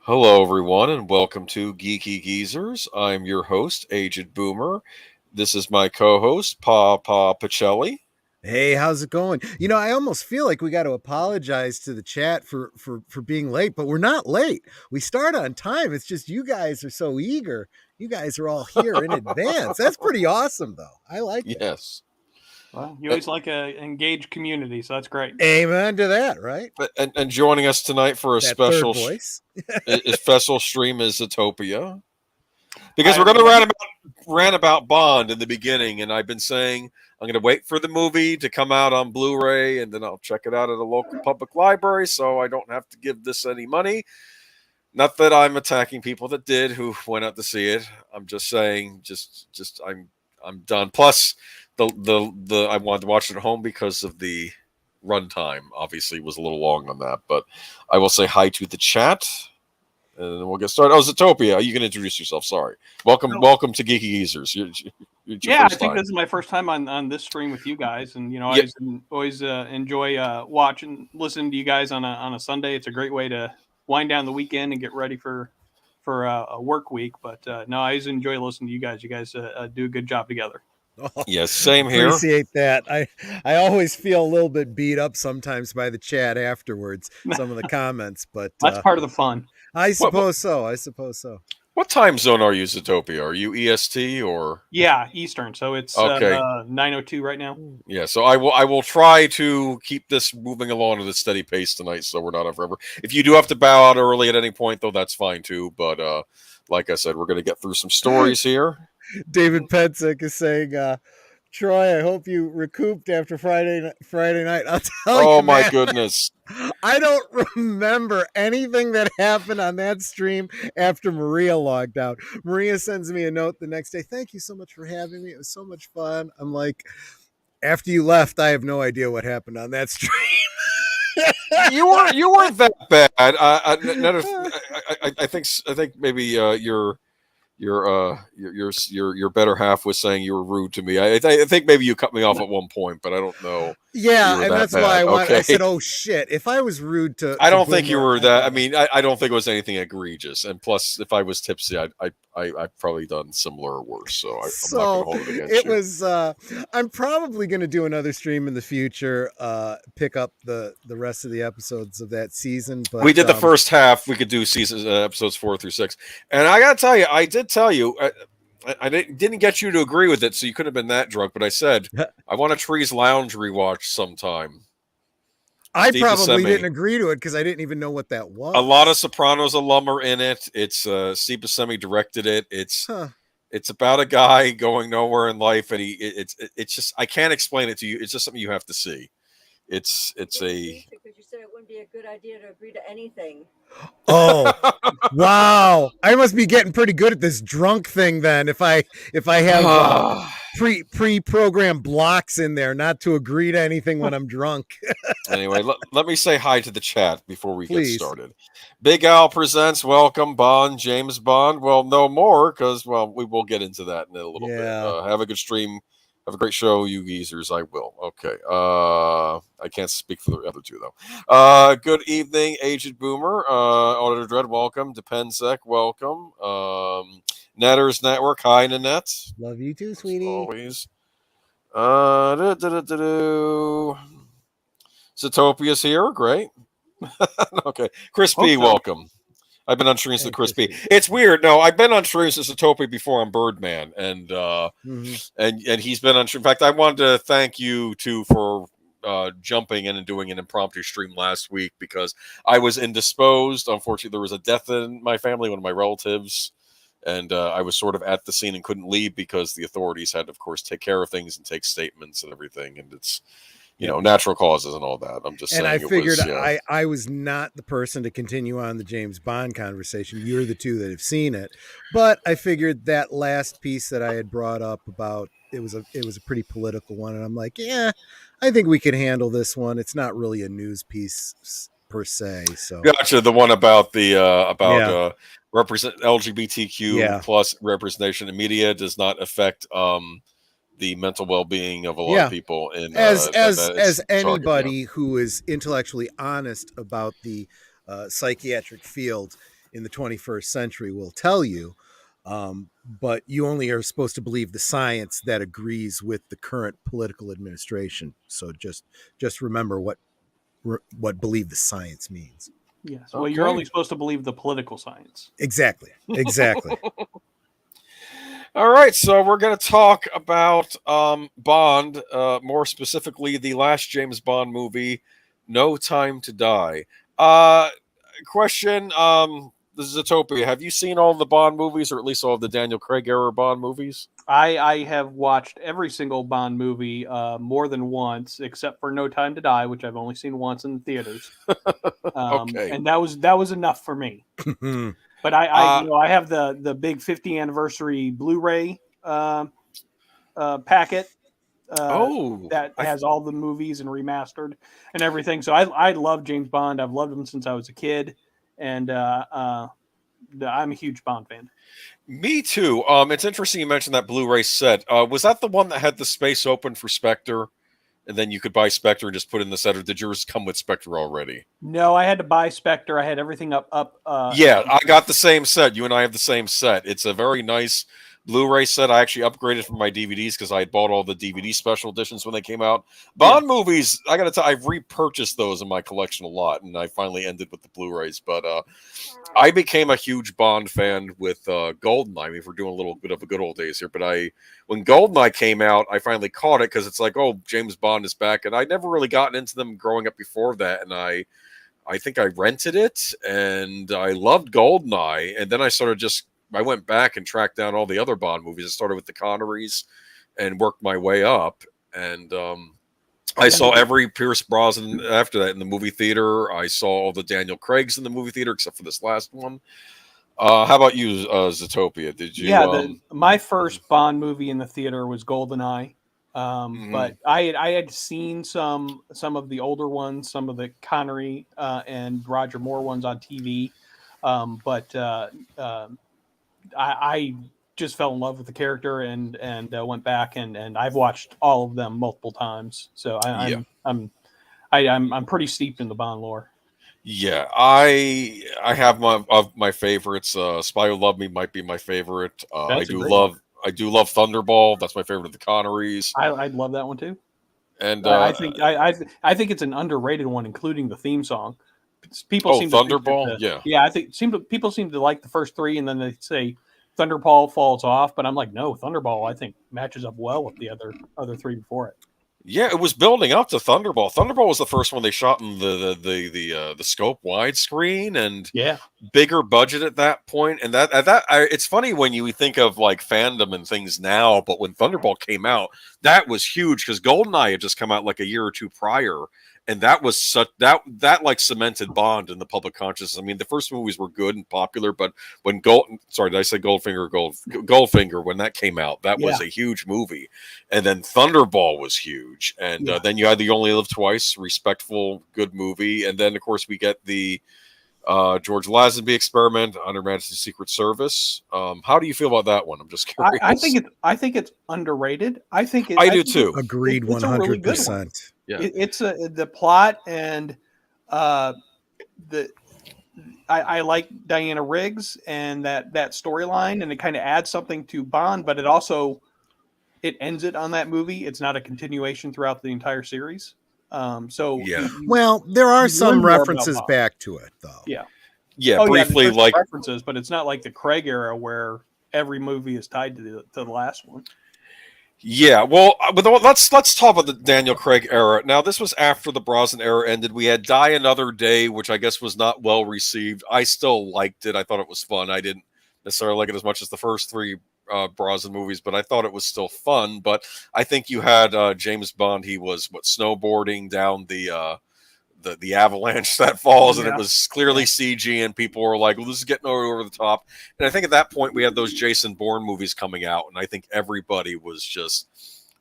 Hello, everyone, and welcome to Geeky Geezers. I'm your host, Aged Boomer. This is my co-host, PaPa Pacelli. Hey, how's it going? I almost feel like we got to apologize to the chat for being late, but we're not late. We start on time. It's just you guys are so eager. You guys are all here in advance. That's pretty awesome, though. I like that. Yes. Well, you always like a engaged community, so that's great. Amen to that, right? And joining us tonight for a That special third voice. special stream is Zootopia. Because we're going to rant about Bond in the beginning, and I've been saying I'm going to wait for the movie to come out on Blu-ray, and then I'll check it out at a local public library, so I don't have to give this any money. Not that I'm attacking people that did who went out to see it. I'm just saying, I'm done. Plus, the I wanted to watch it at home because of the runtime. Obviously, was a little long on that, but I will say hi to the chat. And then we'll get started. Oh, Zootopia, you can introduce yourself. Sorry. Welcome to Geeky Geezers. I think this is my first time on this stream with you guys, and I always enjoy watching, listening to you guys on a Sunday. It's a great way to wind down the weekend and get ready for a work week. But no, I always enjoy listening to you guys. You guys do a good job together. Yes, same here. Appreciate that. I always feel a little bit beat up sometimes by the chat afterwards, some of the comments, but that's part of the fun. I suppose so. What time zone are you, Zootopia? Are you EST or? Yeah, Eastern. So it's okay. 9:02 right now. Yeah, so I will try to keep this moving along at a steady pace tonight, so we're not on forever. If you do have to bow out early at any point, though, that's fine too. But like I said, we're going to get through some stories here. David Pensick is saying, Troy, I hope you recouped after Friday night. I'll tell you, oh my man, goodness. I don't remember anything that happened on that stream after Maria logged out. Maria sends me a note the next day. Thank you so much for having me. It was so much fun. I'm like, after you left, I have no idea what happened on that stream. you weren't that bad. I think maybe your better half was saying you were rude to me. I think maybe you cut me off at one point, but I don't know. Yeah, and that's why I said, "Oh shit!" If I was rude to, I don't think you were that. I mean, I don't think it was anything egregious. And plus, if I was tipsy, I've probably done similar or worse. So I'm not going to hold it against you. Was. I'm probably going to do another stream in the future. Pick up the rest of the episodes of that season. But we did the first half. We could do episodes 4 through 6. And I got to tell you, I did tell you. I didn't get you to agree with it, so you couldn't have been that drunk. But I said I want a Trees Lounge rewatch sometime. I probably didn't agree to it because I didn't even know what that was. A lot of Sopranos alum are in it. It's Steve Buscemi directed it. It's about a guy going nowhere in life, and it's just I can't explain it to you. It's just something you have to see. It's a because you said it wouldn't be a good idea to agree to anything. Oh, wow! I must be getting pretty good at this drunk thing then. If I have pre-programmed blocks in there, not to agree to anything when I'm drunk. Anyway, let me say hi to the chat before we get started. Big Al presents welcome Bond, James Bond. Well, no more because we will get into that in a little bit. Have a good stream. Have a great show, you geezers. I will. Okay. I can't speak for the other two, though. Good evening, Aged Boomer. Auditor Dread, welcome. Depensec, welcome. Netters Network, hi, Nanette. Love you too, sweetie. Always. Zootopia's here. Great. Okay. Chris B, welcome. I've been on streams with Chris B. It's weird. No, I've been on streams with Zootopia before on Birdman, and and he's been on. In fact, I wanted to thank you too for jumping in and doing an impromptu stream last week because I was indisposed. Unfortunately, there was a death in my family, one of my relatives, and I was sort of at the scene and couldn't leave because the authorities had, of course, take care of things and take statements and everything, and it's. Natural causes and all that. I'm just saying. And I figured I was not the person to continue on the James Bond conversation. You're the two that have seen it. But I figured that last piece that I had brought up about it was a pretty political one. And I'm like, yeah, I think we could handle this one. It's not really a news piece per se. So gotcha. The one about the represent LGBTQ plus representation in media does not affect the mental well-being of a lot of people in as anybody who is intellectually honest about the psychiatric field in the 21st century will tell you. But you only are supposed to believe the science that agrees with the current political administration. So just remember what believe the science means. Yes. Well, you're only supposed to believe the political science. Exactly. All right, so we're going to talk about Bond, more specifically the last James Bond movie, No Time to Die. Question, this is Zootopia. Have you seen all the Bond movies, or at least all of the Daniel Craig era Bond movies? I have watched every single Bond movie more than once, except for No Time to Die, which I've only seen once in the theaters. Okay. And that was enough for me. But I have the big 50th anniversary Blu-ray packet that has all the movies and remastered and everything. So I love James Bond. I've loved him since I was a kid, and I'm a huge Bond fan. Me too. It's interesting you mentioned that Blu-ray set. Was that the one that had the space open for Spectre? And then you could buy Spectre and just put in the set, or did yours come with Spectre already? No, I had to buy Spectre. I had everything up. Yeah, I got the same set. You and I have the same set. It's a very nice Blu-ray set. I actually upgraded from my DVDs because I had bought all the DVD special editions when they came out. Bond movies, I got to tell you, I've repurchased those in my collection a lot, and I finally ended with the Blu-rays. But I became a huge Bond fan with GoldenEye. I mean, if we're doing a little bit of a good old days here, but when GoldenEye came out, I finally caught it because it's like, oh, James Bond is back, and I'd never really gotten into them growing up before that, and I think I rented it, and I loved GoldenEye, and then I went back and tracked down all the other Bond movies. I started with the Connerys and worked my way up. And I saw every Pierce Brosnan after that in the movie theater. I saw all the Daniel Craigs in the movie theater, except for this last one. How about you, Zootopia? Did you? Yeah, my first Bond movie in the theater was GoldenEye. But I had seen some of the older ones, some of the Connery and Roger Moore ones on TV. I just fell in love with the character and went back and I've watched all of them multiple times. So I'm pretty steeped in the Bond lore. Yeah, I have my favorites. Spy Who Loved Me might be my favorite. I do love Thunderball. That's my favorite of the Connerys. I love that one too. And I think it's an underrated one, including the theme song. People seem Thunderball. I think people seem to like the first three, and then they say Thunderball falls off. But I'm like, no, Thunderball I think matches up well with the other three before it. Yeah, it was building up to Thunderball. Thunderball was the first one they shot in the scope widescreen and bigger budget at that point. And it's funny when you think of like fandom and things now, but when Thunderball came out, that was huge because GoldenEye had just come out like a year or two prior. And that was that like cemented Bond in the public consciousness. I mean, the first movies were good and popular, but when did I say Goldfinger, when that came out, that was a huge movie. And then Thunderball was huge. And then you had the You Only Live Twice, respectful, good movie. And then, of course, we get the George Lazenby experiment under Majesty's Secret Service. How do you feel about that one? I'm just curious. I think it's underrated. I do too. Agreed, 100%. Yeah, it's the plot and I like Diana Riggs and that storyline, and it kind of adds something to Bond, but it ends it on that movie. It's not a continuation throughout the entire series. Well, there are some references back to it, though. Briefly, like references, but it's not like the Craig era where every movie is tied to the last one. Yeah, well, let's talk about the Daniel Craig era. Now, this was after the Brosnan era ended. We had Die Another Day, which I guess was not well received. I still liked it. I thought it was fun. I didn't necessarily like it as much as the first three Brosnan movies, but I thought it was still fun. But I think you had James Bond. He was snowboarding down the avalanche that falls, and it was clearly CG, and people were like, well, this is getting over the top. And I think at that point we had those Jason Bourne movies coming out, and I think everybody was just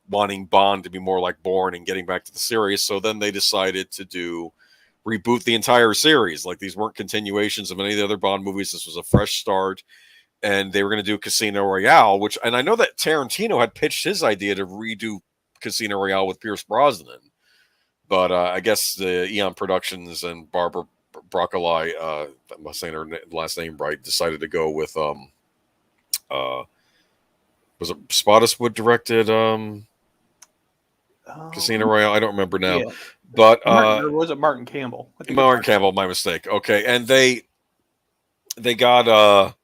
wanting Bond to be more like Bourne and getting back to the series. So then they decided to reboot the entire series. Like, these weren't continuations of any of the other Bond movies. This was a fresh start, and they were going to do Casino Royale, and I know that Tarantino had pitched his idea to redo Casino Royale with Pierce Brosnan. But I guess the Eon Productions and Barbara Broccoli, am I saying her last name right? Decided to go with was it Spottiswoode directed Casino Royale? I don't remember now, but or was it Martin Campbell? I think Martin Campbell, my mistake. Okay, and they got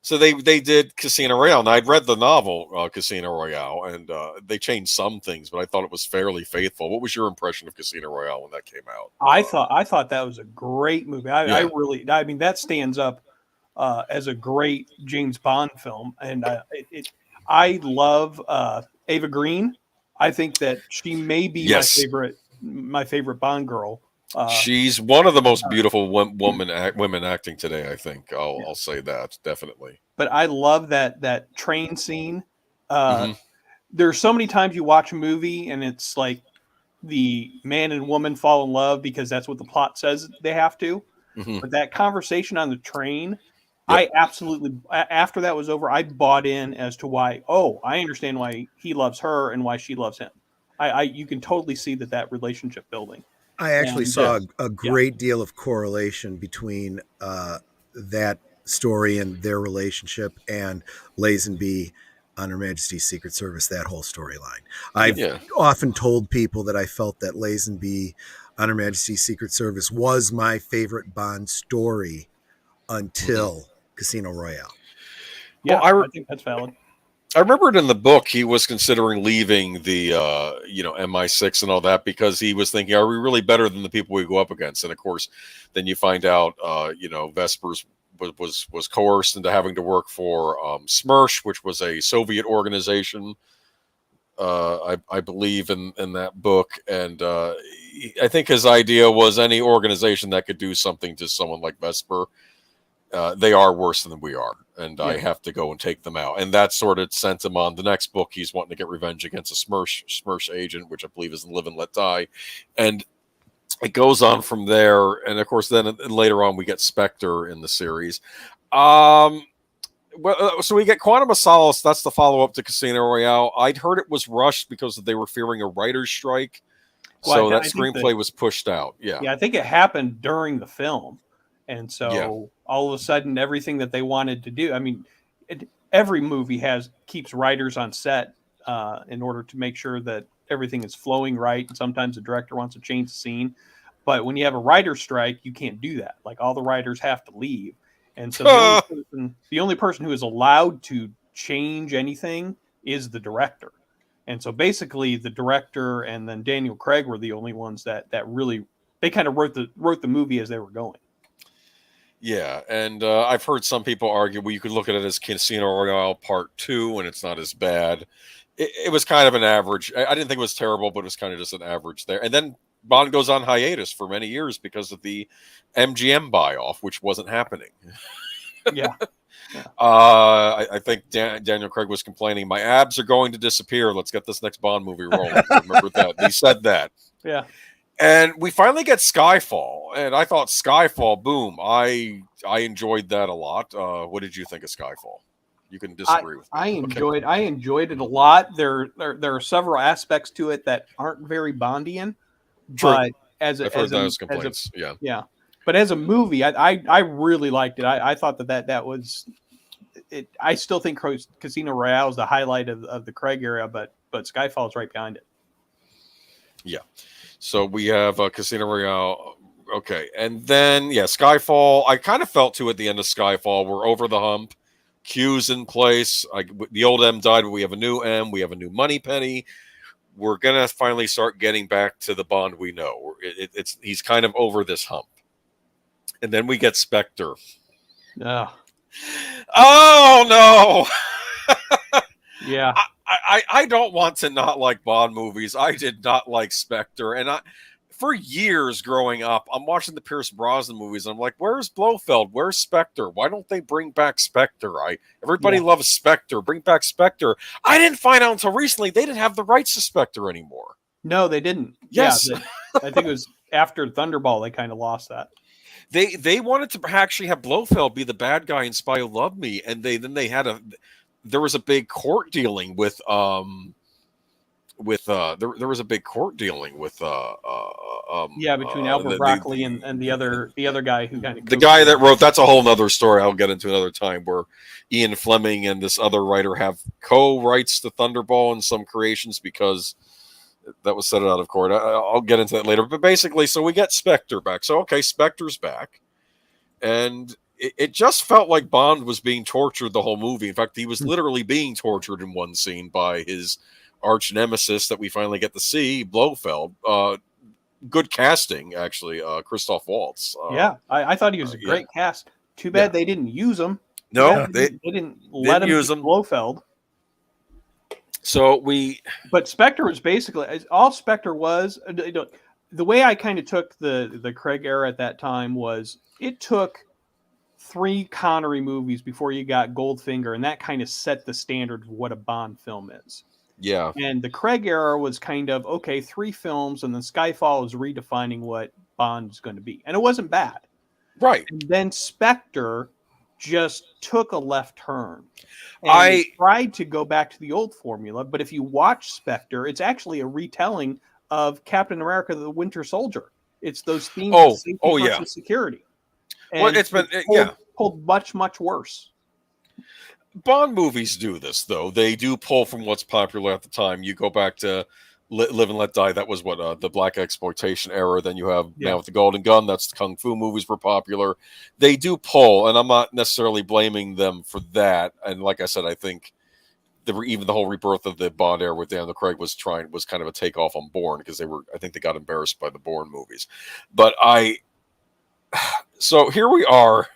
so they did Casino Royale, and I'd read the novel Casino Royale, and they changed some things, but I thought it was fairly faithful. What was your impression of Casino Royale when that came out? I thought that was a great movie. I mean, that stands up as a great James Bond film, and I love Ava Green. I think that she may be my favorite Bond girl. She's one of the most beautiful women acting today. I think I'll say that definitely. But I love that train scene. There's so many times you watch a movie and it's like the man and woman fall in love because that's what the plot says they have to. But that conversation on the train, I absolutely, after that was over, I bought in as to why. Oh, I understand why he loves her and why she loves him. You can totally see that relationship building. I actually saw a great deal of correlation between that story and their relationship and Lazenby on Her Majesty's Secret Service, that whole storyline. I've often told people that I felt that Lazenby on Her Majesty's Secret Service was my favorite Bond story until Casino Royale. Yeah, well, I think that's valid. I remembered in the book he was considering leaving the MI6 and all that because he was thinking, are we really better than the people we go up against? And of course, then you find out Vespers was coerced into having to work for Smersh, which was a Soviet organization, I believe in that book. And I think his idea was any organization that could do something to someone like Vesper, they are worse than we are, and I have to go and take them out. And that sort of sent him on the next book. He's wanting to get revenge against a Smersh agent, which I believe is Live and Let Die. And it goes on from there. And of course, then later on, we get Spectre in the series. So we get Quantum of Solace. That's the follow-up to Casino Royale. I'd heard it was rushed because they were fearing a writer's strike. Well, so that screenplay was pushed out. Yeah, I think it happened during the film. And so all of a sudden, everything that they wanted to do, I mean, every movie keeps writers on set in order to make sure that everything is flowing right. And sometimes the director wants to change the scene. But when you have a writer's strike, you can't do that. Like, all the writers have to leave. And so the only person who is allowed to change anything is the director. And so basically the director and then Daniel Craig were the only ones that really, they kind of wrote the movie as they were going. Yeah, and I've heard some people argue, well, you could look at it as Casino Royale Part 2, and it's not as bad. It was kind of an average. I didn't think it was terrible, but it was kind of just an average there. And then Bond goes on hiatus for many years because of the MGM buy-off, which wasn't happening. Yeah. I think Daniel Craig was complaining, my abs are going to disappear. Let's get this next Bond movie rolling. Remember that. He said that. Yeah. And we finally get Skyfall, and I thought Skyfall, boom! I enjoyed that a lot. What did you think of Skyfall? You can disagree with me. I enjoyed it a lot. There are several aspects to it that aren't very Bondian, but I've heard those complaints. Yeah. But as a movie, I really liked it. I thought that was it. I still think Casino Royale is the highlight of the Craig era, but Skyfall is right behind it. Yeah. So we have Casino Royale. Okay. And then, Skyfall. I kind of felt too at the end of Skyfall, we're over the hump. Q's in place. The old M died, but we have a new M. We have a new Moneypenny. We're going to finally start getting back to the Bond we know. He's kind of over this hump. And then we get Spectre. Oh, no. Yeah. I don't want to not like Bond movies. I did not like Spectre. And for years growing up, I'm watching the Pierce Brosnan movies. And I'm like, where's Blofeld? Where's Spectre? Why don't they bring back Spectre? Everybody loves Spectre. Bring back Spectre. I didn't find out until recently they didn't have the rights to Spectre anymore. No, they didn't. Yes. Yeah, I think it was after Thunderball they kind of lost that. They wanted to actually have Blofeld be the bad guy in Spy Who Loved Me. And there was a big court dealing with there was a big court dealing with between Albert Broccoli and the other guy who kind of the guy that wrote. That's a whole nother story I'll get into another time, where Ian Fleming and this other writer have co-writes the Thunderball in some creations because that was settled out of court. I'll get into that later. But basically, so we get Spectre back. So okay, Spectre's back, and it just felt like Bond was being tortured the whole movie. In fact, he was literally being tortured in one scene by his arch nemesis that we finally get to see, Blofeld. Good casting, actually. Christoph Waltz. I thought he was a great cast. Too bad they didn't use him. No, they didn't let him use Blofeld. But Spectre was basically all Spectre was. The way I kind of took the Craig era at that time was it took 3 Connery movies before you got Goldfinger, and that kind of set the standard of what a Bond film is. Yeah. And the Craig era was kind of, 3 films, and then Skyfall was redefining what Bond is going to be. And it wasn't bad. Right. And then Spectre just took a left turn. And tried to go back to the old formula, but if you watch Spectre, it's actually a retelling of Captain America: The Winter Soldier. It's those themes of safety versus security. And well, it's been pulled much, much worse. Bond movies do this, though. They do pull from what's popular at the time. You go back to Live and Let Die. That was what the black exploitation era. Then you have Man with the Golden Gun. That's the Kung Fu movies were popular. They do pull, and I'm not necessarily blaming them for that. And like I said, I think even the whole rebirth of the Bond era with Daniel Craig was kind of a takeoff on Bourne, because I think they got embarrassed by the Bourne movies. But so here we are.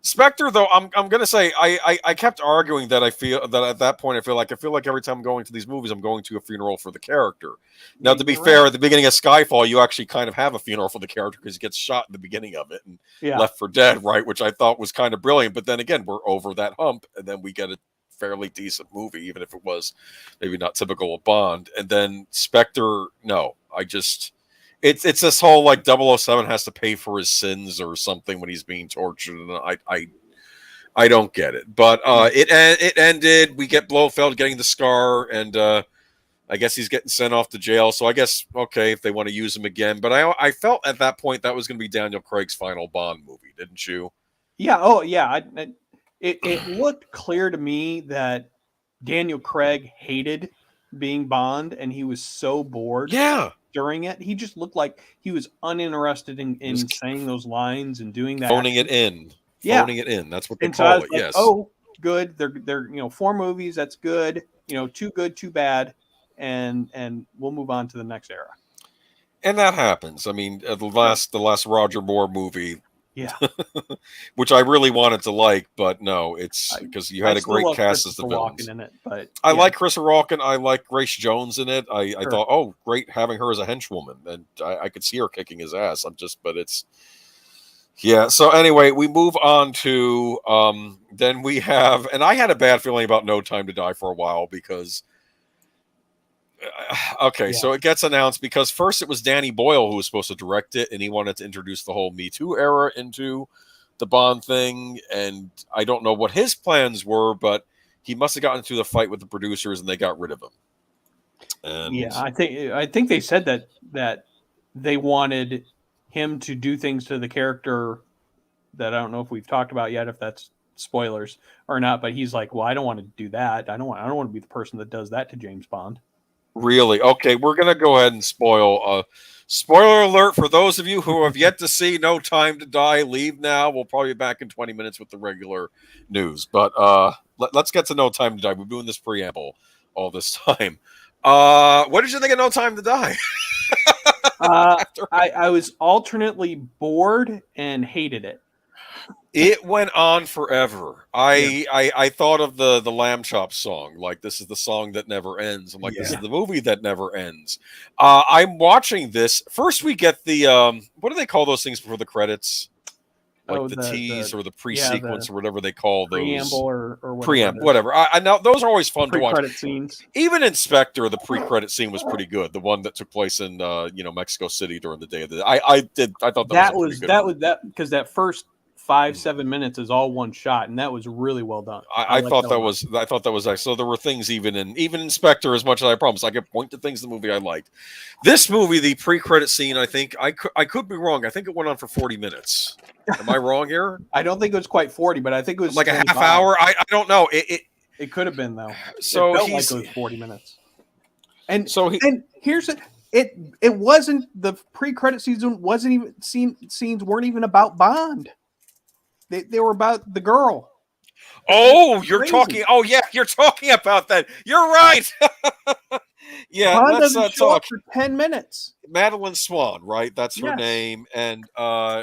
Spectre, though, I'm gonna say I kept arguing that I feel that at that point I feel like every time I'm going to these movies I'm going to a funeral for the character. Now, to be fair, at the beginning of Skyfall you actually kind of have a funeral for the character because he gets shot in the beginning of it and left for dead, right? Which I thought was kind of brilliant. But then again, we're over that hump, and then we get a fairly decent movie, even if it was maybe not typical of Bond. And then Spectre, no, It's this whole like 007 has to pay for his sins or something when he's being tortured, and I don't get it. But it ended. We get Blofeld getting the scar, and I guess he's getting sent off to jail. So I guess if they want to use him again. But I felt at that point that was going to be Daniel Craig's final Bond movie, didn't you? Yeah. Oh yeah. It looked clear to me that Daniel Craig hated being Bond, and he was so bored. Yeah. During it, he just looked like he was uninterested in saying those lines and doing that. Phoning it in. Phoning it in. That's what they call it. Like, yes. Oh, good. They're 4 movies. That's good. Too good, too bad, and we'll move on to the next era. And that happens. I mean, the last Roger Moore movie. Yeah. Which I really wanted to like, but no, it's because you had a great cast as the villains. In it, but I like Chris Walken. I like Grace Jones in it. I thought, oh, great having her as a henchwoman, and I could see her kicking his ass. So anyway, we move on to then we have, and I had a bad feeling about No Time to Die for a while because. So it gets announced because first it was Danny Boyle who was supposed to direct it, and he wanted to introduce the whole Me Too era into the Bond thing, and I don't know what his plans were, but he must have gotten into the fight with the producers and they got rid of him. And I think they said that they wanted him to do things to the character that I don't know if we've talked about yet, if that's spoilers or not, but he's like, well, I don't want to do that. I don't want to be the person that does that to James Bond. Really? Okay, we're going to go ahead and spoil. Spoiler alert for those of you who have yet to see No Time to Die, leave now. We'll probably be back in 20 minutes with the regular news. But let's get to No Time to Die. We're doing this preamble all this time. What did you think of No Time to Die? I was alternately bored and hated it. It went on forever. I thought of the Lamb Chop song. Like, this is the song that never ends. I'm like, this is the movie that never ends. I'm watching this. First, we get the what do they call those things before the credits? Like the tease or the pre-sequence or whatever they call those. Preamble or whatever. Preamble, whatever. I know those are always fun to watch. Pre-credit scenes. Even in Spectre, the pre-credit scene was pretty good. The one that took place in Mexico City during the day of the. I thought that was because that first 5-7 minutes is all one shot, and that was really well done. I thought that was excellent. So there were things even in Spectre, as much as I promised, I could point to things in the movie I liked. This movie, the pre-credit scene, I think I could be wrong. I think it went on for 40 minutes. Am I wrong here? I don't think it was quite 40, but I think it was like 25. a half hour. I don't know. It could have been though. So it felt like it was 40 minutes. And so here's it. It wasn't the pre-credit season. Wasn't even scenes weren't even about Bond. They were about the girl. Oh, you're talking. Oh yeah, you're talking about that. You're right. Yeah, Bond let's doesn't show talk up for 10 minutes. Madeline Swan, right? That's her Yes. name, and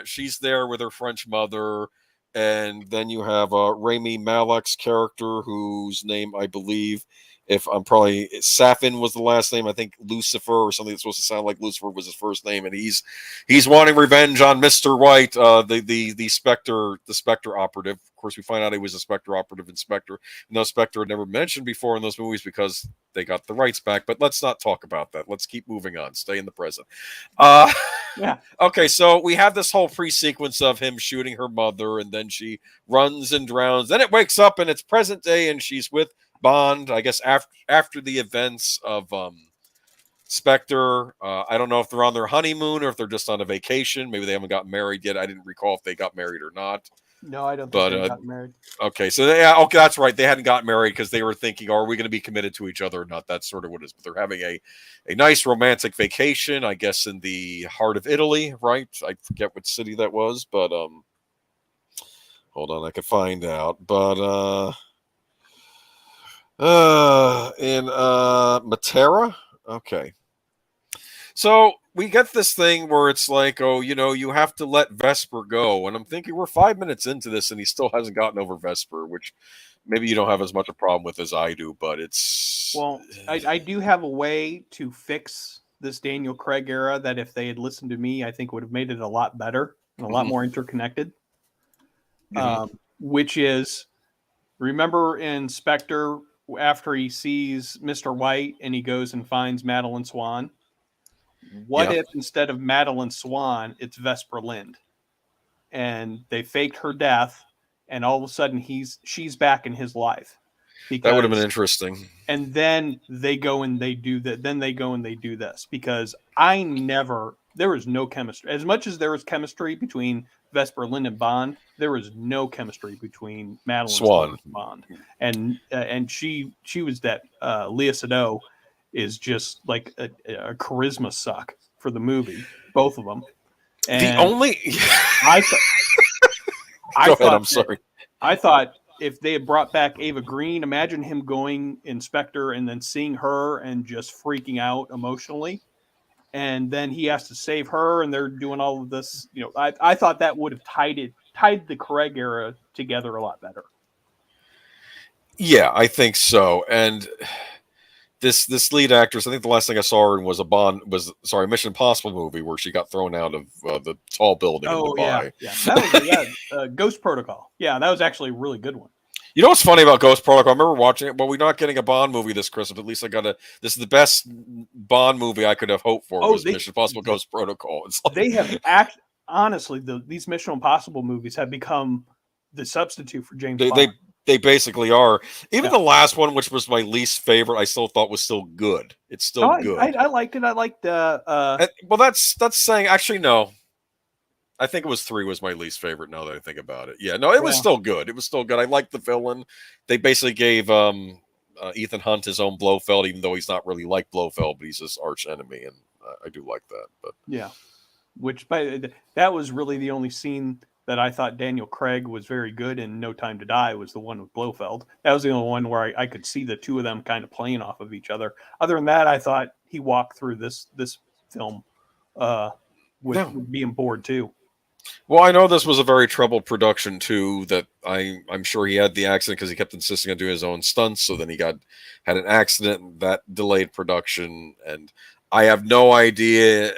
she's there with her French mother. And then you have Rami Malek's character, whose name I believe, if I'm probably Safin was the last name. I think Lucifer or something that's supposed to sound like Lucifer was his first name, and he's wanting revenge on Mr. White, the Spectre operative. Of course, we find out he was a Spectre operative in Spectre. No, Spectre had never mentioned before in those movies because they got the rights back. But let's not talk about that. Let's keep moving on. Stay in the present. Yeah. Okay, so we have this whole pre-sequence of him shooting her mother, and then she runs and drowns. Then it wakes up, and it's present day, and she's with Bond, I guess, after the events of Spectre. I don't know if they're on their honeymoon or if they're just on a vacation. Maybe they haven't gotten married yet. I didn't recall if they got married or not. No, I don't think they got married. Okay, so okay, that's right. They hadn't gotten married because they were thinking, are we going to be committed to each other or not? That's sort of what it is. But they're having a nice romantic vacation, I guess, in the heart of Italy, right? I forget what city that was, but hold on, I could find out. But in Matera? Okay. So we get this thing where it's like, oh, you have to let Vesper go. And I'm thinking we're 5 minutes into this and he still hasn't gotten over Vesper, which maybe you don't have as much a problem with as I do, but it's... Well, I do have a way to fix this Daniel Craig era that if they had listened to me, I think would have made it a lot better and a lot more interconnected. Which is, remember in Spectre, after he sees Mr. White and he goes and finds Madeline Swan? What if instead of Madeline Swan, it's Vesper Lind? And they faked her death, and all of a sudden she's back in his life. That would have been interesting. And then they go and they do that. Then they go and they do this because there was no chemistry. As much as there was chemistry between Vesper Lind and Bond, there was no chemistry between Madeline Swan and Bond. And she was that Lea Seydoux is just like a charisma suck for the movie, both of them. And I thought if they had brought back Ava Green, imagine him going in Spectre and then seeing her and just freaking out emotionally. And then he has to save her and they're doing all of this. I thought that would have tied the Craig era together a lot better. Yeah, I think so. And this lead actress, I think the last thing I saw her in was a Mission Impossible movie where she got thrown out of the tall building in Dubai. Yeah. That was Ghost Protocol. Yeah, that was actually a really good one. You know what's funny about Ghost Protocol? I remember watching it. Well, we're not getting a Bond movie this Christmas. At least this is the best Bond movie I could have hoped for. Was Mission Impossible Ghost Protocol. It's like, they have honestly, these Mission Impossible movies have become the substitute for James Bond. They basicking are. Even the last one, which was my least favorite, I still thought was still good. It's still good. I liked it. I liked well, that's saying actually no. I think it was 3 was my least favorite. Now that I think about it, it was still good. It was still good. I liked the villain. They basically gave Ethan Hunt his own Blofeld, even though he's not really like Blofeld, but he's his arch enemy, and I do like that. But that was really the only scene that I thought Daniel Craig was very good in. No Time to Die was the one with Blofeld. That was the only one where I could see the two of them kind of playing off of each other. Other than that, I thought he walked through this film with being bored too. Well, I know this was a very troubled production too. That I'm sure he had the accident because he kept insisting on doing his own stunts. So then he had an accident and that delayed production. And I have no idea.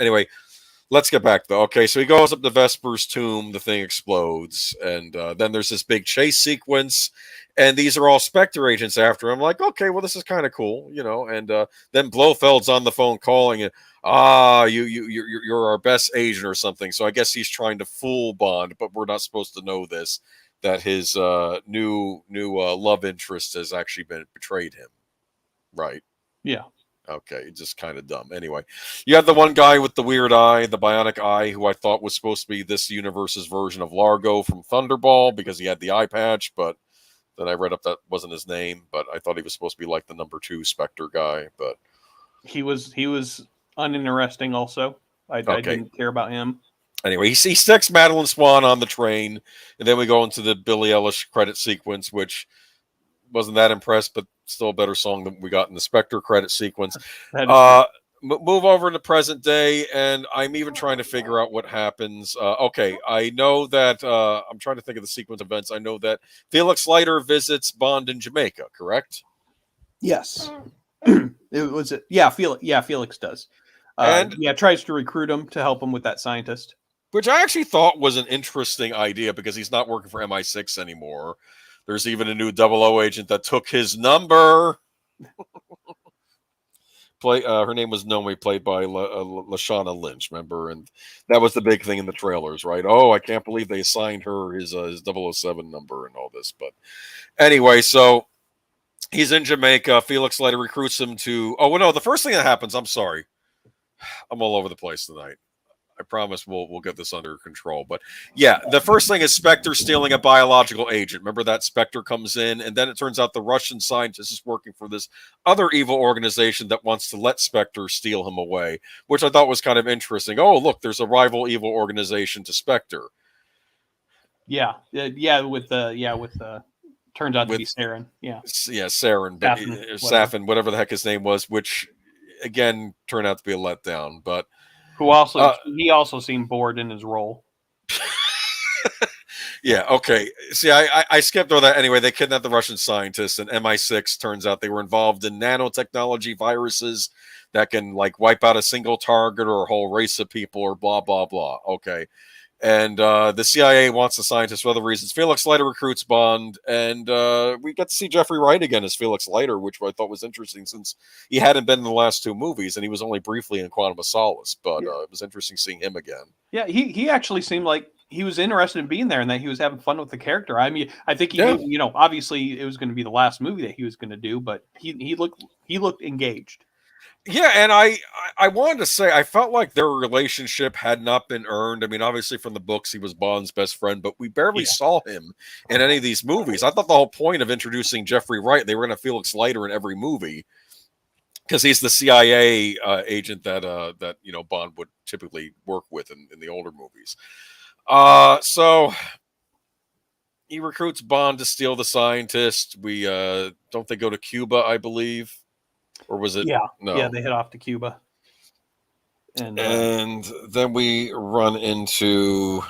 Anyway, let's get back though. Okay, so he goes up to Vesper's tomb. The thing explodes, and then there's this big chase sequence, and these are all Spectre agents after him. Like, okay, well, this is kind of cool, you know. And then Blofeld's on the phone calling, and you're our best agent or something. So I guess he's trying to fool Bond, but we're not supposed to know this, that his new love interest has actually betrayed him, right? Yeah. Okay, just kind of dumb. Anyway, you had the one guy with the weird eye, the bionic eye, who I thought was supposed to be this universe's version of Largo from Thunderball because he had the eye patch, but then I read up that wasn't his name, but I thought he was supposed to be like the number 2 Spectre guy, but he was uninteresting also. I didn't care about him. Anyway, he sticks Madeline Swan on the train, and then we go into the Billie Eilish credit sequence, which wasn't that impressed, but still a better song than we got in the Spectre credit sequence. Move over to present day, and I'm even trying to figure out what happens. Okay, I know that I'm trying to think of the sequence of events. I know that Felix Leiter visits Bond in Jamaica, correct? Yes. Felix does. Tries to recruit him to help him with that scientist. Which I actually thought was an interesting idea because he's not working for MI6 anymore. There's even a new 00 agent that took his number. Her name was Nomi, played by Lashana Lynch, remember? And that was the big thing in the trailers, right? Oh, I can't believe they assigned her his 007 number and all this. But anyway, so he's in Jamaica. Felix Leiter recruits him to... Oh, well, no, the first thing that happens... I'm sorry. I'm all over the place tonight. I promise we'll get this under control. But yeah, the first thing is Spectre stealing a biological agent. Remember that Spectre comes in, and then it turns out the Russian scientist is working for this other evil organization that wants to let Spectre steal him away, which I thought was kind of interesting. Oh, look, there's a rival evil organization to Spectre. With turns out to be Saren. Yeah, Saren, but Safin, whatever the heck his name was, which again turned out to be a letdown, but. He also seemed bored in his role. Yeah, okay. See, I skipped all that. Anyway, they kidnapped the Russian scientists, and MI6 turns out they were involved in nanotechnology viruses that can like wipe out a single target or a whole race of people or blah, blah, blah. Okay. And the CIA wants the scientists for other reasons. Felix Leiter recruits Bond, and we get to see Jeffrey Wright again as Felix Leiter, which I thought was interesting since he hadn't been in the last 2 movies, and he was only briefly in Quantum of Solace. But it was interesting seeing him again. Yeah, he actually seemed like he was interested in being there, and that he was having fun with the character. I mean, I think he knew, obviously it was going to be the last movie that he was going to do, but he looked engaged. Yeah, and I wanted to say I felt like their relationship had not been earned. I mean, obviously from the books he was Bond's best friend, but we barely saw him in any of these movies. I thought the whole point of introducing Jeffrey Wright, they were going to Felix Leiter in every movie because he's the CIA agent that Bond would typically work with in the older movies. So he recruits Bond to steal the scientist. We don't they go to Cuba, I believe. Or was it? Yeah. No. Yeah, they head off to Cuba. And then we run into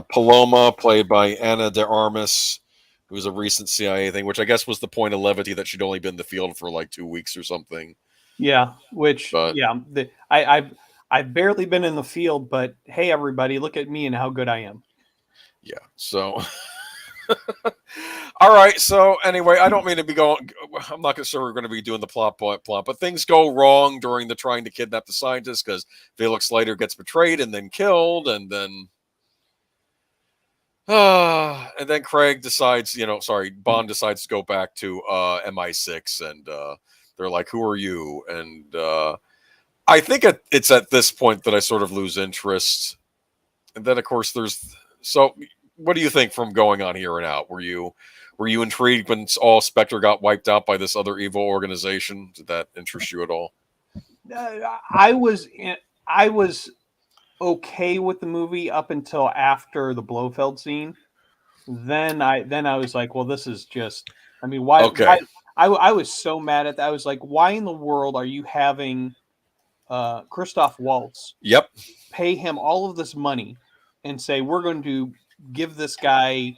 Paloma, played by Ana de Armas, who was a recent CIA thing, which I guess was the point of levity that she'd only been in the field for like 2 weeks or something. Yeah, I've barely been in the field, but hey, everybody, look at me and how good I am. Yeah, so... All right, so anyway, I don't mean to be going... I'm not sure we're going to be doing the plot, but things go wrong during the trying to kidnap the scientist because Felix Leiter gets betrayed and then killed, and then Craig decides, Bond decides to go back to MI6, and they're like, who are you? And I think it's at this point that I sort of lose interest. And then, of course, so what do you think from going on here and out? Were you intrigued when all Spectre got wiped out by this other evil organization? Did that interest you at all? I was okay with the movie up until after the Blofeld scene. Then I was like, well, this is just... I mean, why? Okay. I was so mad at that. I was like, why in the world are you having Christoph Waltz pay him all of this money and say, we're going to give this guy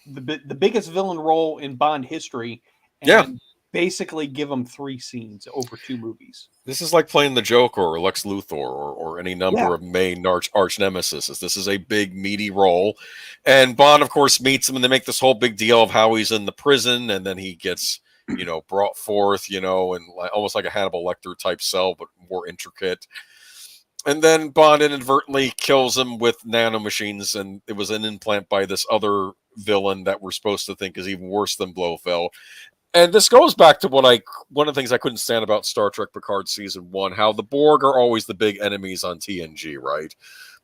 the biggest villain role in Bond history, and basically give them 3 scenes over 2 movies. This is like playing the Joker or Lex Luthor or any number of main arch nemesis. This is a big, meaty role. And Bond, of course, meets him, and they make this whole big deal of how he's in the prison, and then he gets, brought forth, and almost like a Hannibal Lecter type cell, but more intricate. And then Bond inadvertently kills him with nanomachines, and it was an implant by this other villain that we're supposed to think is even worse than Blofeld. And this goes back to one of the things I couldn't stand about Star Trek Picard Season 1, how the Borg are always the big enemies on TNG, right?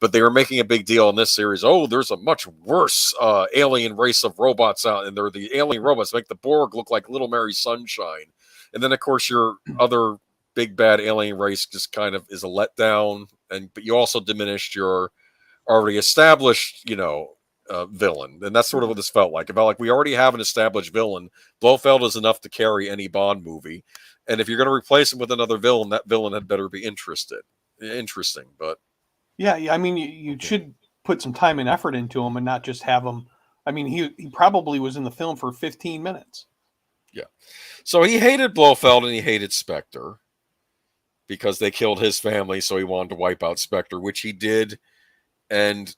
But they were making a big deal in this series. Oh, there's a much worse alien race of robots out, and they're the alien robots make the Borg look like Little Mary Sunshine. And then, of course, your other big bad alien race just kind of is a letdown, but you also diminished your already established, villain. And that's sort of what this felt like. It felt like we already have an established villain. Blofeld is enough to carry any Bond movie. And if you're going to replace him with another villain, that villain had better be interesting. But yeah, I mean, you should put some time and effort into him and not just have him. I mean, he probably was in the film for 15 minutes. Yeah. So he hated Blofeld and he hated Spectre because they killed his family. So he wanted to wipe out Spectre, which he did. And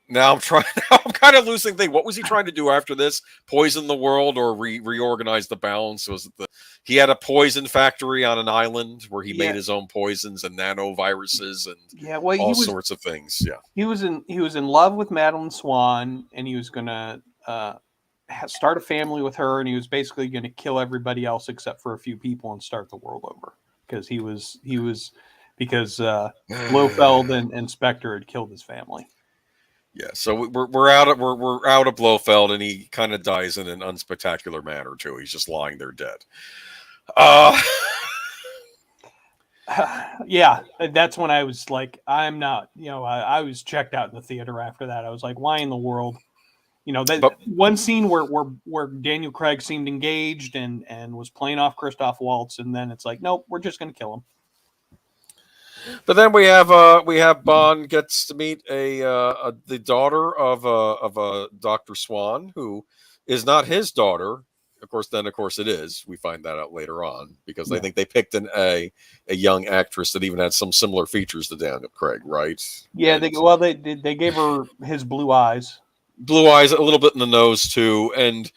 now I'm kind of losing things. What was he trying to do after this? Poison the world or reorganize the balance? He had a poison factory on an island where he made his own poisons and nanoviruses and all sorts of things. Yeah, he was in love with Madeline Swan, and he was gonna start a family with her, and he was basically going to kill everybody else except for a few people and start the world over because because Blofeld and Spectre had killed his family. Yeah, so we're out of Blofeld, and he kind of dies in an unspectacular manner too. He's just lying there dead. Yeah, that's when I was like, I'm not. I was checked out in the theater after that. I was like, why in the world? One scene where Daniel Craig seemed engaged and was playing off Christoph Waltz, and then it's like, nope, we're just going to kill him. But then we have Bond gets to meet the daughter of Dr. Swan, who is not his daughter. Of course it is. We find that out later on because I think they picked a young actress that even had some similar features to Daniel Craig, right? Yeah, they gave her his blue eyes. Blue eyes, a little bit in the nose too, and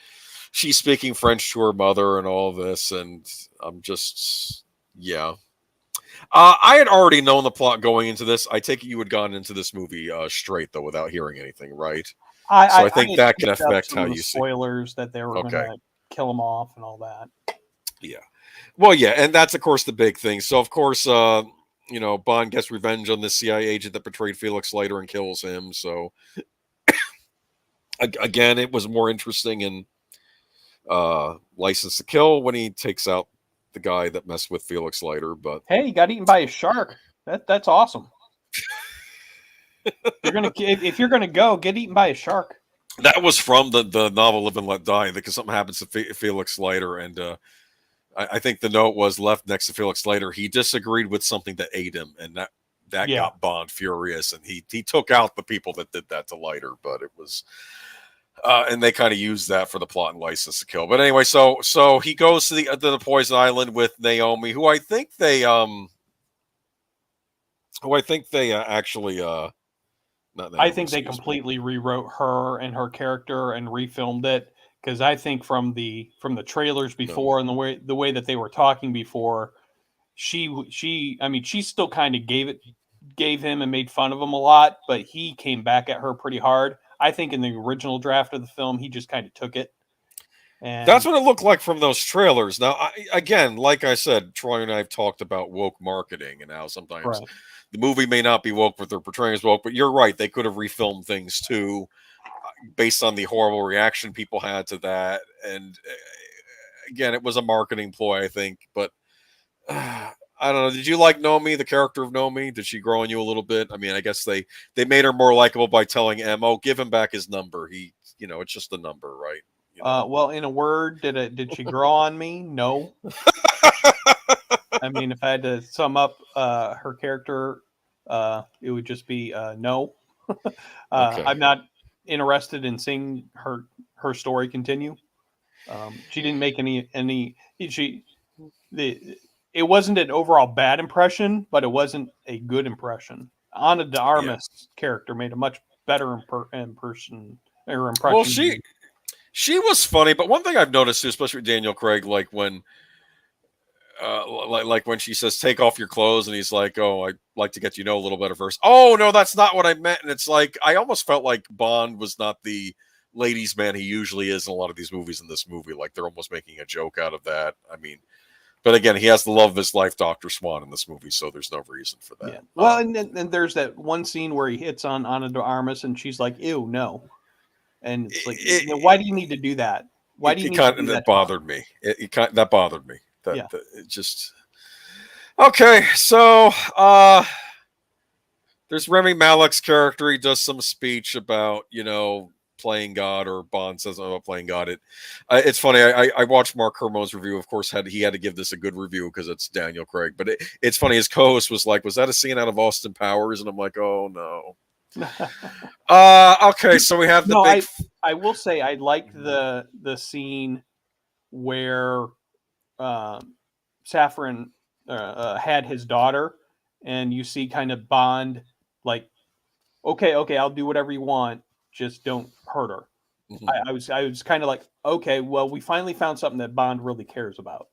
she's speaking French to her mother and all this, and I'm just I had already known the plot going into this. I take it you had gone into this movie straight, though, without hearing anything, right? I think that can affect how you see. Spoilers that they were going to kill him off and all that. Yeah. Well, yeah, and that's, of course, the big thing. So, of course, Bond gets revenge on the CIA agent that betrayed Felix Leiter and kills him. So, again, it was more interesting in License to Kill when he takes out the guy that messed with Felix Leiter, but hey, he got eaten by a shark. That's awesome. If you're gonna go, get eaten by a shark. That was from the novel Live and Let Die, because something happens to Felix Leiter, and I think the note was left next to Felix Leiter. He disagreed with something that ate him, and that got Bond furious, and he took out the people that did that to Leiter, but it was. And they kind of used that for the plot and License to Kill. But anyway, so he goes to the Poison Island with Naomi, who I think they actually I think they completely rewrote her and her character and refilmed it, because I think from the trailers before and the way that they were talking before, she still kind of gave him and made fun of him a lot, but he came back at her pretty hard. I think in the original draft of the film, he just kind of took it. And that's what it looked like from those trailers. Now, again, like I said, Troy and I have talked about woke marketing and how sometimes the movie may not be woke, but they're portraying as woke. But you're right. They could have refilmed things too, based on the horrible reaction people had to that. And again, it was a marketing ploy, I think. But I don't know. Did you like Nomi, the character of Nomi? Did she grow on you a little bit? I mean, I guess they made her more likable by telling M, "Oh, give him back his number. It's just a number, right?" Well, in a word, did she grow on me? No. I mean, if I had to sum up her character, it would just be no. Okay. I'm not interested in seeing her story continue. She didn't make it wasn't an overall bad impression, but it wasn't a good impression. Ana de Armas' character made a much better impression. Well, she was funny, but one thing I've noticed too, especially with Daniel Craig, like when she says take off your clothes and he's like, oh, I'd like to get to know a little better first. Oh no, that's not what I meant. And it's like I almost felt like Bond was not the ladies man he usually is in a lot of these movies. In this movie, like they're almost making a joke out of that. I mean, but again, he has the love of his life, Dr. Swan, in this movie, so there's no reason for that. Yeah. Well, and there's that one scene where he hits on Ana de Armas and she's like, ew, no. And it's like, why do you need to do that? Why do you need to do that? That bothered me. That bothered me. It just okay. So there's Remy Malek's character. He does some speech about playing God, or Bond says about playing God. It's funny. I watched Mark Kermode's review. Of course, he had to give this a good review because it's Daniel Craig. But it's funny. His co-host was like, "Was that a scene out of Austin Powers?" And I'm like, "Oh no." Okay, so we have the I will say I like the scene where Saffron had his daughter, and you see kind of Bond like, okay, I'll do whatever you want, just don't hurt her. Mm-hmm. I was kind of like, okay, well, we finally found something that Bond really cares about,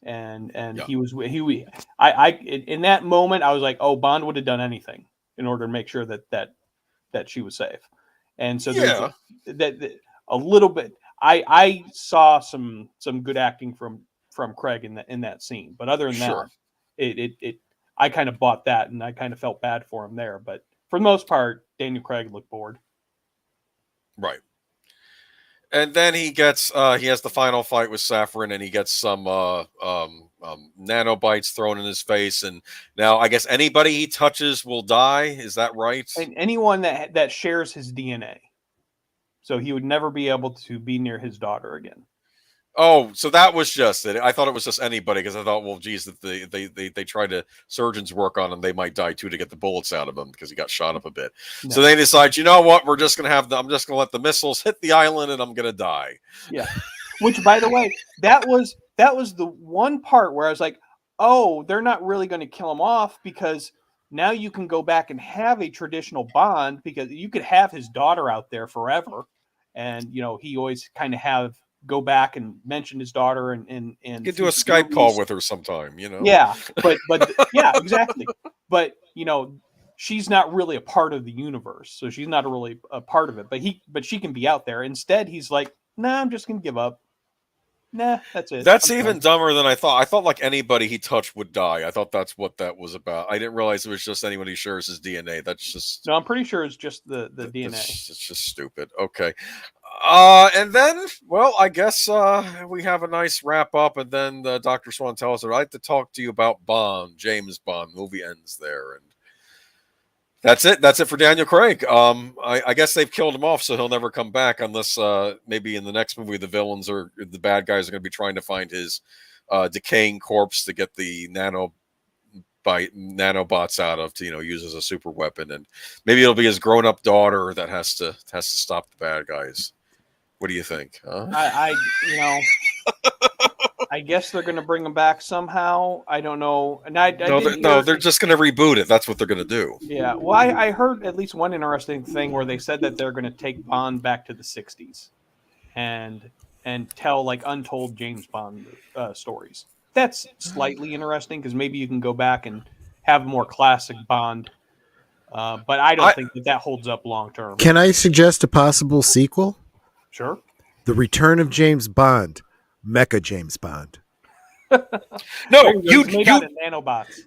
and he in that moment I was like, oh, Bond would have done anything in order to make sure that she was safe. And so there's that a little bit. I saw some good acting from Craig in that scene, but other than that, I kind of bought that, and I kind of felt bad for him there. But for the most part, Daniel Craig looked bored. Right. And then he has the final fight with Saffron, and he gets some nanobites thrown in his face. And now I guess anybody he touches will die. Is that right? And anyone that shares his DNA. So he would never be able to be near his daughter again. Oh, so that was just it. I thought it was just anybody, because I thought, well, geez, that they try to surgeons work on him, they might die too to get the bullets out of him because he got shot up a bit. No. So they decide, you know what, we're just gonna I'm just gonna let the missiles hit the island and I'm gonna die. Yeah. Which, by the way, that was the one part where I was like, oh, they're not really going to kill him off, because now you can go back and have a traditional Bond, because you could have his daughter out there forever, and he always kind of go back and mention his daughter and you could do a Skype call with her sometime, Yeah, but yeah, exactly. But she's not really a part of the universe, so she's not really a part of it. But she can be out there. Instead, he's like, nah, I'm just gonna give up. Nah, that's it. That's even dumber than I thought. I thought like anybody he touched would die. I thought that's what that was about. I didn't realize it was just anyone who shares his DNA. That's just no. I'm pretty sure it's just the DNA. It's just stupid. Okay. And then, well, I guess we have a nice wrap up, and then Dr. Swan tells her, I'd like to talk to you about Bond, James Bond. The movie ends there, and that's it. That's it for Daniel Craig. I guess they've killed him off, so he'll never come back unless maybe in the next movie the villains or the bad guys are going to be trying to find his decaying corpse to get the nanobots out of to use as a super weapon, and maybe it'll be his grown-up daughter that has to stop the bad guys. What do you think? Huh? I guess they're going to bring him back somehow. I don't know. And they're just going to reboot it. That's what they're going to do. Yeah. Well, I heard at least one interesting thing where they said that they're going to take Bond back to the 60s and tell like untold James Bond stories. That's slightly interesting, because maybe you can go back and have a more classic Bond. But I don't think that holds up long term. Can I suggest a possible sequel? Sure. The Return of James Bond, Mecha James Bond. No, you out of nanobots.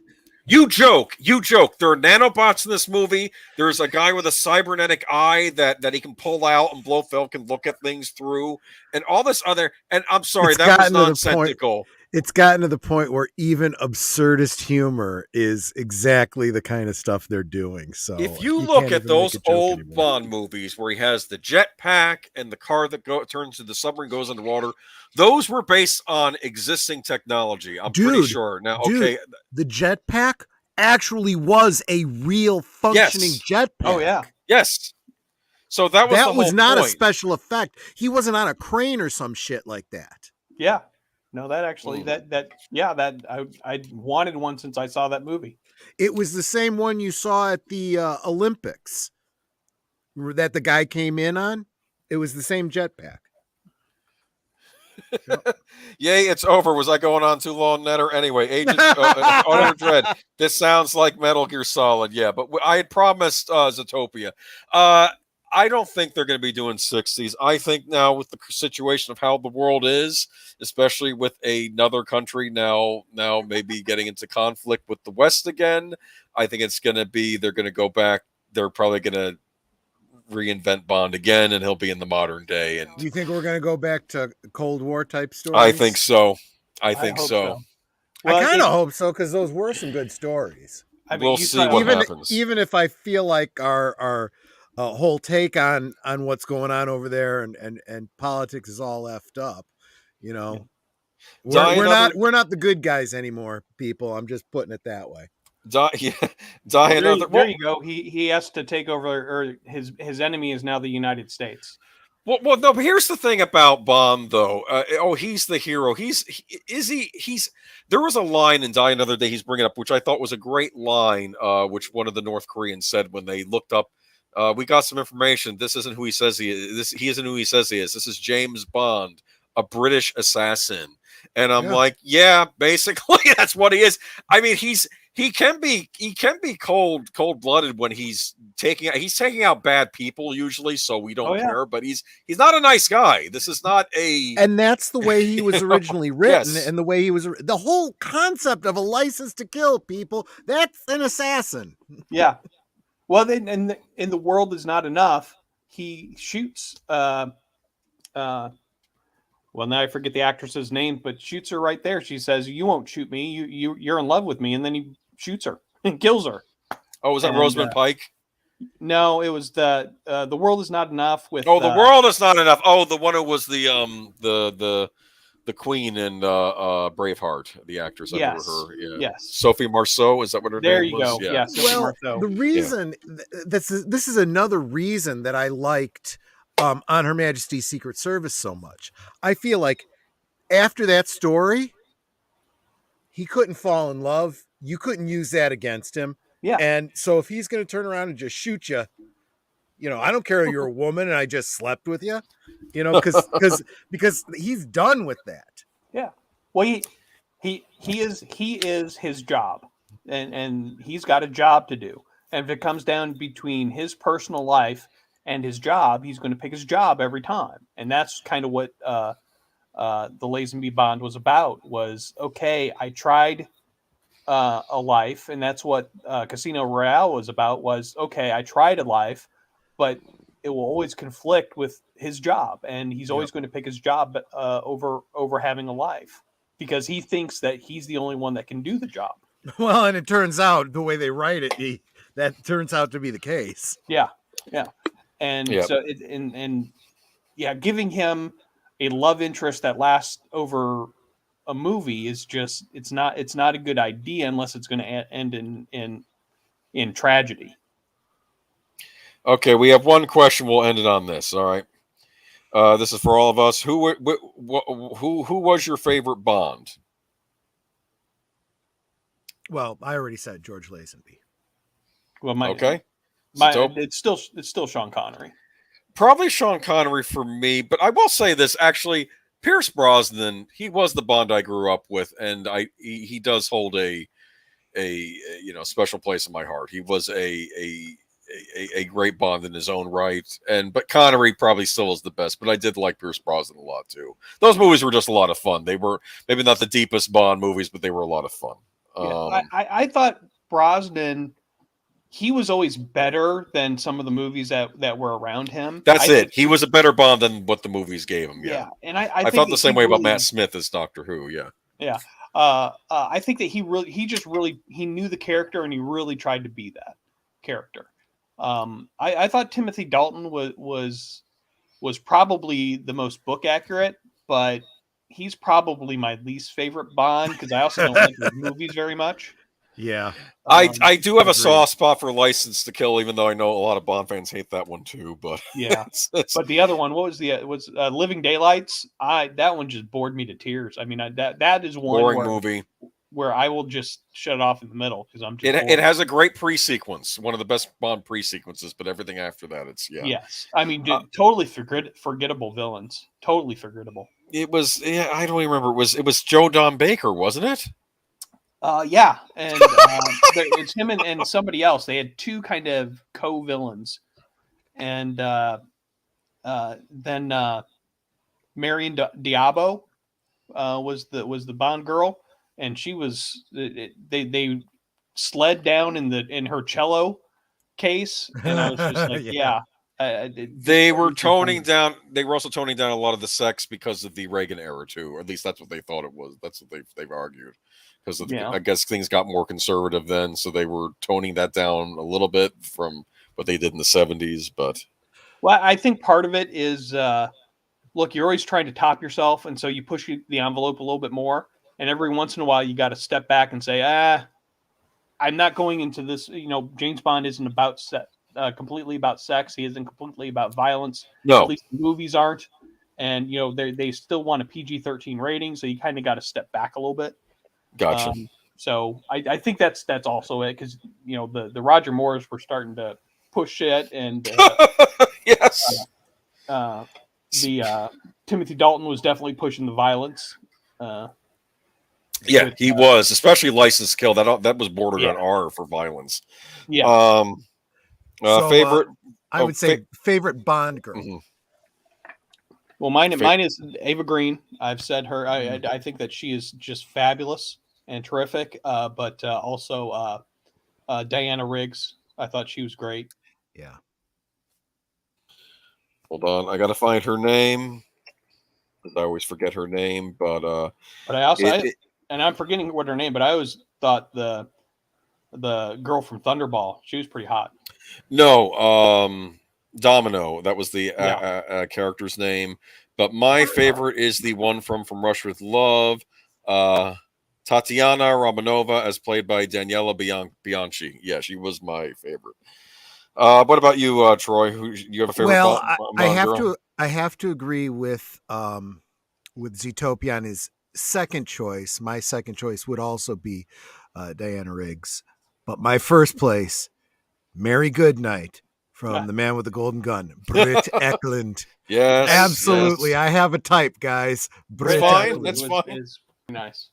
You joke. There are nanobots in this movie. There's a guy with a cybernetic eye that he can pull out, and Blofeld can look at things through, and all this other. And I'm sorry, that was nonsensical. It's gotten to the point where even absurdist humor is exactly the kind of stuff they're doing. So if you look at those old Bond movies where he has the jetpack and the car that turns to the submarine, goes underwater, those were based on existing technology. I'm pretty sure. Now, okay, the jetpack actually was a real functioning jetpack. Oh yeah, yes. So that was that the was whole not point. a special effect. He wasn't on a crane or some shit like that. Yeah. No, that actually that I wanted one since I saw that movie. It was the same one you saw at the Olympics that the guy came in on. It was the same jetpack. Yep. Yay, it's over. Was I going on too long, Netter? Anyway, Agent Honor Dread. This sounds like Metal Gear Solid, yeah. But I had promised Zootopia. I don't think they're going to be doing 60s. I think now with the situation of how the world is, especially with another country now maybe getting into conflict with the West again, I think it's going to be, they're going to go back. They're probably going to reinvent Bond again, and he'll be in the modern day. And you think we're going to go back to Cold War type stories? I think so. I think so. Well, I kind of hope so, because those were some good stories. I mean, we'll see what happens. Even if I feel like our whole take on what's going on over there and politics is all effed up, you know, we're not the good guys anymore, people. I'm just putting it that way. There you go. He has to take over, or his enemy is now the United States. Well, no. But here's the thing about Bond, though. He's the hero. He's. There was a line in Die Another Day he's bringing up, which I thought was a great line, which one of the North Koreans said when they looked up. We got some information. This isn't who he says he is. He isn't who he says he is. This is James Bond, a British assassin. And I'm like, yeah, basically that's what he is. I mean, he can be cold-blooded when he's taking out bad people usually, so we don't care, but he's not a nice guy. This is not and that's the way he was originally written. Yes. And the way he was, the whole concept of a license to kill people, that's an assassin. Yeah. Well, then in the world is not enough. He shoots well, now I forget the actress's name, but shoots her right there. She says, "You won't shoot me. You're in love with me," and then he shoots her and kills her. Oh, was that Rosamund Pike? No, it was the world is not enough. With the world is not enough. Oh, the one who was the queen in Braveheart, the actress. I remember her. Yeah. Yes, Sophie Marceau. Is that what her name was? There you go. Yeah. Well, the reason this is another reason that I liked On Her Majesty's Secret Service so much. I feel like after that story, he couldn't fall in love. You couldn't use that against him. Yeah. And so if he's going to turn around and just shoot you, you know, I don't care if you're a woman and I just slept with you, you know, because he's done with that. Yeah. Well, he is his job, and he's got a job to do. And if it comes down between his personal life and his job, he's going to pick his job every time. And that's kind of what the Lazenby Bond was about, was, okay, I tried a life, and that's what Casino Royale was about, was, okay, I tried a life, but it will always conflict with his job, and he's always going to pick his job over having a life, because he thinks that he's the only one that can do the job. Well, and it turns out the way they write it, that turns out to be the case. Yeah. And so giving him a love interest that lasts over a movie is just, it's not a good idea unless it's going to end in tragedy. Okay, we have one question. We'll end it on this. All right. This is for all of us. Who was your favorite Bond? Well, I already said George Lazenby. Well, okay. It's still Sean Connery. Probably Sean Connery for me, but I will say this, actually, Pierce Brosnan, he was the Bond I grew up with, and he does hold a special place in my heart. He was a great Bond in his own right, but Connery probably still is the best, but I did like Pierce Brosnan a lot too. Those movies were just a lot of fun. They were maybe not the deepest Bond movies, but they were a lot of fun. I thought Brosnan, he was always better than some of the movies that were around him. That's it. He was a better Bond than what the movies gave him. Yeah. And I felt the same way about Matt Smith as Doctor Who. Yeah. Yeah. I think that he knew the character, and he really tried to be that character. I thought Timothy Dalton was probably the most book accurate, but he's probably my least favorite Bond, because I also don't like his movies very much. Yeah. I do have a soft spot for License to Kill, even though I know a lot of Bond fans hate that one too. But yeah, but the other one, what was Living Daylights? That one just bored me to tears. I mean, that is one boring movie where I will just shut it off in the middle because I'm just. It has a great pre-sequence, one of the best Bond pre-sequences, but everything after that, it's Yes, I mean, totally forgettable villains, totally forgettable. It was. Yeah, I don't even remember. It was Joe Don Baker, wasn't it? Yeah, and it's him and somebody else. They had two kind of co-villains, and then Marion Diabo was the Bond girl, and she was they sled down in her cello case, and I was just like, they were toning down. They were also toning down a lot of the sex because of the Reagan era too, or at least that's what they thought it was. That's what they've argued. Because I guess things got more conservative then, so they were toning that down a little bit from what they did in the 70s. But I think part of it is, look, you're always trying to top yourself, and so you push the envelope a little bit more. And every once in a while, you got to step back and say, I'm not going into this. James Bond isn't about completely about sex. He isn't completely about violence. No, at least the movies aren't. And they still want a PG-13 rating, so you kind of got to step back a little bit. Gotcha. So I think that's also it, because the Roger Moores were starting to push it, and yes, the Timothy Dalton was definitely pushing the violence. He was, especially License to Kill. That was bordered on R for violence. Yeah. Favorite? I would say favorite Bond girl. Mm-hmm. Well, mine is Ava Green. I've said her. I think that she is just fabulous and terrific. But also Diana Riggs. I thought she was great. Yeah. Hold on, I got to find her name. I always forget her name, but I also and I'm forgetting what her name. But I always thought the girl from Thunderball, she was pretty hot. No, Domino. That was the character's name. But my favorite is the one from Russia with Love, Tatiana Romanova, as played by Daniela Bianchi. Yeah, she was my favorite. What about you, Troy? You have a favorite? Well, Bond I have to agree with Zootopia on his second choice. My second choice would also be Diana Riggs, but my first place, Mary Goodnight from The Man with the Golden Gun, Britt Eklund. Yes, absolutely. Yes. I have a type, guys. Britt Eklund. That's fine. It's nice.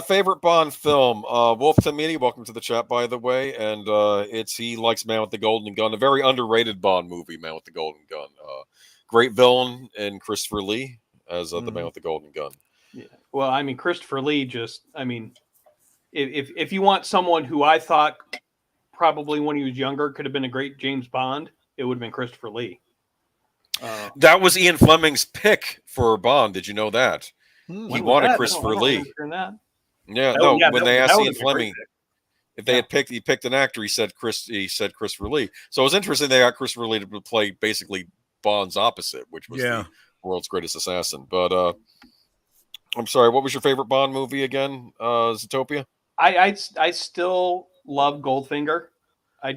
Favorite Bond film, Wolf Tamini, welcome to the chat, by the way, and he likes Man with the Golden Gun, a very underrated Bond movie, Man with the Golden Gun. Great villain in Christopher Lee as the Man with the Golden Gun. Yeah. Well, I mean, Christopher Lee if you want someone who I thought probably when he was younger could have been a great James Bond, it would have been Christopher Lee. That was Ian Fleming's pick for Bond. Did you know that? He wanted Christopher Lee. When they asked Ian Fleming if they had picked an actor, he said Christopher Lee. So it was interesting they got Christopher Lee to play basically Bond's opposite, which was the world's greatest assassin. But I'm sorry, what was your favorite Bond movie again? Zootopia? I still love Goldfinger. I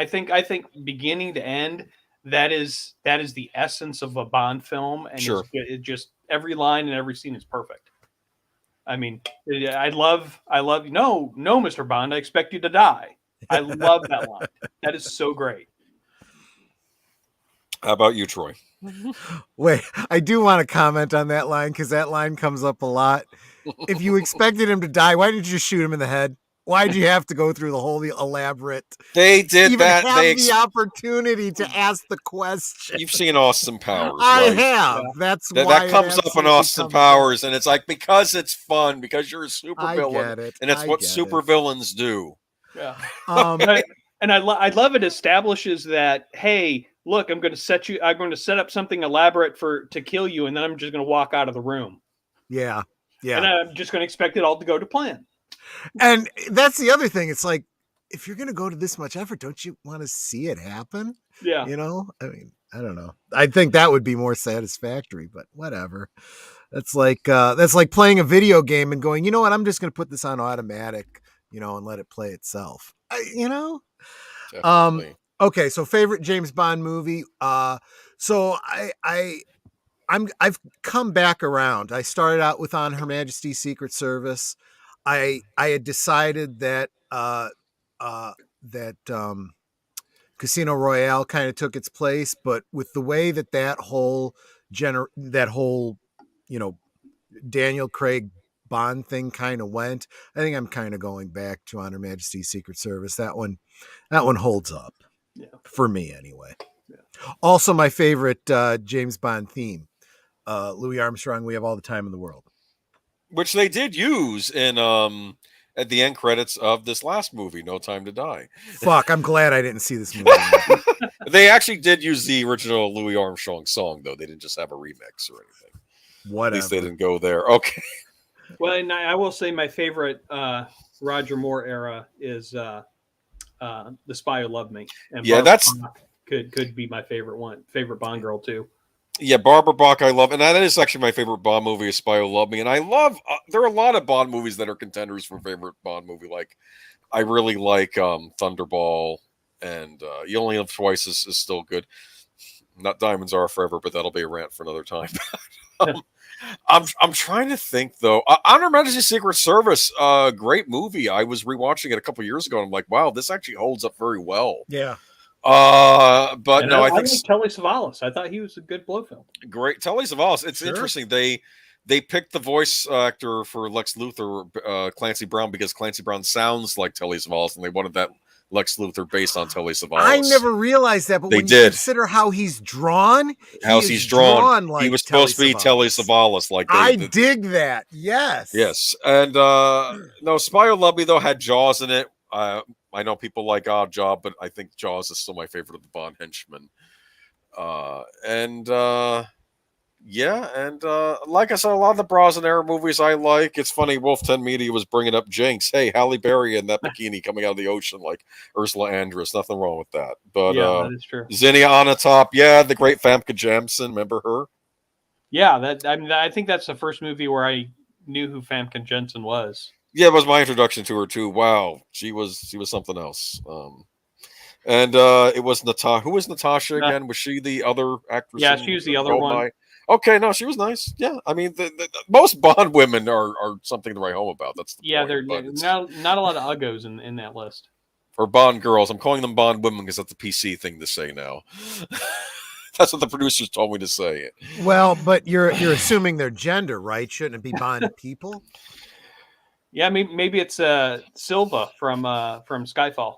think beginning to end, that is the essence of a Bond film, and it just every line and every scene is perfect. I mean, I love no, Mr. Bond, I expect you to die. I love that line. That is so great. How about you, Troy? Wait, I do want to comment on that line because that line comes up a lot. If you expected him to die, why did you just shoot him in the head? Why did you have to go through the whole elaborate? They did that. Have the opportunity to ask the question. You've seen Austin Powers. I right? have. Yeah. That's why that comes up in Austin Powers, and it's like because it's fun, because you're a supervillain, and it's what supervillains do. Yeah. I love it establishes that, hey, look, I'm going to set up something elaborate to kill you, and then I'm just going to walk out of the room. Yeah. And I'm just going to expect it all to go to plan. And that's the other thing. It's like if you're going to go to this much effort, don't you want to see it happen? Yeah. You know, I mean, I don't know. I think that would be more satisfactory, but whatever. That's like playing a video game and going, you know what? I'm just going to put this on automatic, you know, and let it play itself. You know? Definitely. Okay. So favorite James Bond movie. So I've come back around. I started out with On Her Majesty's Secret Service. I had decided that Casino Royale kind of took its place, but with the way that whole you know, Daniel Craig Bond thing kind of went, I think I'm kind of going back to On Her Majesty's Secret Service. That one holds up. Yeah. For me anyway. Yeah. Also my favorite James Bond theme. Louis Armstrong, We Have All the Time in the World, which they did use in at the end credits of this last movie, No Time to Die. Fuck, I'm glad I didn't see this movie. They actually did use the original Louis Armstrong song, though. They didn't just have a remix or anything. Whatever. At least they didn't go there. Okay. Well, and I will say my favorite Roger Moore era is The Spy Who Loved Me. And yeah, Barbara that's Bach could be my favorite one. Favorite Bond girl too. Yeah, Barbara Bach, I love, and that is actually my favorite Bond movie, is Spy Who Loved Me. And I love, there are a lot of Bond movies that are contenders for favorite Bond movie. Like, I really like Thunderball, and You Only Live Twice is still good. Not Diamonds Are Forever, but that'll be a rant for another time. I'm trying to think though. On Her Majesty's Secret Service, great movie. I was rewatching it a couple years ago, and I'm like, wow, this actually holds up very well. Yeah. But and no, I think like Telly Savalas. I thought he was a good Blofeld. Great, Telly Savalas. It's Sure. interesting. They picked the voice actor for Lex Luthor, Clancy Brown, because Clancy Brown sounds like Telly Savalas, and they wanted that Lex Luthor based on Telly Savalas. I never realized that, but They when did. you consider how he's drawn, He's drawn like he was supposed to be Telly Savalas. Like I dig that. Yes. Yes, and no, Spy Who Loved Me though had Jaws in it. I know people like Odd Job, but I think Jaws is still my favorite of the Bond henchmen. Yeah, and like I said, a lot of the Brosnan era movies I like. It's funny, Wolf 10 Media was bringing up Jinx. Hey, Halle Berry in that bikini coming out of the ocean like Ursula Andress. Nothing wrong with that. But yeah, that is true. Zinnia on the top. Yeah, the great Famke Janssen. Remember her? Yeah, I think that's the first movie where I knew who Famke Janssen was. Yeah, it was my introduction to her too. Wow, she was something else. And it was Natasha. Who was Natasha again? Was she the other actress? Yeah, she was the other one. Okay, no, she was nice. Yeah, I mean, most Bond women are something to write home about. That's the point. They're not a lot of uggos in that list. Or Bond girls. I'm calling them Bond women because that's a PC thing to say now. That's what the producers told me to say. Well, but you're assuming their gender, right? Shouldn't it be Bond people? Yeah, maybe it's Silva from Skyfall.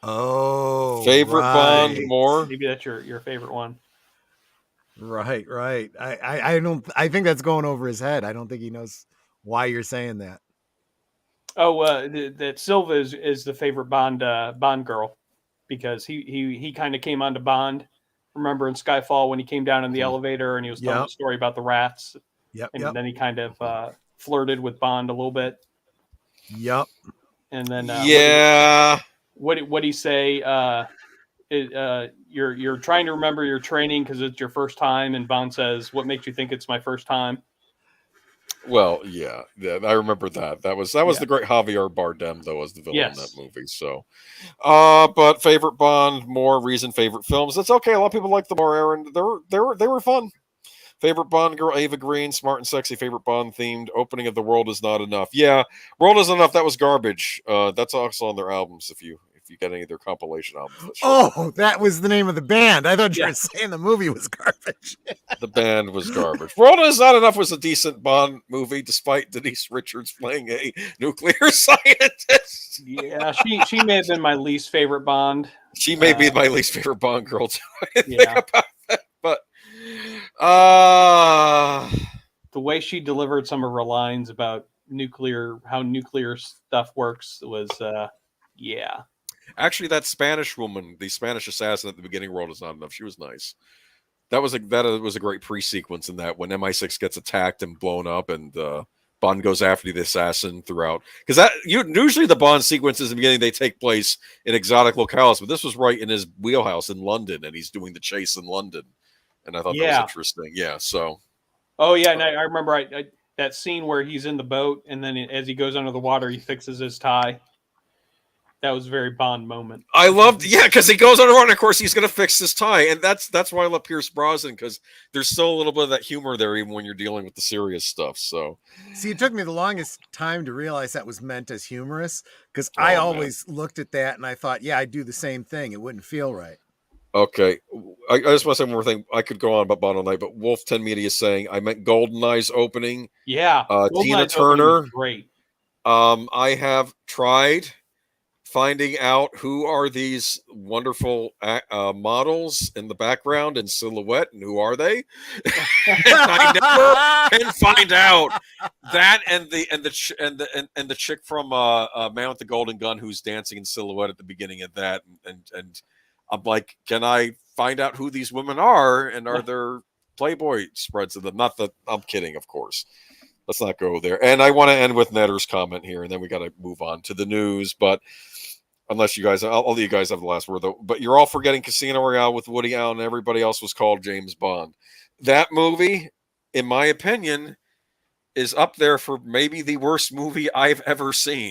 Oh, favorite right. Bond more? Maybe that's your favorite one. Right. I think that's going over his head. I don't think he knows why you're saying that. Oh, that Silva is the favorite Bond girl because he kind of came onto Bond. Remember in Skyfall when he came down in the elevator and he was telling a story about the rats. Yep. And then he kind of flirted with Bond a little bit. Yep. And then what did he say? You're trying to remember your training because it's your first time, and Bond says, "What makes you think it's my first time?" Well, yeah, I remember that. That was the great Javier Bardem though as the villain in that movie. So, but favorite Bond, more reason favorite films. That's okay. A lot of people like the Moore era, and they were fun. Favorite Bond girl, Ava Green, smart and sexy. Favorite Bond themed opening of The World Is Not Enough. Yeah, World Is Enough. That was garbage. That's also on their albums if you get any of their compilation albums. Oh, that was the name of the band. I thought you were saying the movie was garbage. The band was garbage. World Is Not Enough was a decent Bond movie, despite Denise Richards playing a nuclear scientist. Yeah, she may have been my least favorite Bond. She may be my least favorite Bond girl too. Think about that, but the way she delivered some of her lines about how nuclear stuff works was Actually, that Spanish woman, the Spanish assassin at the beginning of World Is Not Enough, she was nice. That was a great pre-sequence in that when MI6 gets attacked and blown up, and Bond goes after the assassin throughout, because that usually the Bond sequences in the beginning, they take place in exotic locales, but this was right in his wheelhouse in London, and he's doing the chase in London, and I thought that was interesting. Yeah, so. Oh yeah, and I remember that scene where he's in the boat, and then as he goes under the water, he fixes his tie. That was a very Bond moment. I loved, because he goes underwater, and of course he's going to fix his tie, and that's why I love Pierce Brosnan, because there's still a little bit of that humor there, even when you're dealing with the serious stuff. So, see, it took me the longest time to realize that was meant as humorous, because I always looked at that and I thought, yeah, I'd do the same thing. It wouldn't feel right. Okay, I just want to say one more thing. I could go on about Bond all night, but Wolf 10 Media is saying I meant GoldenEye's opening. Yeah, Tina Turner. Great. I have tried finding out who are these wonderful models in the background in silhouette, and who are they? And I never can find out that, and the chick from Man with the Golden Gun who's dancing in silhouette at the beginning of that, and I'm like, can I find out who these women are, and are there Playboy spreads of them? Not that I'm kidding, of course. Let's not go there. And I want to end with Netter's comment here, and then we got to move on to the news. But unless you guys, all of you guys have the last word, though. But you're all forgetting Casino Royale with Woody Allen, and everybody else was called James Bond. That movie, in my opinion, is up there for maybe the worst movie I've ever seen.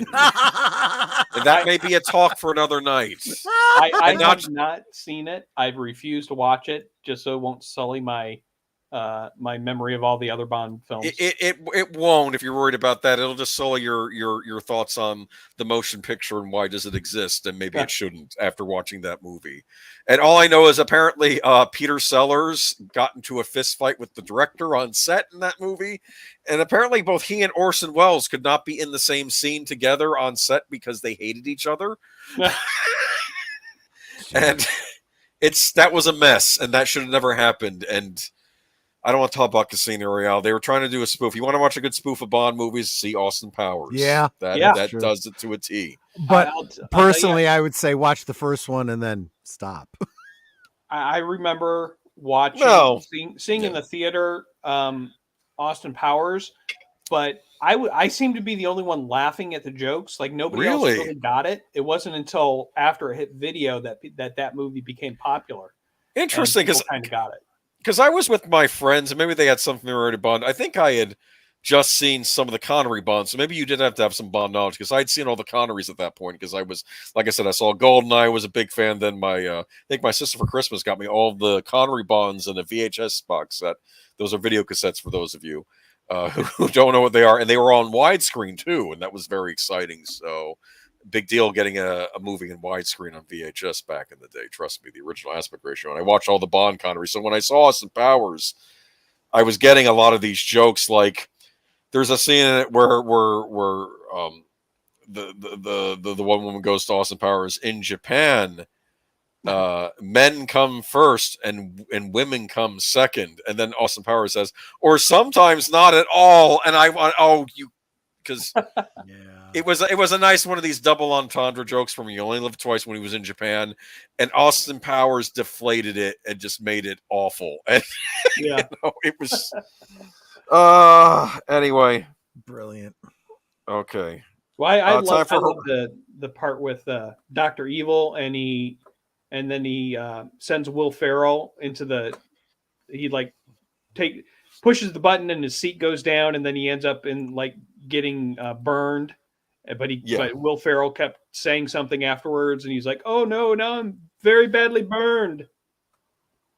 And that may be a talk for another night. I have not seen it. I've refused to watch it just so it won't sully my my memory of all the other Bond films. It won't, if you're worried about that. It'll just sully your thoughts on the motion picture and why does it exist, and maybe it shouldn't after watching that movie. And all I know is apparently Peter Sellers got into a fist fight with the director on set in that movie, and apparently both he and Orson Welles could not be in the same scene together on set because they hated each other. And that was a mess, and that should have never happened. And I don't want to talk about Casino Royale. They were trying to do a spoof. You want to watch a good spoof of Bond movies? See Austin Powers. Yeah. That does it to a T. But personally, I would say watch the first one and then stop. I remember watching, seeing in the theater Austin Powers, but I seem to be the only one laughing at the jokes. Like nobody else really got it. It wasn't until after it hit video that movie became popular. Interesting, because kind of got it. Because I was with my friends, and maybe they had something already Bond. I think I had just seen some of the Connery Bonds, so maybe you did have to have some Bond knowledge, because I'd seen all the Connerys at that point, because I was, like I said, I saw GoldenEye, was a big fan. Then I think my sister for Christmas got me all the Connery Bonds in a VHS box set. Those are video cassettes for those of you who don't know what they are, and they were on widescreen too, and that was very exciting. So big deal getting a movie in widescreen on VHS back in the day. Trust me, the original aspect ratio. And I watched all the Bond Connery. So when I saw Austin Powers, I was getting a lot of these jokes. Like there's a scene in it where the one woman goes to Austin Powers in Japan. Men come first and women come second. And then Austin Powers says, or sometimes not at all. And I want, because it was a nice one of these double entendre jokes from You Only Live Twice when he was in Japan, and Austin Powers deflated it and just made it awful. And it was anyway. Brilliant. Okay. Well, I love the part with Dr. Evil, and then he sends Will Ferrell into pushes the button and his seat goes down, and then he ends up in getting burned, but Will Ferrell kept saying something afterwards, and he's like, "Oh no, now I'm very badly burned."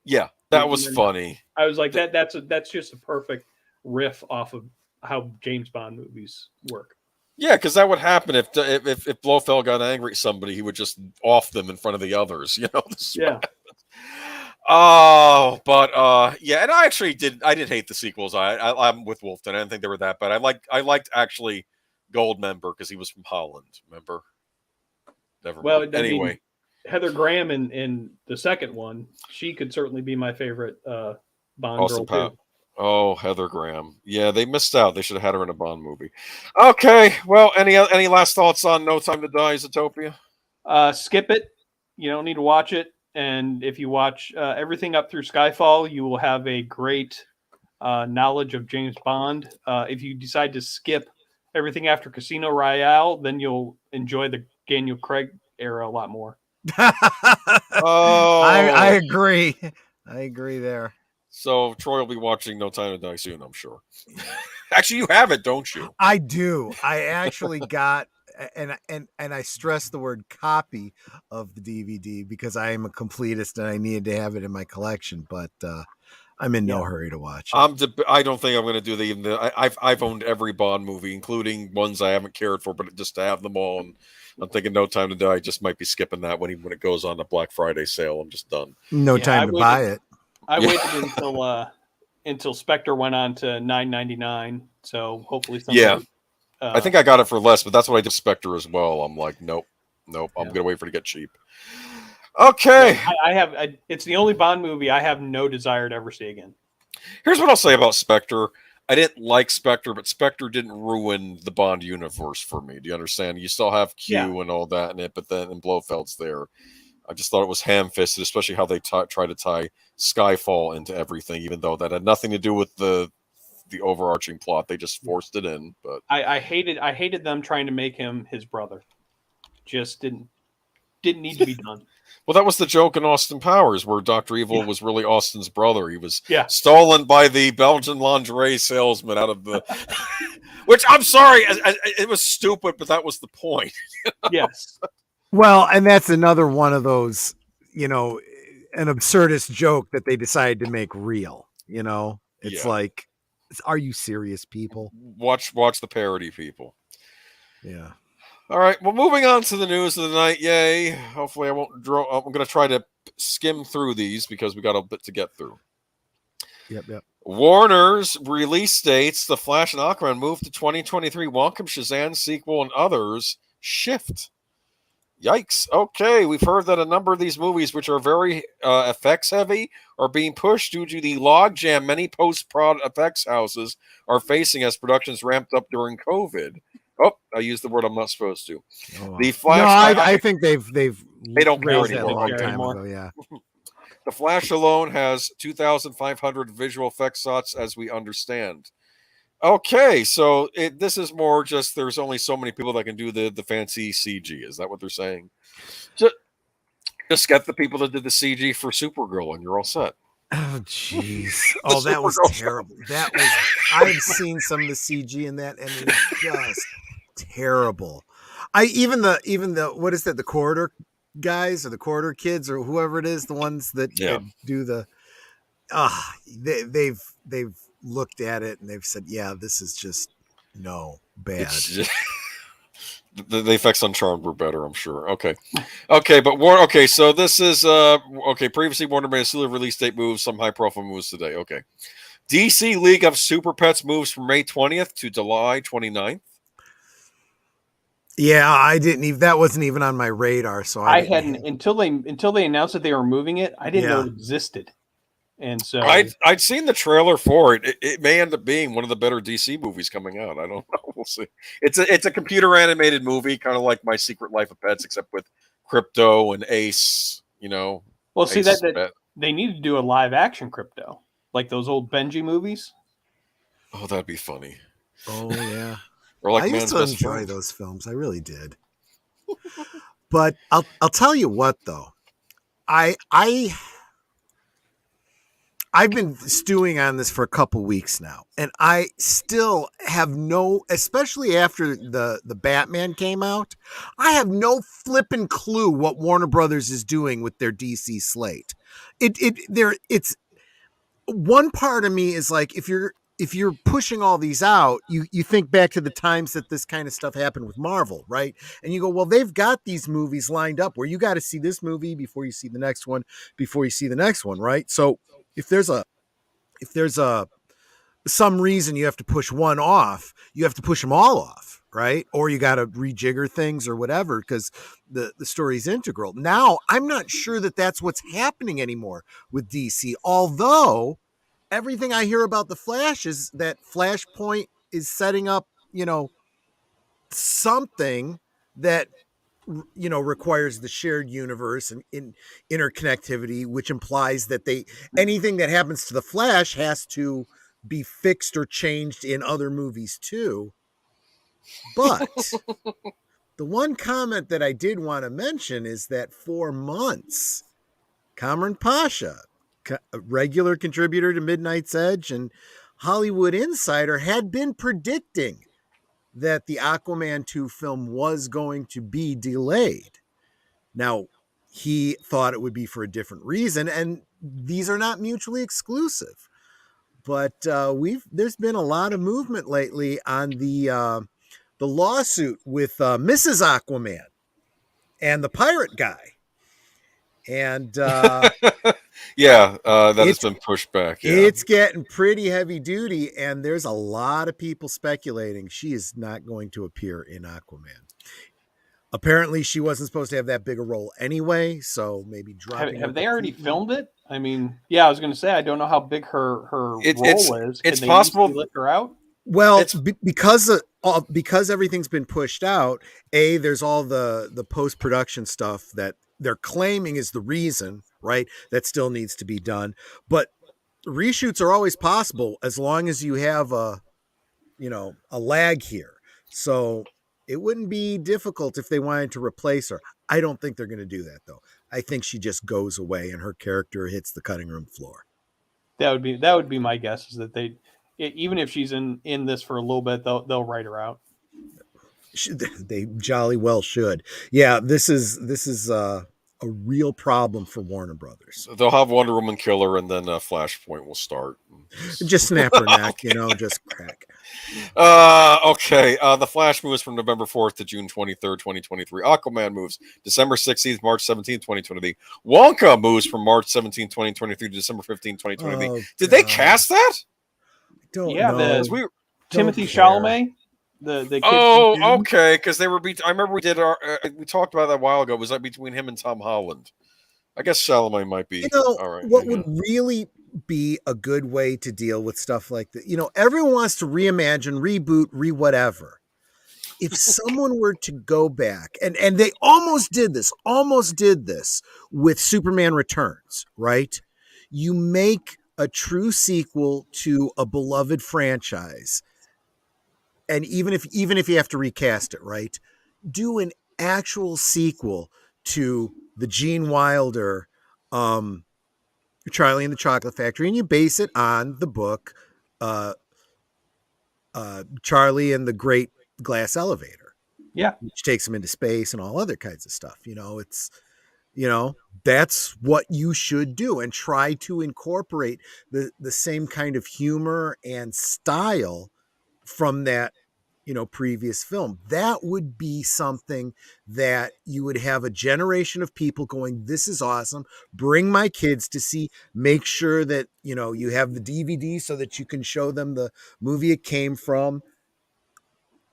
Yeah, that was funny. I was like, that's just a perfect riff off of how James Bond movies work. Yeah, because that would happen if Blofeld got angry at somebody, he would just off them in front of the others. Yeah. Oh, but and I actually did hate the sequels. I'm with Wolfton. I didn't think they were that bad. I liked actually Goldmember because he was from Holland. Remember? Never mind. Well, anyway, Heather Graham in the second one, she could certainly be my favorite Bond girl too. Oh, Heather Graham. Yeah, they missed out. They should have had her in a Bond movie. Okay. Well, any last thoughts on No Time to Die, Zootopia? Skip it. You don't need to watch it. And if you watch everything up through Skyfall, you will have a great knowledge of James Bond. If you decide to skip everything after Casino Royale, then you'll enjoy the Daniel Craig era a lot more. I agree. I agree there. So Troy will be watching No Time to Die soon, I'm sure. Actually, you have it, don't you? I do. I actually got, and I stress the word copy of the DVD because I am a completist and I needed to have it in my collection. But I'm in no hurry to watch it. I don't think I'm going to do I've owned every Bond movie, including ones I haven't cared for, but just to have them all. And I'm thinking No Time to Die. I just might be skipping that when it goes on the Black Friday sale. I'm just done. No time to buy it. I waited until Spectre went on to $9.99. So hopefully, I think I got it for less, but that's what I did with Spectre as well. I'm like, nope. I'm gonna wait for it to get cheap. Okay, it's the only Bond movie I have no desire to ever see again. Here's what I'll say about Spectre. I didn't like Spectre, but Spectre didn't ruin the Bond universe for me. Do you understand? You still have Q and all that in it, but then Blofeld's there. I just thought it was ham-fisted, especially how they try to tie Skyfall into everything, even though that had nothing to do with the overarching plot. They just forced it in. But I hated them trying to make him his brother. Just didn't need to be done. Well, that was the joke in Austin Powers, where Dr. Evil was really Austin's brother. He was stolen by the Belgian lingerie salesman out of the... Which, I'm sorry, it was stupid, but that was the point. Yes. Well, and that's another one of those, an absurdist joke that they decided to make real. It's like, are you serious, people? Watch the parody, people. Yeah. All right. Well, moving on to the news of the night. Yay. Hopefully I won't draw. I'm going to try to skim through these because we got a bit to get through. Yep. Warner's release dates, The Flash and Aquaman, moved to 2023. Welcome Shazam sequel and others shift. Yikes. Okay, we've heard that a number of these movies, which are very effects heavy, are being pushed due to the logjam many post-prod effects houses are facing as productions ramped up during COVID. Oh, I used the word I'm not supposed to. Oh. The Flash. No, I think they don't care that a long time anymore. ago. Yeah. The Flash alone has 2,500 visual effects shots, as we understand. Okay, so this is more just there's only so many people that can do the fancy CG. Is that what they're saying? Just get the people that did the CG for Supergirl, and you're all set. Oh, jeez. Oh, that was terrible. I've seen some of the CG in that, and it's just terrible. Even the what is that? The corridor guys or the corridor kids or whoever it is, the ones that do the. They've looked at it and they've said, yeah, this is just bad. The effects on Charmed were better, I'm sure. Okay, but so this is previously Warner made a slew of release date moves, some high profile moves today. Okay, DC League of Super Pets moves from May 20th to July 29th. Yeah, I didn't even, that wasn't even on my radar, so I hadn't until they announced that they were moving it. I didn't know it existed. And so I'd seen the trailer for it. It may end up being one of the better DC movies coming out. I don't know. We'll see. It's a computer animated movie, kind of like My Secret Life of Pets, except with Crypto and Ace. Well, see that they need to do a live action Crypto, like those old Benji movies. Oh, that'd be funny. Oh yeah. Or like I used to enjoy those films. I really did. But I'll tell you what though, I've been stewing on this for a couple weeks now, and I still have especially after the Batman came out, I have no flippin' clue what Warner Brothers is doing with their DC slate. It's one part of me is like, if you're pushing all these out, you think back to the times that this kind of stuff happened with Marvel, right? And you go, well, they've got these movies lined up where you got to see this movie before you see the next one, right? So if there's some reason you have to push one off, you have to push them all off, right? Or you got to rejigger things or whatever because the story's integral. Now, I'm not sure that that's what's happening anymore with DC, although everything I hear about the Flash is that Flashpoint is setting up, something that requires the shared universe and interconnectivity, which implies that anything that happens to the Flash has to be fixed or changed in other movies too. But the one comment that I did want to mention is that for months, Cameron Pasha, a regular contributor to Midnight's Edge and Hollywood Insider, had been predicting that the Aquaman 2 film was going to be delayed. Now, he thought it would be for a different reason, and these are not mutually exclusive. But there's been a lot of movement lately on the lawsuit with Mrs. Aquaman and the pirate guy. And that has been pushed back. Yeah. It's getting pretty heavy duty, and there's a lot of people speculating she is not going to appear in Aquaman. Apparently, she wasn't supposed to have that big a role anyway, so maybe dropping. Have they already filmed it? I mean, I was going to say I don't know how big her role is. It's possible to let her out. Well, because everything's been pushed out. There's all the post-production stuff that they're claiming is the reason, right? That still needs to be done. But reshoots are always possible as long as you have a lag here. So it wouldn't be difficult if they wanted to replace her. I don't think they're going to do that, though. I think she just goes away and her character hits the cutting room floor. That would be my guess, is that even if she's in this for a little bit, they'll write her out. They jolly well should. Yeah, this is a real problem for Warner Brothers. They'll have Wonder Woman kill her, and then Flashpoint will start. Just snap her neck, just crack. Okay. The Flash moves from November 4th to June 23rd, 2023. Aquaman moves December 16th, March 17th, 2023. Wonka moves from March 17th, 2023 to December 15th, 2023. Oh, Did they cast that? Don't know. Timothy Chalamet. The kid okay, because they were. I remember we talked about that a while ago. It was like between him and Tom Holland. I guess Chalamet might be. All right. What would really be a good way to deal with stuff like that? Everyone wants to reimagine, reboot, whatever. If someone were to go back, and they almost did this with Superman Returns, right? You make a true sequel to a beloved franchise. And even if you have to recast it, right? Do an actual sequel to the Gene Wilder Charlie and the Chocolate Factory, and you base it on the book Charlie and the Great Glass Elevator. Yeah. Which takes him into space and all other kinds of stuff. It's that's what you should do, and try to incorporate the same kind of humor and style from that previous film. That would be something that you would have a generation of people going, this is awesome, bring my kids to see, make sure that you have the DVD so that you can show them the movie it came from.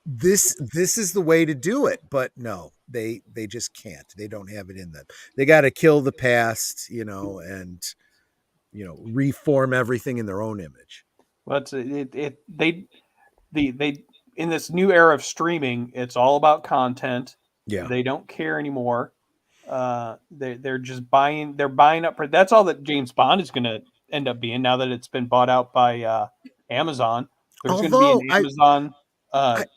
This is the way to do it. But no, they just can't. They don't have it in them. They got to kill the past, and reform everything in their own image. Well, they in this new era of streaming, it's all about content. Yeah. They don't care anymore. They're just buying. They're buying up. That's all that James Bond is going to end up being now that it's been bought out by Amazon. There's going to be an Amazon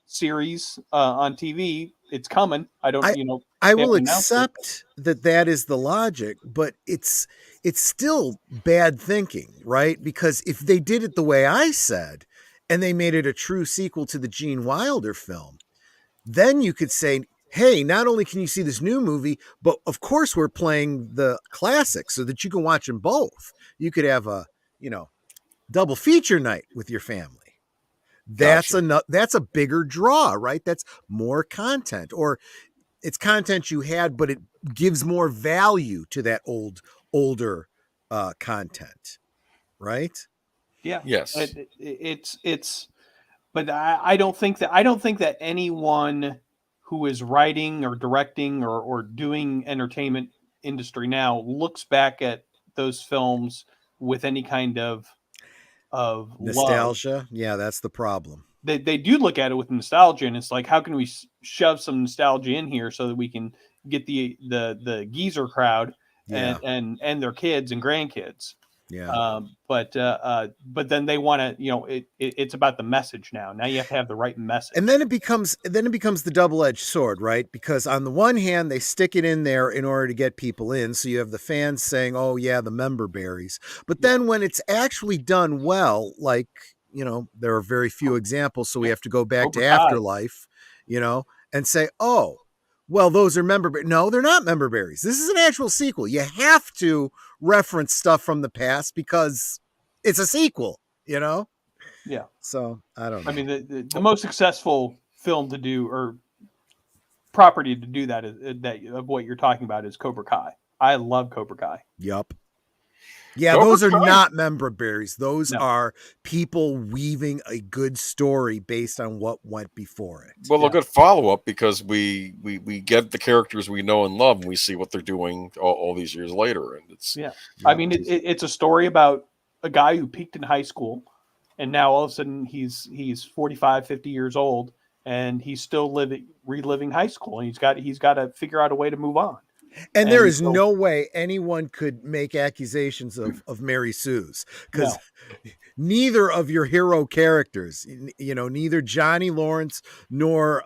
series on TV. It's coming. I will accept that is the logic, but it's still bad thinking, right? Because if they did it the way I said, and they made it a true sequel to the Gene Wilder film, then you could say, hey, not only can you see this new movie, but of course we're playing the classics so that you can watch them both. You could have a, double feature night with your family. That's a bigger draw, right? That's more content, or it's content you had, but it gives more value to that older content, right? Yeah. Yes. It's, but I don't think that anyone who is writing or directing or doing entertainment industry now looks back at those films with any kind of nostalgia. Love. Yeah, that's the problem. They do look at it with nostalgia, and it's like, how can we shove some nostalgia in here so that we can get the geezer crowd and their kids and grandkids. Yeah. But then they want to, it's about the message now. Now you have to have the right message. And then it becomes the double-edged sword, right? Because on the one hand, they stick it in there in order to get people in. So you have the fans saying, oh yeah, the member berries. But then when it's actually done well, like, there are very few examples. So we have to go back to Afterlife, and say, oh, well, those are member berries. No, they're not member berries. This is an actual sequel. You have to reference stuff from the past because it's a sequel, Yeah. So I don't know. I mean, the most successful film to do or property to do that of what you're talking about is Cobra Kai. I love Cobra Kai. Yup. Yeah, those are not member berries. Those are people weaving a good story based on what went before it. Well, a good follow-up because we get the characters we know and love, and we see what they're doing all these years later. And it's I mean, it's a story about a guy who peaked in high school, and now all of a sudden he's 45, 50 years old, and he's still reliving high school, and he's got to figure out a way to move on. And there is no way anyone could make accusations of Mary Sue's because neither of your hero characters, neither Johnny Lawrence nor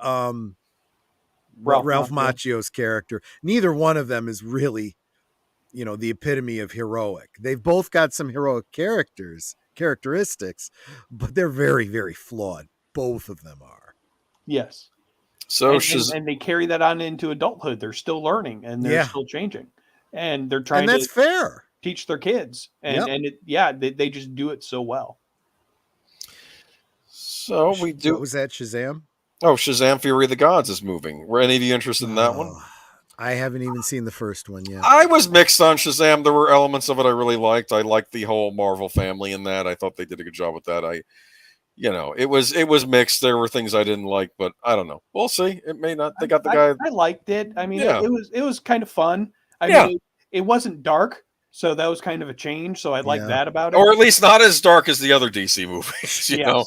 Ralph Macchio's character, neither one of them is really, the epitome of heroic. They've both got some heroic characteristics, but they're very, very flawed. Both of them are. Yes. So and they carry that on into adulthood. They're still learning and they're still changing, and they're trying to fair. Teach their kids. And they just do it so well. So we do. What was that, Shazam? Oh, Shazam! Fury of the Gods is moving. Were any of you interested in that one? I haven't even seen the first one yet. I was mixed on Shazam. There were elements of it I really liked. I liked the whole Marvel family in that. I thought they did a good job with that. It was mixed. There were things I didn't like, but I don't know. We'll see. It may not. They got the guy. I liked it. I mean, it was kind of fun. I mean, it wasn't dark, so that was kind of a change. So I like that about it. Or at least not as dark as the other DC movies. You know.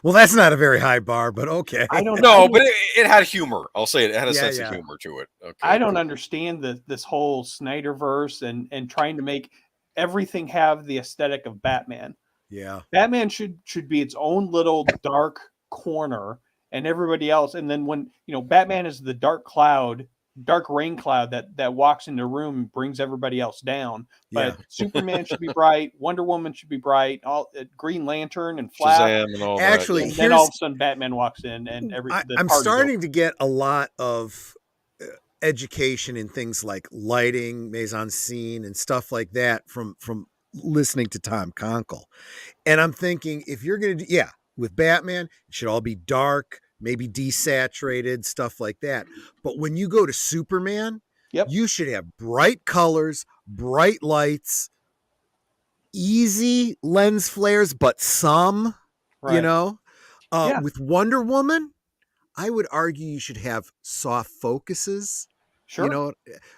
Well, that's not a very high bar, but okay. I don't know, but it had humor. I'll say it had a sense of humor to it. Okay. I don't understand this whole Snyderverse and trying to make everything have the aesthetic of Batman. Yeah, Batman should be its own little dark corner, and everybody else. And then when Batman is the dark rain cloud that walks into a room and brings everybody else down. But Superman should be bright, Wonder Woman should be bright, all Green Lantern and Flash, Shazam and all actually, that. And then all of a sudden Batman walks in, and I'm starting to get a lot of education in things like lighting, mise-en-scene, and stuff like that from listening to Tom Conkle. And I'm thinking, if you're going to do, with Batman, it should all be dark, maybe desaturated, stuff like that. But when you go to Superman, you should have bright colors, bright lights, easy lens flares, but some, with Wonder Woman, I would argue you should have soft focuses. Sure.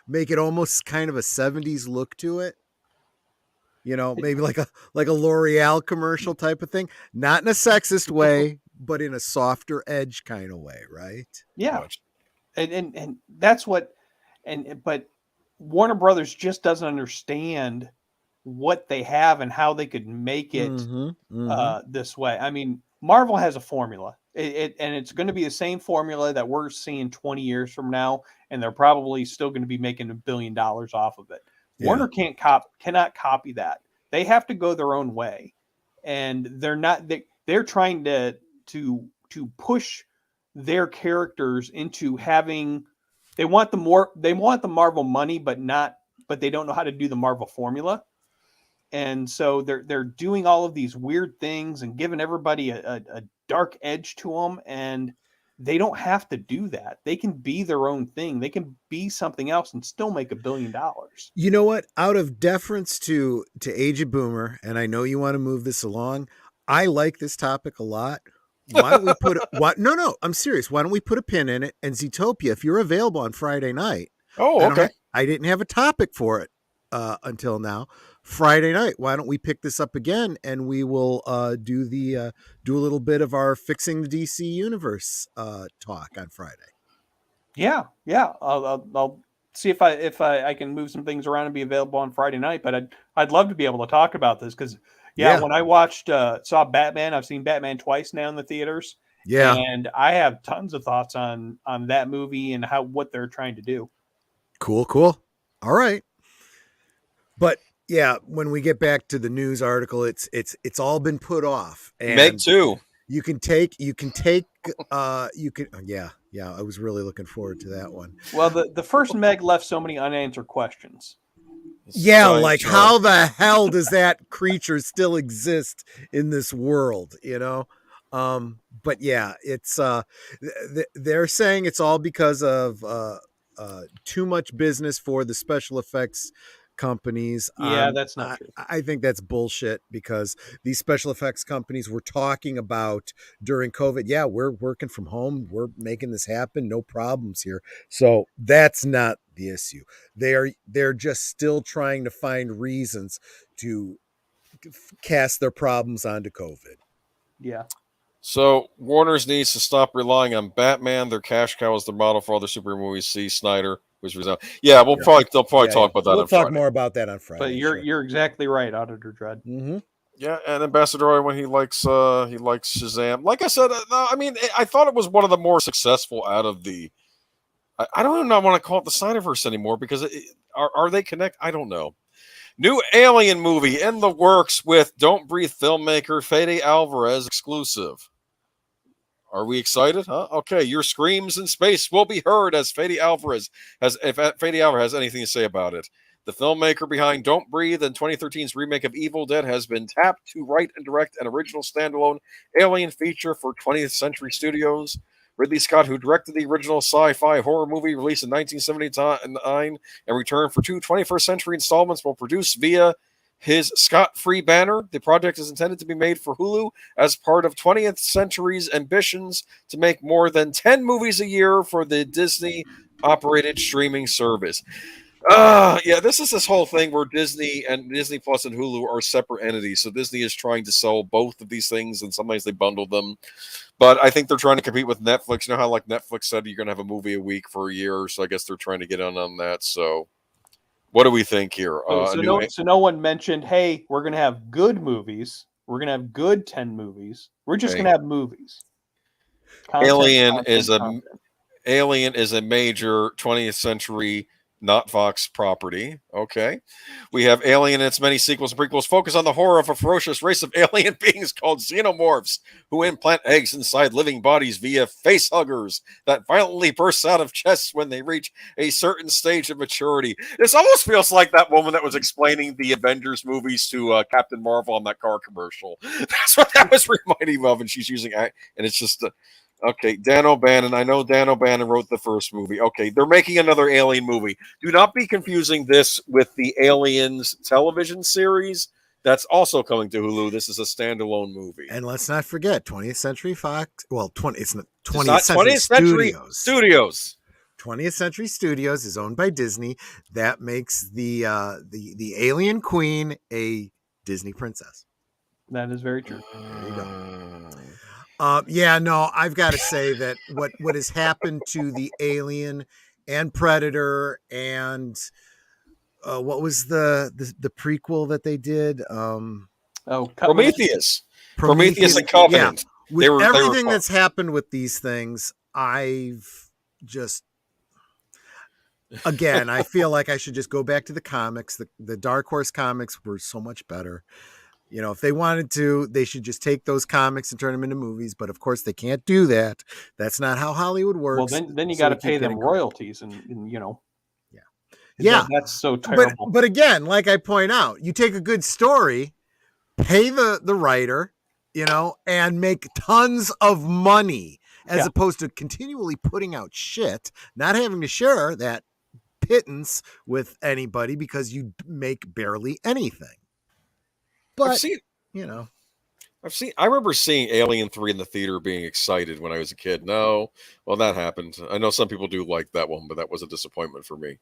Make it almost kind of a 70s look to it. Maybe like a L'Oreal commercial type of thing, not in a sexist way, but in a softer edge kind of way, right? Yeah, and that's what, but Warner Brothers just doesn't understand what they have and how they could make it this way. I mean, Marvel has a formula, and it's going to be the same formula that we're seeing 20 years from now, and they're probably still going to be making $1 billion off of it. Yeah. Warner cannot copy that. They have to go their own way, and they're trying to push their characters into having. They want the Marvel money, but they don't know how to do the Marvel formula, and so they're doing all of these weird things and giving everybody a dark edge to them, and they don't have to do that. They can be their own thing. They can be something else and still make $1 billion. You know what? Out of deference to Age of Boomer, and I know you want to move this along, I like this topic a lot. Why don't we put No, I'm serious. Why don't we put a pin in it? And Z-topia, if you're available on Friday night. Oh, okay. I didn't have a topic for it until now. Friday night, why don't we pick this up again, and we will do a little bit of our Fixing the DC Universe talk on Friday. Yeah. I'll see if I can move some things around and be available on Friday night. But I'd love to be able to talk about this because when I watched saw Batman, I've seen Batman twice now in the theaters. Yeah, and I have tons of thoughts on that movie and what they're trying to do. Cool. All right, but yeah, when we get back to the news article, it's all been put off. And Meg too. I was really looking forward to that one. Well, the first Meg left so many unanswered questions. Yeah, like how the hell does that creature still exist in this world, you know? But yeah, it's they're saying it's all because of too much business for the special effects companies. Yeah, that's not true. I think that's bullshit because these special effects companies were talking about during COVID. Yeah, we're working from home. We're making this happen. No problems here. So that's not the issue. They're just still trying to find reasons to cast their problems onto COVID. Yeah. So Warner's needs to stop relying on Batman. Their cash cow is their model for other superhero movies. See Snyder, which was yeah. They'll probably talk about that. We'll on talk Friday. more about that on Friday. But you're exactly right, Auditor Dread. Mm-hmm. Yeah, and Ambassador Roy, when he likes Shazam. Like I said, I mean, I thought it was one of the more successful out of the. I don't even want to call it the Snyderverse anymore because are they connect? I don't know. New Alien movie in the works with Don't Breathe filmmaker Fede Alvarez exclusive. Are we excited? Huh? Okay, your screams in space will be heard as Fede Alvarez has anything to say about it. The filmmaker behind Don't Breathe and 2013's remake of Evil Dead has been tapped to write and direct an original standalone alien feature for 20th Century Studios. Ridley Scott, who directed the original sci-fi horror movie released in 1979 and returned for two 21st Century installments, will produce via his Scott-free banner. The project is intended to be made for Hulu as part of 20th Century's ambitions to make more than 10 movies a year for the Disney-operated streaming service. This is this whole thing where Disney Plus and Hulu are separate entities. So Disney is trying to sell both of these things, and sometimes they bundle them. But I think they're trying to compete with Netflix. You know how like Netflix said you're going to have a movie a week for a year, so I guess they're trying to get on that. So what do we think here? So no one mentioned, hey, we're going to have good movies. We're going to have good 10 movies. We're just going to have movies. Alien is a major 20th century not Fox property. Okay. We have Alien and its many sequels and prequels focus on the horror of a ferocious race of alien beings called xenomorphs who implant eggs inside living bodies via face huggers that violently burst out of chests when they reach a certain stage of maturity. This almost feels like that woman that was explaining the Avengers movies to Captain Marvel on that car commercial. That's what that was reminding me of, and she's using and it's just okay, Dan O'Bannon. I know Dan O'Bannon wrote the first movie. Okay, they're making another Alien movie. Do not be confusing this with the Aliens television series. That's also coming to Hulu. This is a standalone movie. And let's not forget 20th Century Fox. Well, 20th Century Studios. 20th Century Studios is owned by Disney. That makes the Alien Queen a Disney princess. That is very true. There you go. I've got to say that what has happened to the Alien and Predator and what was the prequel that they did? Prometheus and Covenant. Yeah. With everything that's happened with these things, I've just I feel like I should just go back to the comics. The Dark Horse comics were so much better. You know, if they wanted to, they should just take those comics and turn them into movies. But of course, they can't do that. That's not how Hollywood works. Well, then you got to pay them royalties, and yeah, that's so terrible. But again, like I point out, you take a good story, pay the writer, and make tons of money, as opposed to continually putting out shit, not having to share that pittance with anybody because you make barely anything. But, I remember seeing Alien 3 in the theater being excited when I was a kid. No, well, that happened. I know some people do like that one, but that was a disappointment for me.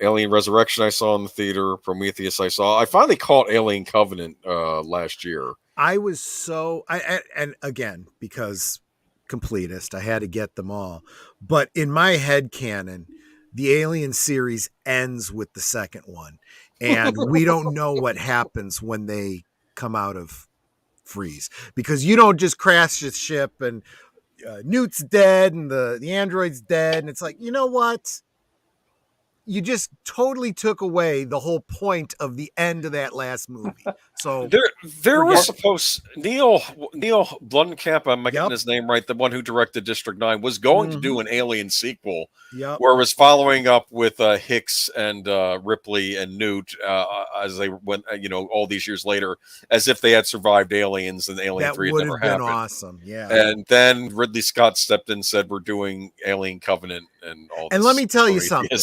Alien Resurrection I saw in the theater. Prometheus I saw. I finally caught Alien Covenant last year. I was and again, because completist, I had to get them all. But in my head canon, the Alien series ends with the second one, and we don't know what happens when they come out of freeze, because you don't just crash the ship and Newt's dead and the android's dead, and it's like, you know what? You just totally took away the whole point of the end of that last movie. So there was supposed Neil Blomkamp, I'm getting his name right, the one who directed District 9, was going to do an Alien sequel, where it was following up with Hicks and Ripley and Newt as they went, all these years later, as if they had survived Aliens and Alien 3 had never happened. That would have been awesome, yeah. And then Ridley Scott stepped in and said, we're doing Alien Covenant and all this. And let me tell you something.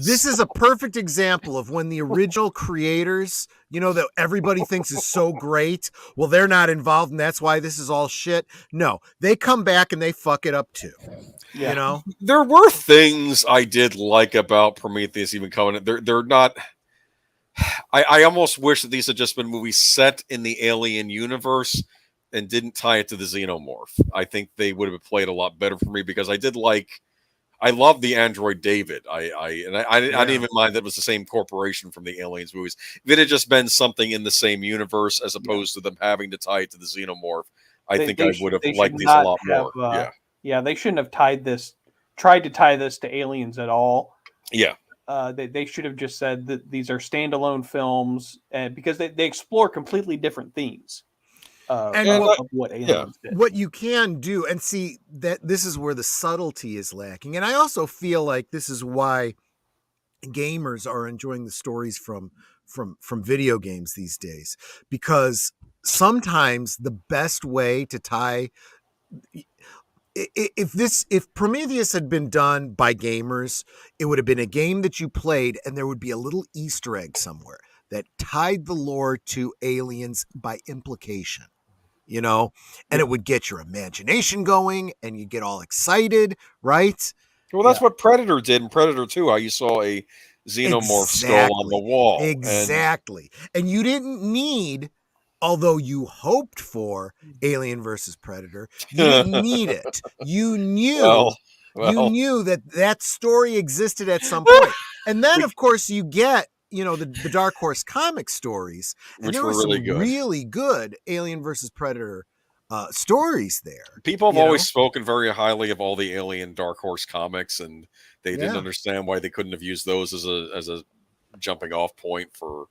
This is a perfect example of when the original creators, that everybody thinks is so great, well, they're not involved, and that's why this is all shit. No, they come back and they fuck it up too. Yeah. There were things I did like about Prometheus, even Covenant. They're not. I almost wish that these had just been movies set in the Alien universe and didn't tie it to the Xenomorph. I think they would have played a lot better for me, because I love the android David. I didn't even mind that it was the same corporation from the Aliens movies. If it had just been something in the same universe as opposed to them having to tie it to the Xenomorph, I think I would have liked these a lot more. They shouldn't have tried to tie this to Aliens at all. Yeah. They should have just said that these are standalone films, because they explore completely different themes. What Aliens did. What you can do, and see that this is where the subtlety is lacking. And I also feel like this is why gamers are enjoying the stories from video games these days, because sometimes the best way to tie, if Prometheus had been done by gamers, it would have been a game that you played and there would be a little Easter egg somewhere that tied the lore to Aliens by implication. And it would get your imagination going and you get all excited, right? Well, that's what Predator did in Predator 2, how you saw a Xenomorph skull on the wall. Exactly. And you didn't need, although you hoped for Alien versus Predator, you didn't need it. You knew you knew that story existed at some point. And then, of course, you get the Dark Horse comic stories, and there were some really good Alien versus Predator stories there. People have always spoken very highly of all the Alien Dark Horse comics, and they didn't understand why they couldn't have used those as a jumping off point for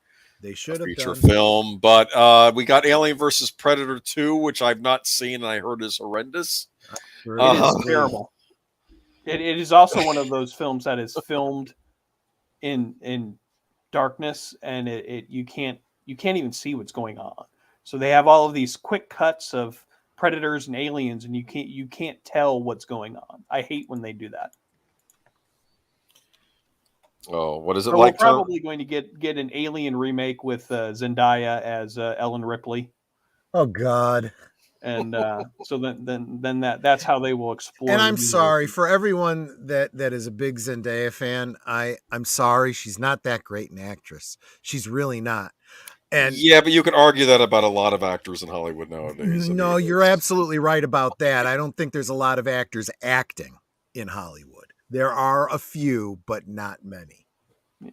a feature film. But we got Alien versus Predator 2, which I've not seen and I heard is horrendous. It is terrible. It is also one of those films that is filmed in darkness, and you can't even see what's going on. So they have all of these quick cuts of predators and aliens, and you can't tell what's going on. I hate when they do that. Oh, what is it like? We're probably going to get an Alien remake with Zendaya as Ellen Ripley. Oh God. And so then that's how they will explore. And I'm sorry for everyone that is a big Zendaya fan. I'm sorry, she's not that great an actress. She's really not. And yeah, but you could argue that about a lot of actors in Hollywood nowadays. No, you're absolutely right about that. I don't think there's a lot of actors acting in Hollywood. There are a few, but not many. Yeah.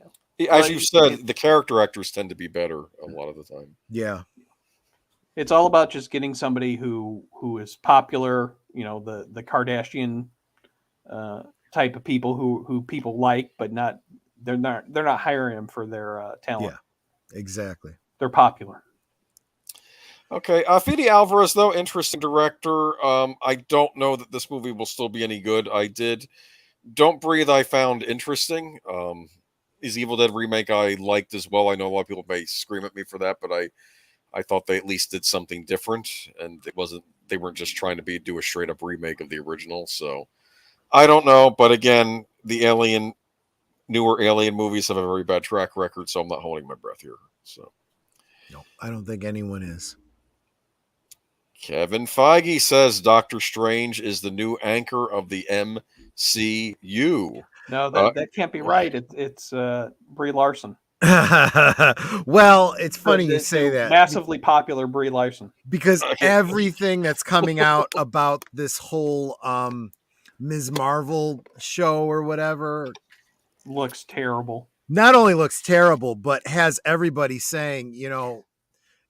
As you said, the character actors tend to be better a lot of the time. Yeah. It's all about just getting somebody who is popular, the Kardashian type of people who people like, but they're not hiring them for their talent. Yeah, exactly. They're popular. Okay, Fede Alvarez, though, interesting director. I don't know that this movie will still be any good. Don't Breathe I found interesting. His Evil Dead remake I liked as well. I know a lot of people may scream at me for that, but I thought they at least did something different, and they weren't just trying to do a straight up remake of the original. So I don't know, but again, the newer Alien movies have a very bad track record, so I'm not holding my breath here. So no, I don't think anyone is. Kevin Feige says Doctor Strange is the new anchor of the MCU. No, that can't be right. It's Brie Larson. Well, it's funny you say that. Massively popular Brie Larson. Because everything that's coming out about this whole Ms. Marvel show or whatever, looks terrible. Not only looks terrible, but has everybody saying,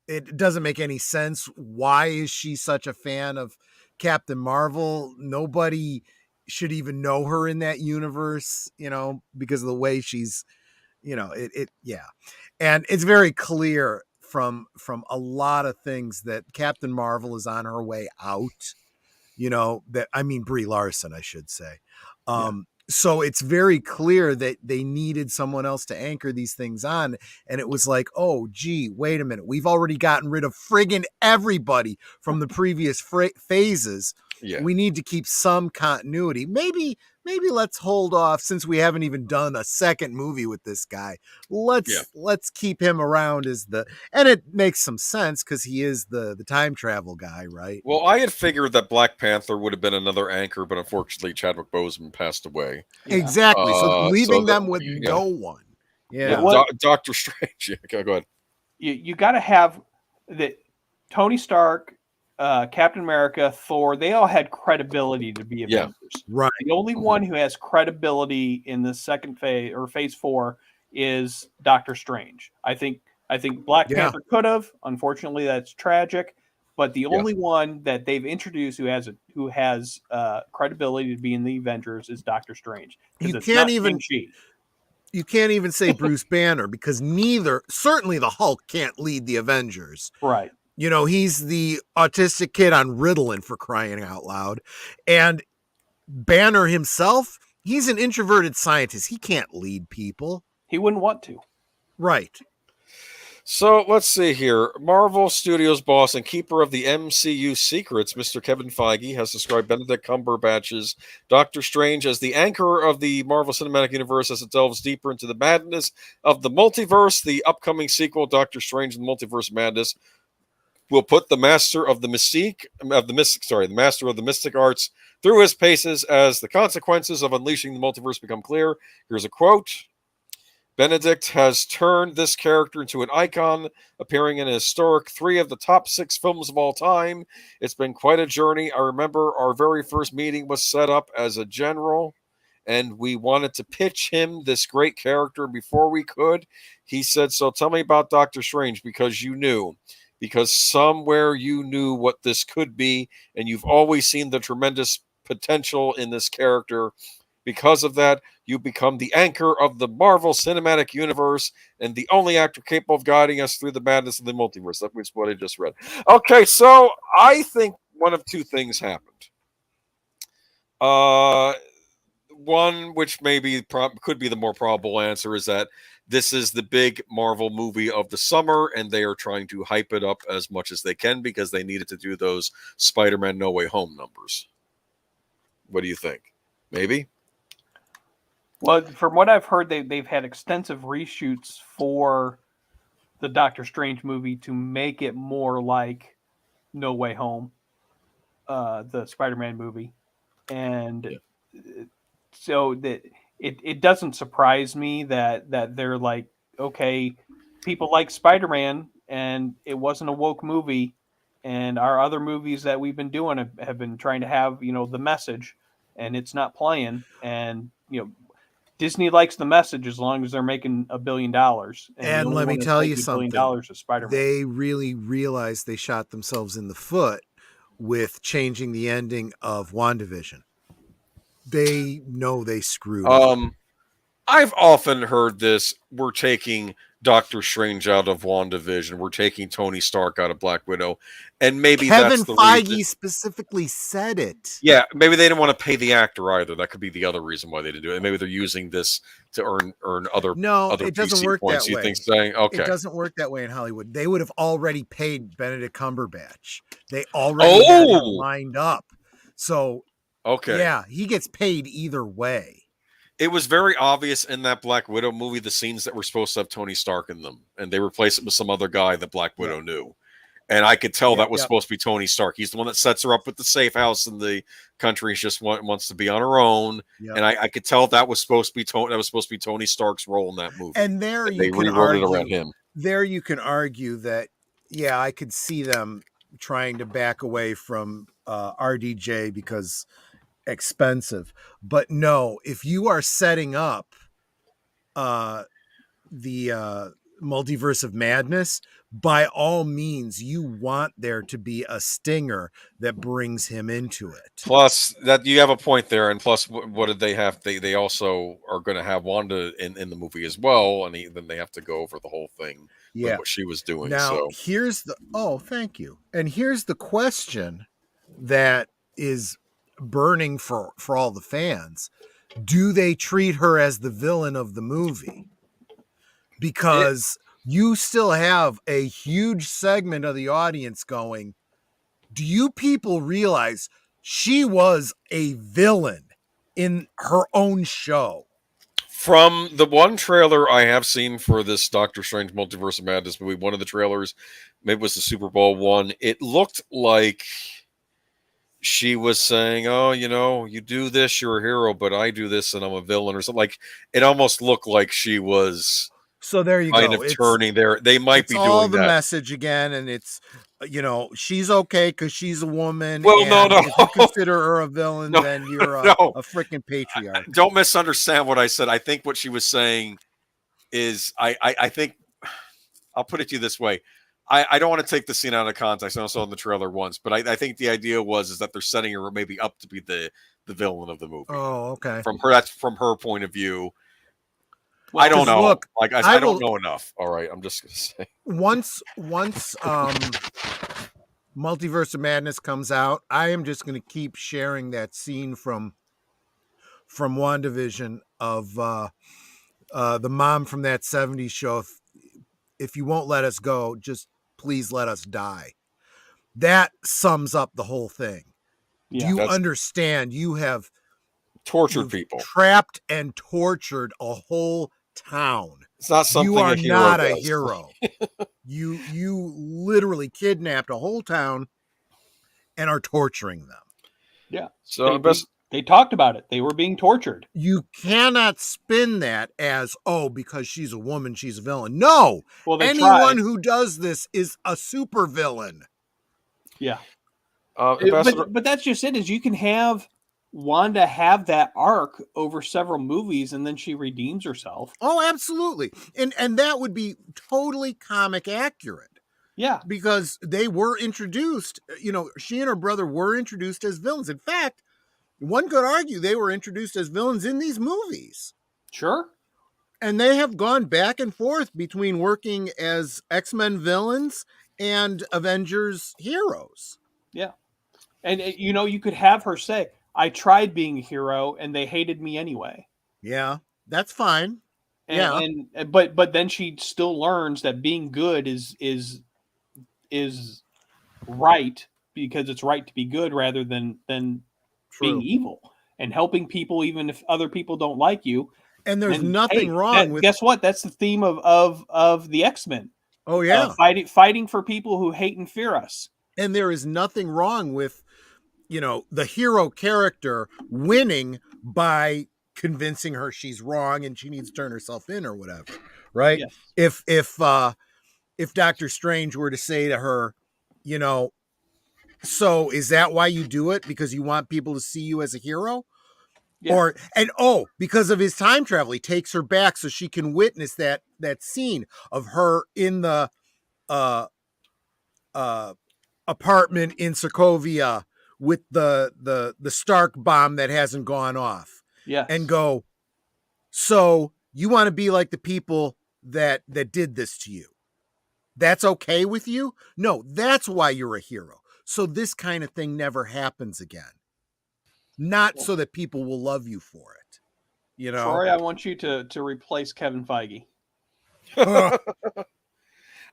it doesn't make any sense. Why is she such a fan of Captain Marvel? Nobody should even know her in that universe, because of the way she's, yeah. And it's very clear from a lot of things that Captain Marvel is on her way out, Brie Larson, I should say. So it's very clear that they needed someone else to anchor these things on. And it was like, oh, gee, wait a minute. We've already gotten rid of friggin' everybody from the previous phases. Yeah. We need to keep some continuity. Maybe let's hold off, since we haven't even done a second movie with this guy. Let's keep him around and it makes some sense because he is the time travel guy, right? Well, I had figured that Black Panther would have been another anchor, but unfortunately Chadwick Boseman passed away. Yeah. Exactly. So leaving them with no one. Yeah. Doctor Strange. Yeah, go ahead. You got to have that. Tony Stark, Captain America, Thor, they all had credibility to be Avengers. Right. The only one who has credibility in the second phase or phase 4 is Doctor Strange. I think Black Panther could have. Unfortunately, that's tragic. But the only one that they've introduced who has credibility to be in the Avengers is Doctor Strange. You can't even say Bruce Banner, because certainly the Hulk can't lead the Avengers. Right. He's the autistic kid on Ritalin, for crying out loud. And Banner himself, he's an introverted scientist. He can't lead people. He wouldn't want to. Right. So let's see here. Marvel Studios boss and keeper of the MCU secrets, Mr. Kevin Feige, has described Benedict Cumberbatch's Doctor Strange as the anchor of the Marvel Cinematic Universe as it delves deeper into the madness of the multiverse. The upcoming sequel, Doctor Strange and the Multiverse of Madness, will put the master of the mystic arts through his paces as the consequences of unleashing the multiverse become clear. Here's a quote. Benedict has turned this character into an icon, appearing in a historic 3 of the top 6 films of all time. It's been quite a journey. I remember our very first meeting was set up as a general, and we wanted to pitch him this great character before we could. He said, so tell me about Doctor Strange, because you knew. Because somewhere you knew what this could be, and you've always seen the tremendous potential in this character. Because of that, you become the anchor of the Marvel Cinematic Universe and the only actor capable of guiding us through the madness of the multiverse. That's what I just read. Okay, so I think one of two things happened. One, which could be the more probable answer, is that this is the big Marvel movie of the summer, and they are trying to hype it up as much as they can because they needed to do those Spider-Man No Way Home numbers. What do you think? Maybe? Well, from what I've heard, they've had extensive reshoots for the Doctor Strange movie to make it more like No Way Home, the Spider-Man movie. And so that it doesn't surprise me that they're like, okay, people like Spider-Man and it wasn't a woke movie, and our other movies that we've been doing have been trying to have, the message, and it's not playing. And, Disney likes the message as long as they're making $1 billion. And let me tell you something. $1 billion is Spider-Man. They really realized they shot themselves in the foot with changing the ending of WandaVision. They know they screwed up. I've often heard this. We're taking Doctor Strange out of WandaVision. We're taking Tony Stark out of Black Widow. And maybe Kevin Feige specifically said it. Yeah, maybe they didn't want to pay the actor either. That could be the other reason why they didn't do it. And maybe they're using this to earn other it doesn't PC work points. that You way. think saying, okay. It doesn't work that way in Hollywood. They would have already paid Benedict Cumberbatch. They already had him lined up. So, okay. Yeah, he gets paid either way. It was very obvious in that Black Widow movie, the scenes that were supposed to have Tony Stark in them, and they replaced it with some other guy that Black Widow knew. And I could tell that was supposed to be Tony Stark. He's the one that sets her up with the safe house in the country. She just wants to be on her own. Yep. And I could tell that was supposed to be Tony Stark's role in that movie. And there you can argue, you can argue that, I could see them trying to back away from RDJ because expensive. But no, if you are setting up Multiverse of Madness, by all means, you want there to be a stinger that brings him into it. Plus, that you have a point there, and plus, what did they have? They also are going to have Wanda in the movie as well, and then they have to go over the whole thing with what she was doing. Now, so here's the thank you. And here's the question that is burning for all the fans. Do they treat her as the villain of the movie? Because you still have a huge segment of the audience going, do you people realize she was a villain in her own show? From the one trailer I have seen for this Doctor Strange Multiverse of Madness movie, one of the trailers, maybe it was the Super Bowl one, it looked like she was saying, oh, you do this, you're a hero, but I do this and I'm a villain, or something. Like, it almost looked like she was... So there you kind go. Of turning there. They might be doing all the that. message again, and it's she's okay because she's a woman. Well, no. If you consider her a villain, then you're a freaking patriarch. Don't misunderstand what I said. I think what she was saying is, I think, I'll put it to you this way. I don't want to take the scene out of context. I saw in the trailer once, but I think the idea is that they're setting her maybe up to be the villain of the movie. Oh, okay. That's from her point of view. Well, I don't know. Look, I don't know enough. All right, I'm just gonna say. Once Multiverse of Madness comes out, I am just gonna keep sharing that scene from WandaVision of the mom from that 70s show. If you won't let us go, just please let us die. That sums up the whole thing. Yeah, do you understand? You have tortured people, trapped and tortured a whole town. It's not something you are not a hero. You literally kidnapped a whole town and are torturing them. Yeah. So they talked about it. They were being tortured. You cannot spin that as, because she's a woman, she's a villain. No. Well, anyone who does this is a super villain. Yeah. But that's just it. Is you can have Wanda have that arc over several movies, and then she redeems herself. Oh, absolutely. And that would be totally comic accurate. Yeah. Because they were introduced, she and her brother were introduced as villains. In fact, one could argue they were introduced as villains in these movies. Sure. And they have gone back and forth between working as X-Men villains and Avengers heroes. Yeah. And, you could have her say, I tried being a hero and they hated me anyway. Yeah, that's fine. But then she still learns that being good is right because it's right to be good rather than being evil and helping people even if other people don't like you. And there's nothing wrong with. Guess what? That's the theme of the X-Men. Oh yeah, fighting for people who hate and fear us. And there is nothing wrong with the hero character winning by convincing her she's wrong and she needs to turn herself in or whatever, right? Yes. If Doctor Strange were to say to her, so is that why you do it? Because you want people to see you as a hero? Yeah. Because of his time travel, he takes her back so she can witness that scene of her in the apartment in Sokovia with the Stark bomb that hasn't gone off. Yeah. And go, so you want to be like the people that did this to you. That's okay with you? No, that's why you're a hero. So this kind of thing never happens again. Not so that people will love you for it. Troy, I want you to replace Kevin Feige.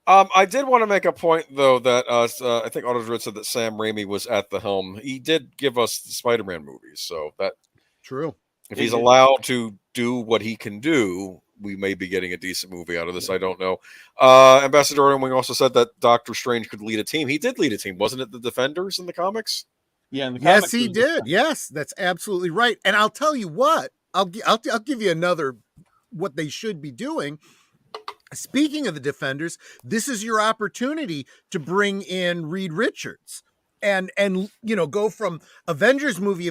I did want to make a point, though, that I think Autodrid said that Sam Raimi was at the helm. He did give us the Spider-Man movies, so that true. If he's allowed to do what he can do, we may be getting a decent movie out of this. I don't know. Ambassador Wing also said that Doctor Strange could lead a team. He did lead a team, wasn't it? The Defenders in the comics. Yeah, in the comics, yes, he did. Yes, that's absolutely right. And I'll tell you what. I'll give you another what they should be doing. Speaking of the Defenders, this is your opportunity to bring in Reed Richards and go from Avengers movie,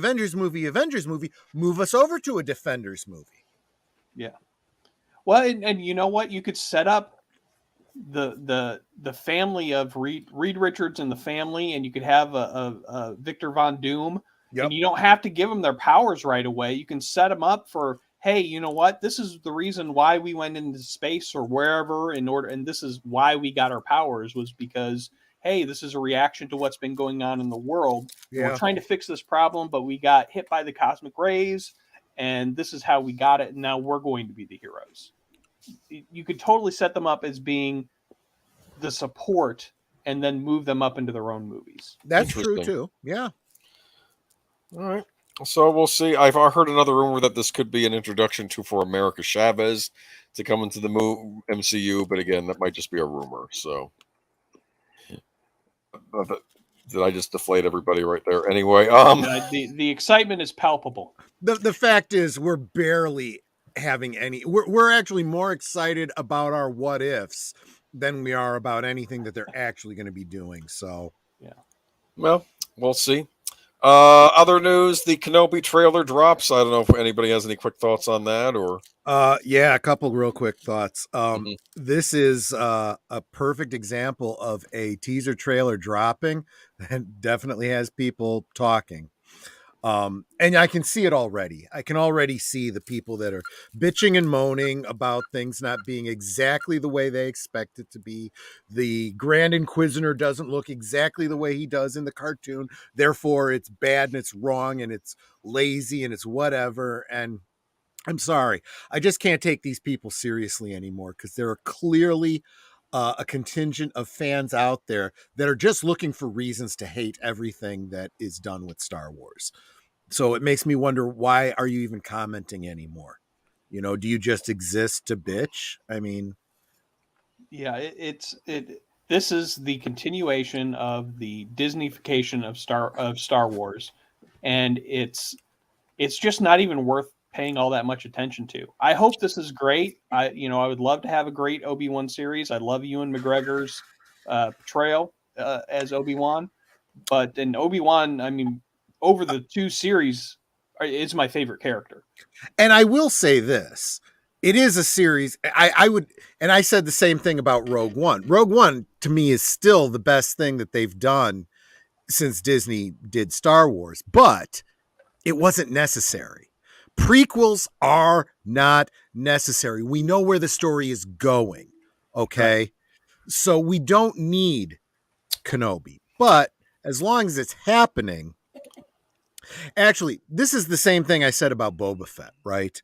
move us over to a Defenders movie. Yeah. Well, and you know what? You could set up the family of Reed Richards and the family, and you could have a Victor Von Doom, and you don't have to give them their powers right away. You can set them up for, hey, you know what? This is the reason why we went into space or wherever and this is why we got our powers, was because, hey, this is a reaction to what's been going on in the world. We're trying to fix this problem, but we got hit by the cosmic rays, and this is how we got it. And now we're going to be the heroes. You could totally set them up as being the support and then move them up into their own movies. That's true too. Yeah. All right. So we'll see. I've heard another rumor that this could be an introduction for America Chavez to come into the MCU, but again, that might just be a rumor. So did I just deflate everybody right there? Anyway, the excitement is palpable. The fact is, we're barely having any. We're actually more excited about our what ifs than we are about anything that they're actually going to be doing. So yeah. Well, we'll see. Other news: the Kenobi trailer drops. I don't know if anybody has any quick thoughts on that, or yeah, a couple real quick thoughts. This is a perfect example of a teaser trailer dropping and definitely has people talking. And I can see it already. I can already see the people that are bitching and moaning about things not being exactly the way they expect it to be. The Grand Inquisitor doesn't look exactly the way he does in the cartoon. Therefore, it's bad and it's wrong and it's lazy and it's whatever. And I'm sorry, I just can't take these people seriously anymore, because there are clearly a contingent of fans out there that are just looking for reasons to hate everything that is done with Star Wars. So it makes me wonder, why are you even commenting anymore? You know, do you just exist to bitch? I mean, yeah, this is the continuation of the Disneyfication of Star Wars, and it's just not even worth paying all that much attention to. I hope this is great. I would love to have a great Obi-Wan series. I love Ewan McGregor's portrayal as Obi-Wan, but in Obi-Wan, I mean, over the two series, is my favorite character. And I will say this. It is a series. I said the same thing about Rogue One. Rogue One, to me, is still the best thing that they've done since Disney did Star Wars, but it wasn't necessary. Prequels are not necessary. We know where the story is going. Okay. Right. So we don't need Kenobi, but as long as it's happening, actually, this is the same thing I said about Boba Fett, right?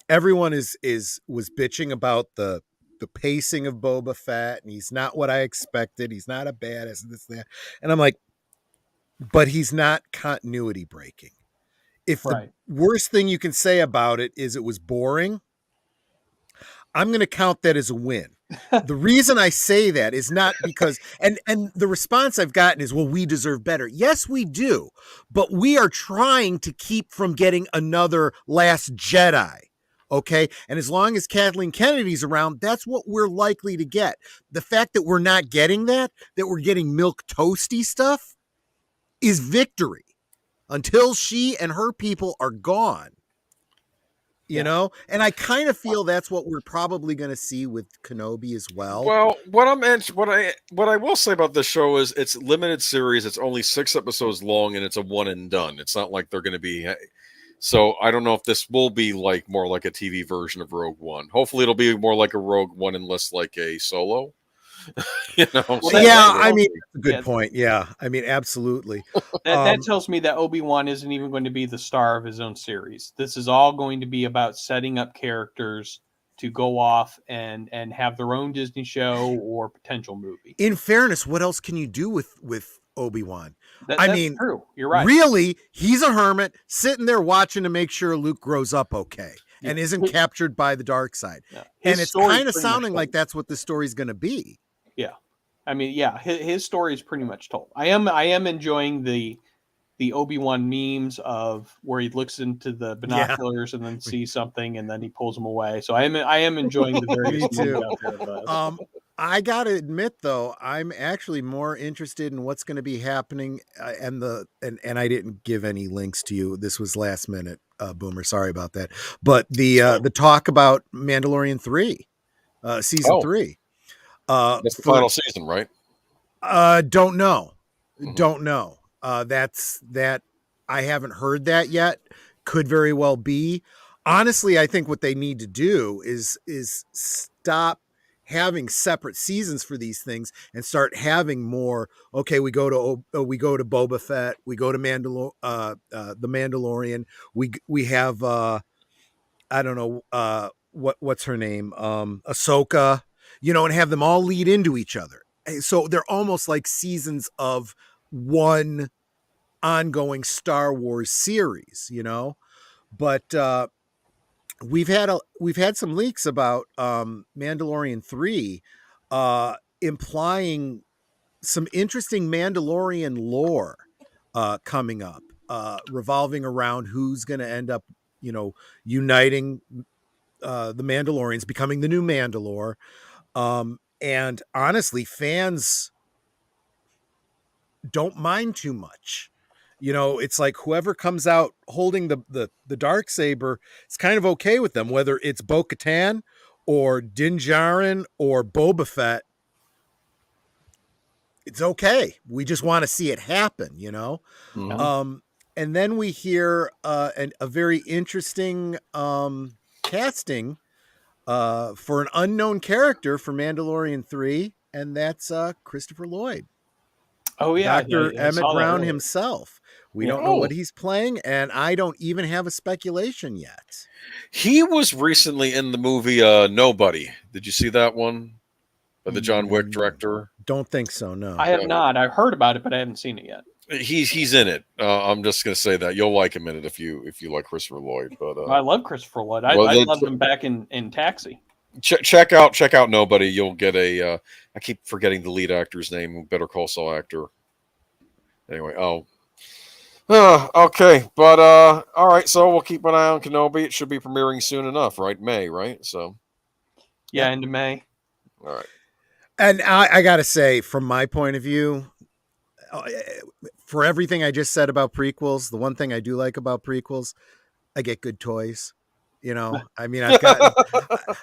Everyone was bitching about the pacing of Boba Fett, and he's not what I expected. He's not a badass, this, that. And I'm like, but he's not continuity breaking. If the worst thing you can say about it is it was boring, I'm going to count that as a win. The reason I say that is not because, and the response I've gotten is, well, we deserve better. Yes, we do. But we are trying to keep from getting another Last Jedi. Okay. And as long as Kathleen Kennedy's around, that's what we're likely to get. The fact that we're not getting that we're getting milk toasty stuff is victory. Until she and her people are gone, you know? And I kind of feel that's what we're probably going to see with Kenobi as well. Well, what I will say about this show is it's limited series. It's only 6 episodes long, and it's a one and done. It's not like they're going to be. So I don't know if this will be like more like a TV version of Rogue One. Hopefully, it'll be more like a Rogue One and less like a Solo. You know, well, yeah, I mean, good point. Yeah, I mean, absolutely. That tells me that Obi-Wan isn't even going to be the star of his own series. This is all going to be about setting up characters to go off and have their own Disney show or potential movie. In fairness, what else can you do with Obi-Wan? I mean, true. You're right. Really, he's a hermit sitting there watching to make sure Luke grows up okay and isn't captured by the dark side. Yeah. And it's kind of sounding like that's what the story's going to be. Yeah, I mean, yeah, his story is pretty much told. I am enjoying the Obi-Wan memes of where he looks into the binoculars and then sees something and then he pulls them away. So I am enjoying the various memes out there. I gotta admit, though, I'm actually more interested in what's going to be happening, and I didn't give any links to you. This was last minute, Boomer. Sorry about that. But the talk about Mandalorian 3, season 3. That's the final season, right? Don't know. Mhm. Don't know. That I haven't heard that yet. Could very well be. Honestly, I think what they need to do is stop having separate seasons for these things and start having more. Okay, we go to Boba Fett, we go to the Mandalorian. We have I don't know what's her name, Ahsoka, and have them all lead into each other. So they're almost like seasons of one ongoing Star Wars series, But we've had some leaks about Mandalorian 3 implying some interesting Mandalorian lore coming up, revolving around who's going to end up, uniting the Mandalorians, becoming the new Mandalore. And honestly, fans don't mind too much. It's like whoever comes out holding the Darksaber, it's kind of okay with them, whether it's Bo-Katan or Din Djarin or Boba Fett. It's okay. We just want to see it happen, Mhm. And then we hear a very interesting casting for an unknown character for Mandalorian 3, and that's Christopher Lloyd. Oh yeah, Dr. I Emmett saw that Brown earlier. himself. We Yeah. don't know what he's playing, and I don't even have a speculation yet. He was recently in the movie Nobody. Did you see that one? By the John Wick director? Don't think so, no. I have not. I've heard about it, but I haven't seen it yet. He's in it. I'm just gonna say that you'll like him in it if you like Christopher Lloyd. But I love Christopher Lloyd. I well, loved him back in Taxi. check out Nobody. You'll get a. I keep forgetting the lead actor's name. Better Call Saul actor. Anyway, okay, but all right. So we'll keep an eye on Kenobi. It should be premiering soon enough, right? May, right? So yeah, into May. All right. And I gotta say, from my point of view, for everything I just said about prequels, the one thing I do like about prequels, I get good toys. I mean, I've gotten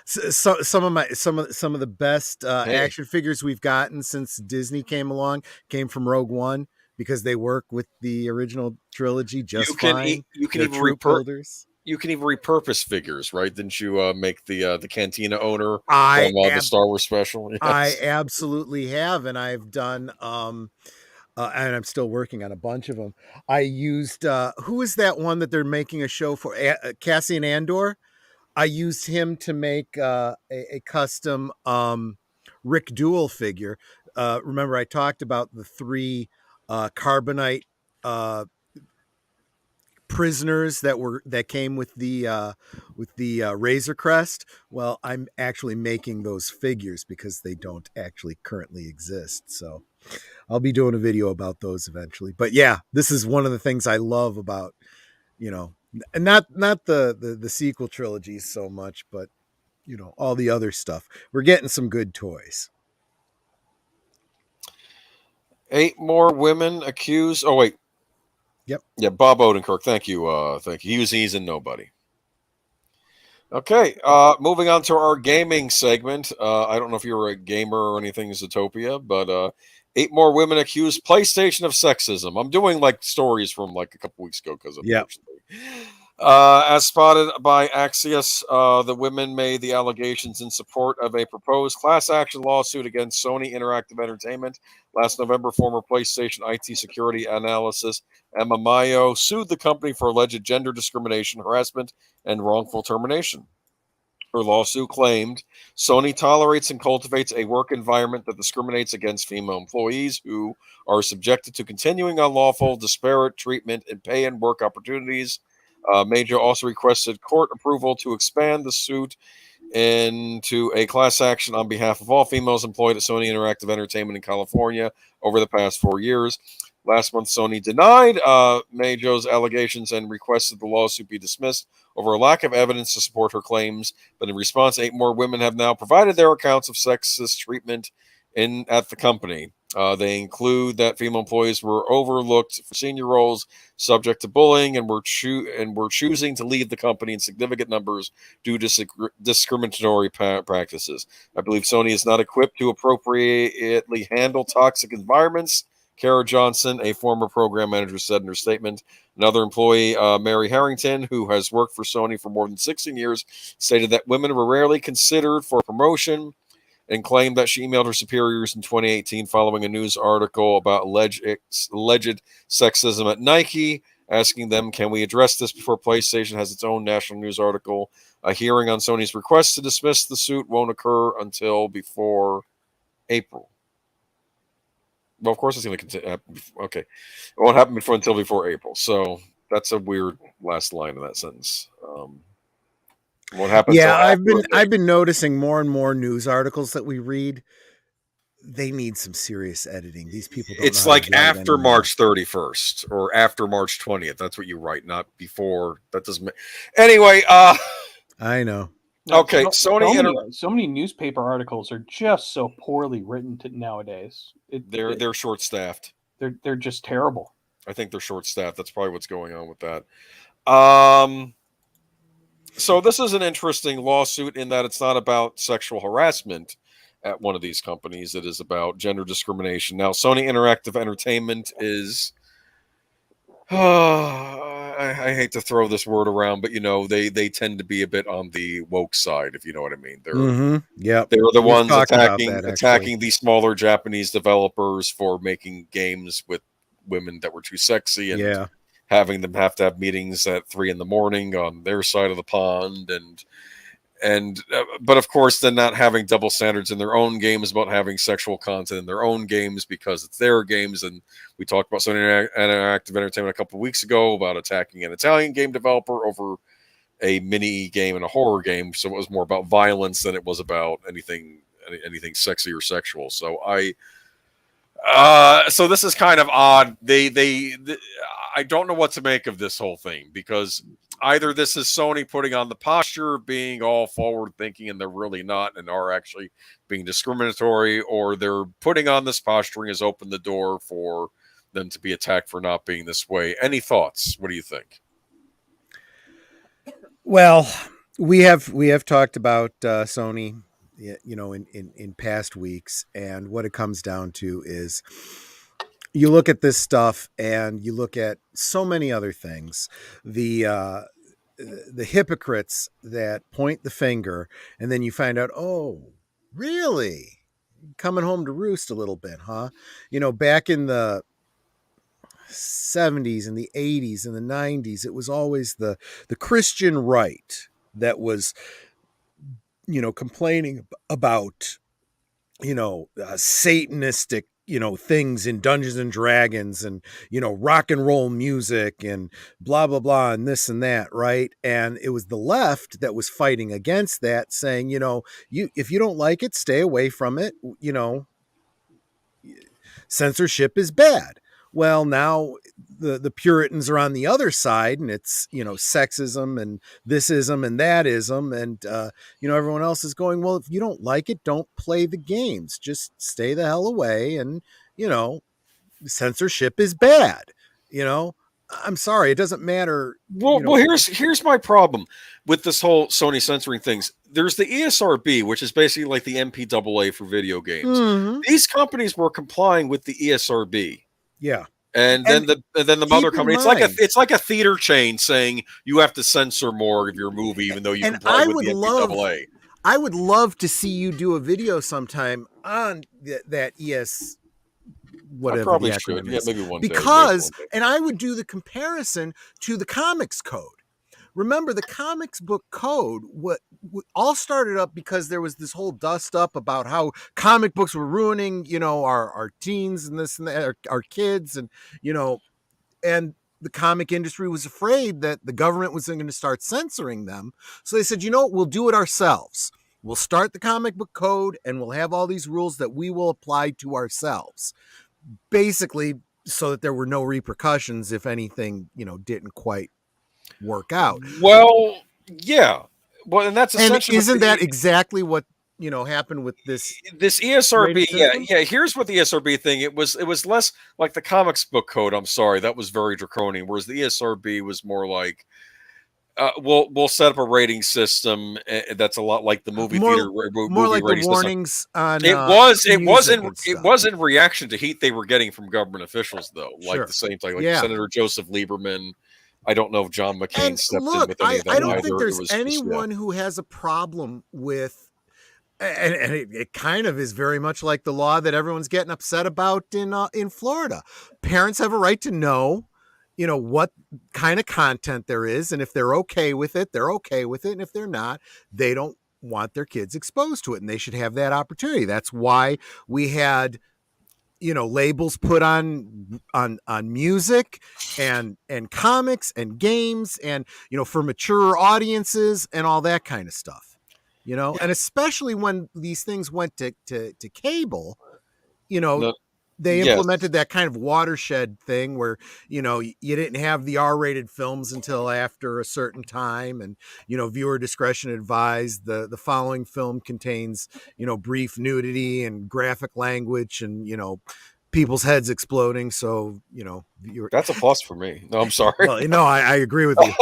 some of the best action figures we've gotten since Disney came along came from Rogue One, because they work with the original trilogy just fine. You can They're even troop builders. You can even repurpose figures, right? Didn't you make the Cantina owner from the Star Wars special? Yes. I absolutely have, and I've done. And I'm still working on a bunch of them. I used who is that one that they're making a show for? Cassian Andor. I used him to make a custom Rick Duel figure. Remember, I talked about the 3 carbonite prisoners that came with the Razor Crest. Well, I'm actually making those figures because they don't actually currently exist. So I'll be doing a video about those eventually. But yeah, this is one of the things I love about, and not the sequel trilogies so much, but all the other stuff. We're getting some good toys. 8 more women accused. Oh wait. Yep. Yeah, Bob Odenkirk. Thank you. Thank you. He's in Nobody. Okay, moving on to our gaming segment. I don't know if you're a gamer or anything, Zootopia, but 8 more women accused PlayStation of sexism. I'm doing like stories from like a couple weeks ago because unfortunately, as spotted by Axios, the women made the allegations in support of a proposed class action lawsuit against Sony Interactive Entertainment. Last November, former PlayStation IT security analyst Emma Mayo sued the company for alleged gender discrimination, harassment, and wrongful termination. Her lawsuit claimed Sony tolerates and cultivates a work environment that discriminates against female employees who are subjected to continuing unlawful, disparate treatment in pay and work opportunities. Major also requested court approval to expand the suit into a class action on behalf of all females employed at Sony Interactive Entertainment in California over the past 4 years. Last month, Sony denied Meijo's allegations and requested the lawsuit be dismissed over a lack of evidence to support her claims. But in response, 8 more women have now provided their accounts of sexist treatment at the company. They include that female employees were overlooked for senior roles, subject to bullying, and were choosing to leave the company in significant numbers due to discriminatory practices. I believe Sony is not equipped to appropriately handle toxic environments, Kara Johnson, a former program manager, said in her statement. Another employee, Mary Harrington, who has worked for Sony for more than 16 years, stated that women were rarely considered for promotion and claimed that she emailed her superiors in 2018 following a news article about alleged sexism at Nike, asking them, can we address this before PlayStation has its own national news article? A hearing on Sony's request to dismiss the suit won't occur until before April. Well, of course it's going to continue. Okay. It won't happen until before April. So that's a weird last line of that sentence. What happens? Yeah, I've been noticing more and more news articles that we read. They need some serious editing. These people don't it's know like after anymore. March 31st or after March 20th. That's what you write, not before. That doesn't make... Anyway, I know. Okay, so many newspaper articles are just so poorly written nowadays. They're short-staffed. They're just terrible. I think they're short-staffed. That's probably what's going on with that. So this is an interesting lawsuit in that it's not about sexual harassment at one of these companies. It is about gender discrimination. Now, Sony Interactive Entertainment is... I hate to throw this word around, but they tend to be a bit on the woke side, if you know what I mean. They're the ones attacking the smaller Japanese developers for making games with women that were too sexy and having them have to have meetings at 3 a.m. on their side of the pond, but of course then not having double standards in their own games about having sexual content in their own games because it's their games. And we talked about Sony Interactive Entertainment a couple of weeks ago about attacking an Italian game developer over a mini game and a horror game. So it was more about violence than it was about anything sexy or sexual. So so this is kind of odd. I don't know what to make of this whole thing, because either this is Sony putting on the posture, being all forward thinking, and they're really not and are actually being discriminatory, or they're putting on this posturing has opened the door for them to be attacked for not being this way. Any thoughts? What do you think? Well, we have talked about Sony, in past weeks, and what it comes down to is you look at this stuff and you look at so many other things, the hypocrites that point the finger, and then you find out, oh, really? Coming home to roost a little bit, huh? Back in the 70s and the 80s and the 90s, it was always the Christian right that was, complaining about, satanistic, things in Dungeons and Dragons and, rock and roll music and blah, blah, blah, and this and that. Right. And it was the left that was fighting against that, saying, if you don't like it, stay away from it. Censorship is bad. Well, now the Puritans are on the other side, and it's, sexism and thisism and thatism. And, everyone else is going, well, if you don't like it, don't play the games. Just stay the hell away. And, censorship is bad. I'm sorry. It doesn't matter. Well, here's my problem with this whole Sony censoring things. There's the ESRB, which is basically like the MPAA for video games. Mm-hmm. These companies were complying with the ESRB. Yeah. And then the mother company, it's like a theater chain saying you have to censor more of your movie, even though you comply with the MPAA. I would love to see you do a video sometime on that whatever. I probably should. Yeah, maybe one day. Because, and I would do the comparison to the comics code. Remember, the comics book code, what all started up because there was this whole dust up about how comic books were ruining, our teens and this and that, our kids, and, and the comic industry was afraid that the government was going to start censoring them. So they said, we'll do it ourselves. We'll start the comic book code and we'll have all these rules that we will apply to ourselves. Basically so that there were no repercussions if anything, didn't quite work out. Well, yeah. Well, and that's essentially. And isn't that exactly what happened with this ESRB? Yeah. Here's what the ESRB thing. It was less like the comics book code. I'm sorry, that was very draconian. Whereas the ESRB was more like, we'll set up a rating system that's a lot like the movie theater. More like the warnings on. It was in reaction to heat they were getting from government officials, though. Like the same thing, like Senator Joseph Lieberman. I don't know if John McCain stepped in with any of that. I don't think there's anyone who has a problem with, and it kind of is very much like the law that everyone's getting upset about in Florida. Parents have a right to know, what kind of content there is, and if they're okay with it, they're okay with it, and if they're not, they don't want their kids exposed to it, and they should have that opportunity. That's why we had labels put on music and comics and games and for mature audiences and all that kind of stuff, and especially when these things went to cable, they implemented that kind of watershed thing where, you didn't have the R-rated films until after a certain time, and, viewer discretion advised. The following film contains, brief nudity and graphic language and, people's heads exploding. So, that's a plus for me. No, I'm sorry. Well, I agree with you,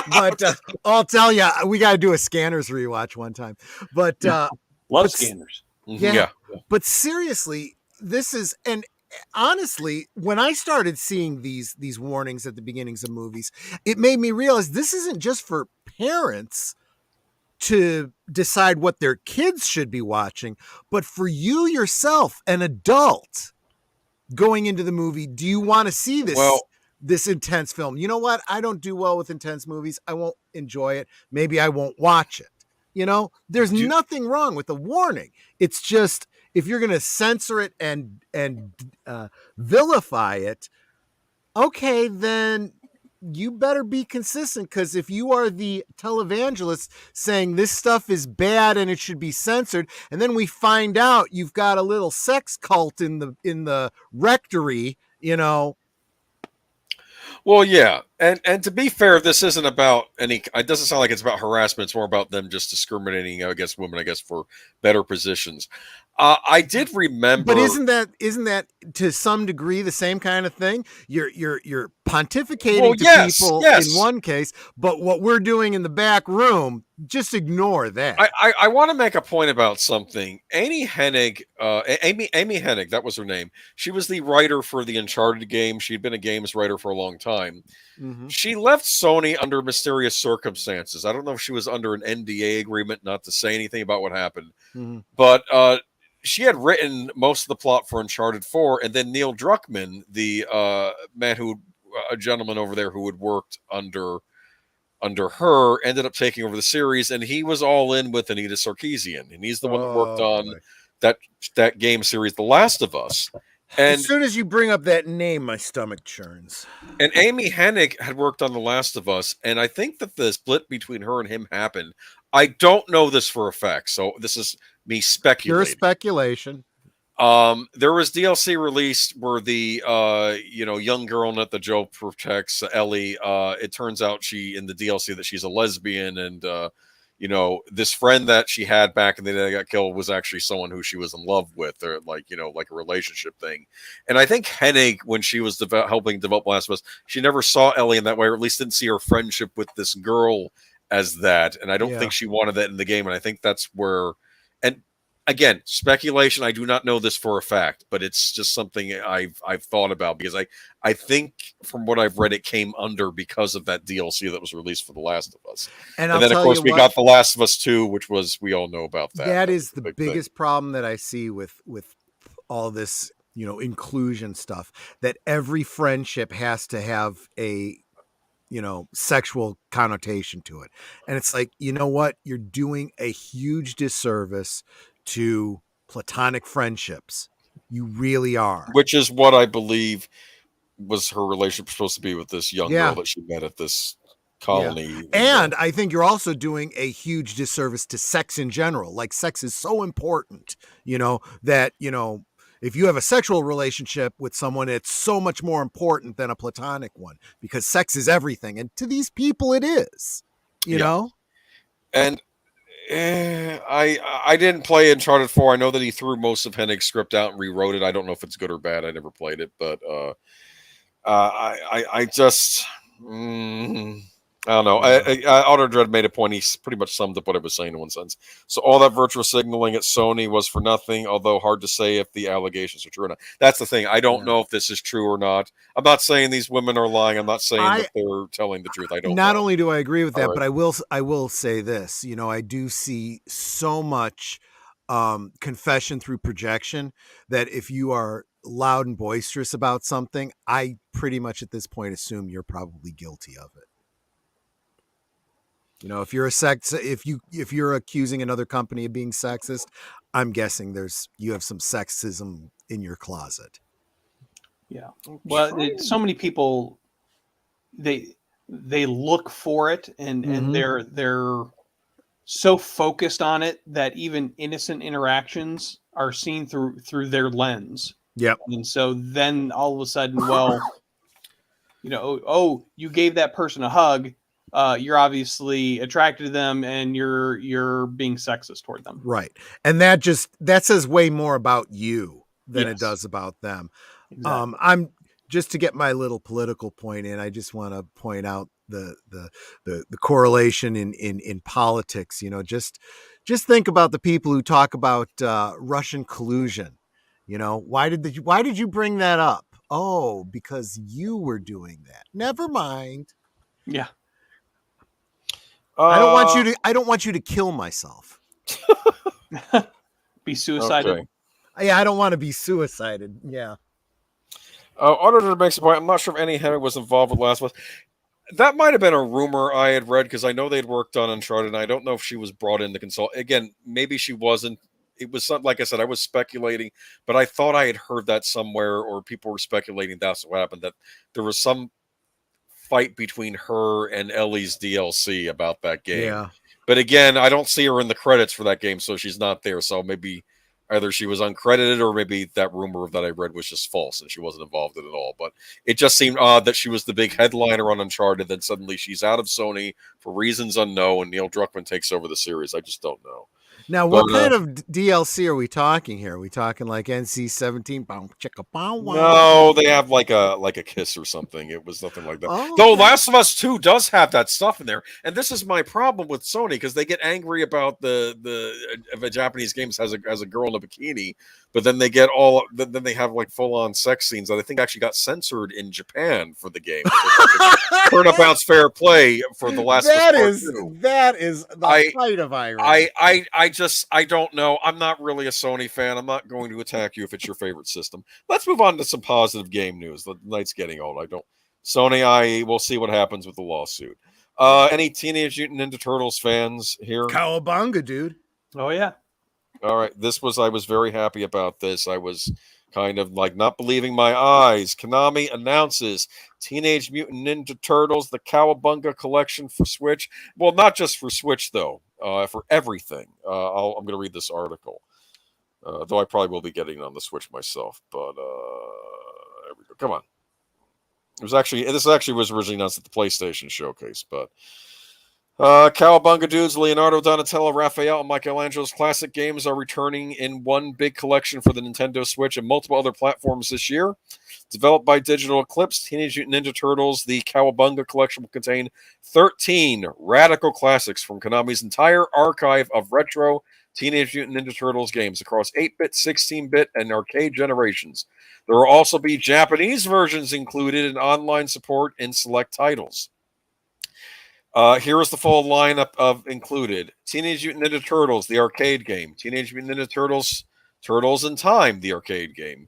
but I'll tell you, we got to do a Scanners rewatch one time, but love Scanners. Yeah. But seriously, this is, and honestly, when I started seeing these warnings at the beginnings of movies, it made me realize this isn't just for parents to decide what their kids should be watching, but for you yourself, an adult going into the movie. Do you want to see this intense film? You know what? I don't do well with intense movies. I won't enjoy it. Maybe I won't watch it. There's nothing wrong with the warning. It's just, if you're going to censor it and vilify it, okay, then you better be consistent. Because if you are the televangelist saying this stuff is bad and it should be censored, and then we find out you've got a little sex cult in the rectory, Well, yeah, and to be fair, this isn't about any. It doesn't sound like it's about harassment. It's more about them just discriminating against women, I guess, for better positions. I did remember, but isn't that to some degree the same kind of thing? You're pontificating to people in one case, but what we're doing in the back room, just ignore that. I want to make a point about something. Amy Hennig, that was her name. She was the writer for the Uncharted game. She'd been a games writer for a long time. Mm-hmm. She left Sony under mysterious circumstances. I don't know if she was under an NDA agreement not to say anything about what happened, but she had written most of the plot for Uncharted 4, and then Neil Druckmann, the a gentleman over there who had worked under her, ended up taking over the series, and he was all in with Anita Sarkeesian, and he's the one that worked on that game series, The Last of Us. And as soon as you bring up that name, my stomach churns. And Amy Hennig had worked on The Last of Us, and I think that the split between her and him happened. I don't know this for a fact, so this is me speculating. Pure speculation. There was DLC released where the young girl that the Joe protects, Ellie, it turns out in the DLC that she's a lesbian, and this friend that she had back in the day that got killed was actually someone who she was in love with, or like a relationship thing. And I think Hennig, when she was helping develop Last of Us, she never saw Ellie in that way, or at least didn't see her friendship with this girl as that. And I don't think she wanted that in the game. And I think that's where, and again, speculation. I do not know this for a fact, but it's just something I've thought about, because I think from what I've read, it came under because of that DLC that was released for The Last of Us. And then of course we got The Last of Us 2, which was, we all know about that. That is the biggest problem that I see with all this, inclusion stuff, that every friendship has to have a sexual connotation to it. And it's like, you know what? You're doing a huge disservice to platonic friendships. You really are. Which is what I believe was her relationship supposed to be with this young girl that she met at this colony. And I think you're also doing a huge disservice to sex in general. Like, sex is so important, that, If you have a sexual relationship with someone, it's so much more important than a platonic one because sex is everything. And to these people, it is, you know? And I didn't play Uncharted 4. I know that he threw most of Henig's script out and rewrote it. I don't know if it's good or bad. I never played it, but I just I don't know. Auto Dread made a point. He pretty much summed up what I was saying in one sentence. So all that virtual signaling at Sony was for nothing, although hard to say if the allegations are true or not. That's the thing. I don't know if this is true or not. I'm not saying these women are lying. I'm not saying that they're telling the truth. I don't know. Not only do I agree with that, but I will say this. You know, I do see so much confession through projection that if you are loud and boisterous about something, I pretty much at this point assume you're probably guilty of it. You know, if you're if you're accusing another company of being sexist, I'm guessing you have some sexism in your closet. Yeah. Well, so many people they look for it and they're so focused on it that even innocent interactions are seen through their lens. Yep. And so then all of a sudden, well, you know, you gave that person a hug. You're obviously attracted to them and you're being sexist toward them. Right. And that says way more about you than it does about them. Exactly. I'm just to get my little political point in. I just want to point out the correlation in politics. You know, just think about the people who talk about Russian collusion. You know, why did you bring that up? Oh, because you were doing that. Never mind. Yeah. I don't want you to kill myself. Be suicided. Okay. Yeah, I don't want to be suicided. Yeah. Auditor makes a point. I'm not sure if Annie Hennig was involved with Last of Us. That might have been a rumor I had read because I know they'd worked on Uncharted, and I don't know if she was brought in to consult. Again, maybe she wasn't. It was something, like I said, I was speculating, but I thought I had heard that somewhere, or people were speculating that's what happened, that there was some fight between her and Ellie's DLC about that game. Yeah. But again, I don't see her in the credits for that game, so she's not there. So maybe either she was uncredited or maybe that rumor that I read was just false and she wasn't involved in it at all. But it just seemed odd that she was the big headliner on Uncharted, then suddenly she's out of Sony for reasons unknown. Neil Druckmann takes over the series. I just don't know. Now, what kind of DLC are we talking here? Are we talking like NC-17? No, they have like a kiss or something. It was nothing like that. Oh, though Last of Us 2 does have that stuff in there. And this is my problem with Sony, because they get angry about the Japanese games has a girl in a bikini, but then they get then they have like full-on sex scenes that I think actually got censored in Japan for the game. Turnabout's fair play for the Last of Us 2. That is the height of irony. I don't know. I'm not really a Sony fan. I'm not going to attack you if it's your favorite system. Let's move on to some positive game news. The night's getting old. Sony, we'll see what happens with the lawsuit. Any Teenage Mutant Ninja Turtles fans here? Cowabunga, dude. Oh, yeah. All right. I was very happy about this. I was kind of like not believing my eyes. Konami announces Teenage Mutant Ninja Turtles, the Cowabunga Collection for Switch. Well, not just for Switch, though. For everything. I'm going to read this article. Though I probably will be getting it on the Switch myself. But there we go. Come on. This actually was originally announced at the PlayStation Showcase. But Cowabunga dudes, Leonardo, Donatello, Raphael, and Michelangelo's classic games are returning in one big collection for the Nintendo Switch and multiple other platforms this year. Developed by Digital Eclipse, Teenage Mutant Ninja Turtles, the Cowabunga Collection will contain 13 radical classics from Konami's entire archive of retro Teenage Mutant Ninja Turtles games across 8-bit, 16-bit, and arcade generations. There will also be Japanese versions included in online support in select titles. Here is the full lineup of included. Teenage Mutant Ninja Turtles, the arcade game. Teenage Mutant Ninja Turtles, Turtles in Time, the arcade game.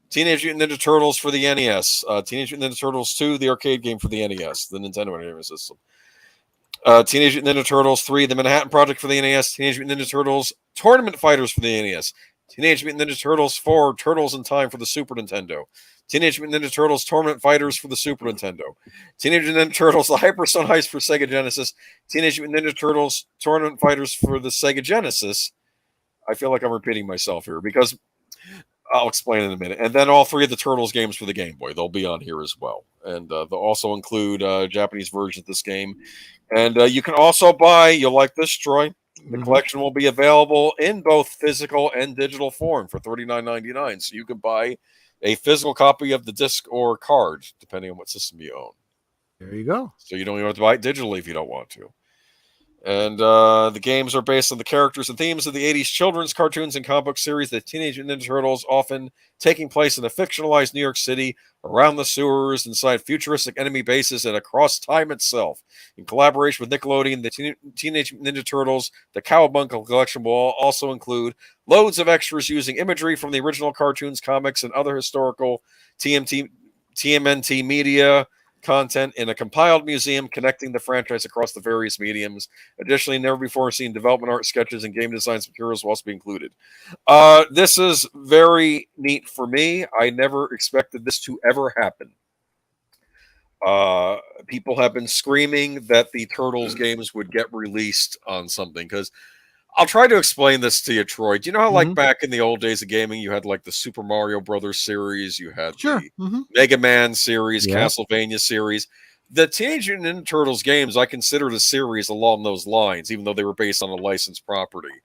Teenage Mutant Ninja Turtles for the NES. Teenage Mutant Ninja Turtles 2, the arcade game for the NES, the Nintendo Entertainment System. Teenage Mutant Ninja Turtles 3, the Manhattan Project for the NES. Teenage Mutant Ninja Turtles Tournament Fighters for the NES. Teenage Mutant Ninja Turtles 4, Turtles in Time for the Super Nintendo. Teenage Mutant Ninja Turtles Tournament Fighters for the Super Nintendo. Teenage Mutant Ninja Turtles The Hyperstone Heist for Sega Genesis. Teenage Mutant Ninja Turtles Tournament Fighters for the Sega Genesis. I feel like I'm repeating myself here because I'll explain in a minute. And then all 3 of the Turtles games for the Game Boy. They'll be on here as well. And they'll also include Japanese version of this game. And you can also buy, you'll like this, Troy. The collection will be available in both physical and digital form for $39.99. So you can buy a physical copy of the disc or card, depending on what system you own. There you go. So you don't even have to buy it digitally if you don't want to. And the games are based on the characters and themes of the 80s children's cartoons and comic book series, the Teenage Mutant Ninja Turtles, often taking place in a fictionalized New York City, around the sewers, inside futuristic enemy bases, and across time itself. In collaboration with Nickelodeon, the Teenage Mutant Ninja Turtles, the Cowabunga Collection will also include loads of extras using imagery from the original cartoons, comics, and other historical TMNT media content in a compiled museum connecting the franchise across the various mediums. Additionally, never before seen development art, sketches, and game designs materials will also be included. This is very neat for me. I never expected this to ever happen. People have been screaming that the Turtles games would get released on something, because I'll try to explain this to you, Troy. Do you know how, like, back in the old days of gaming, you had, like, the Super Mario Brothers series, you had the Mega Man series, Castlevania series. The Teenage Mutant Ninja Turtles games, I considered a series along those lines, even though they were based on a licensed property.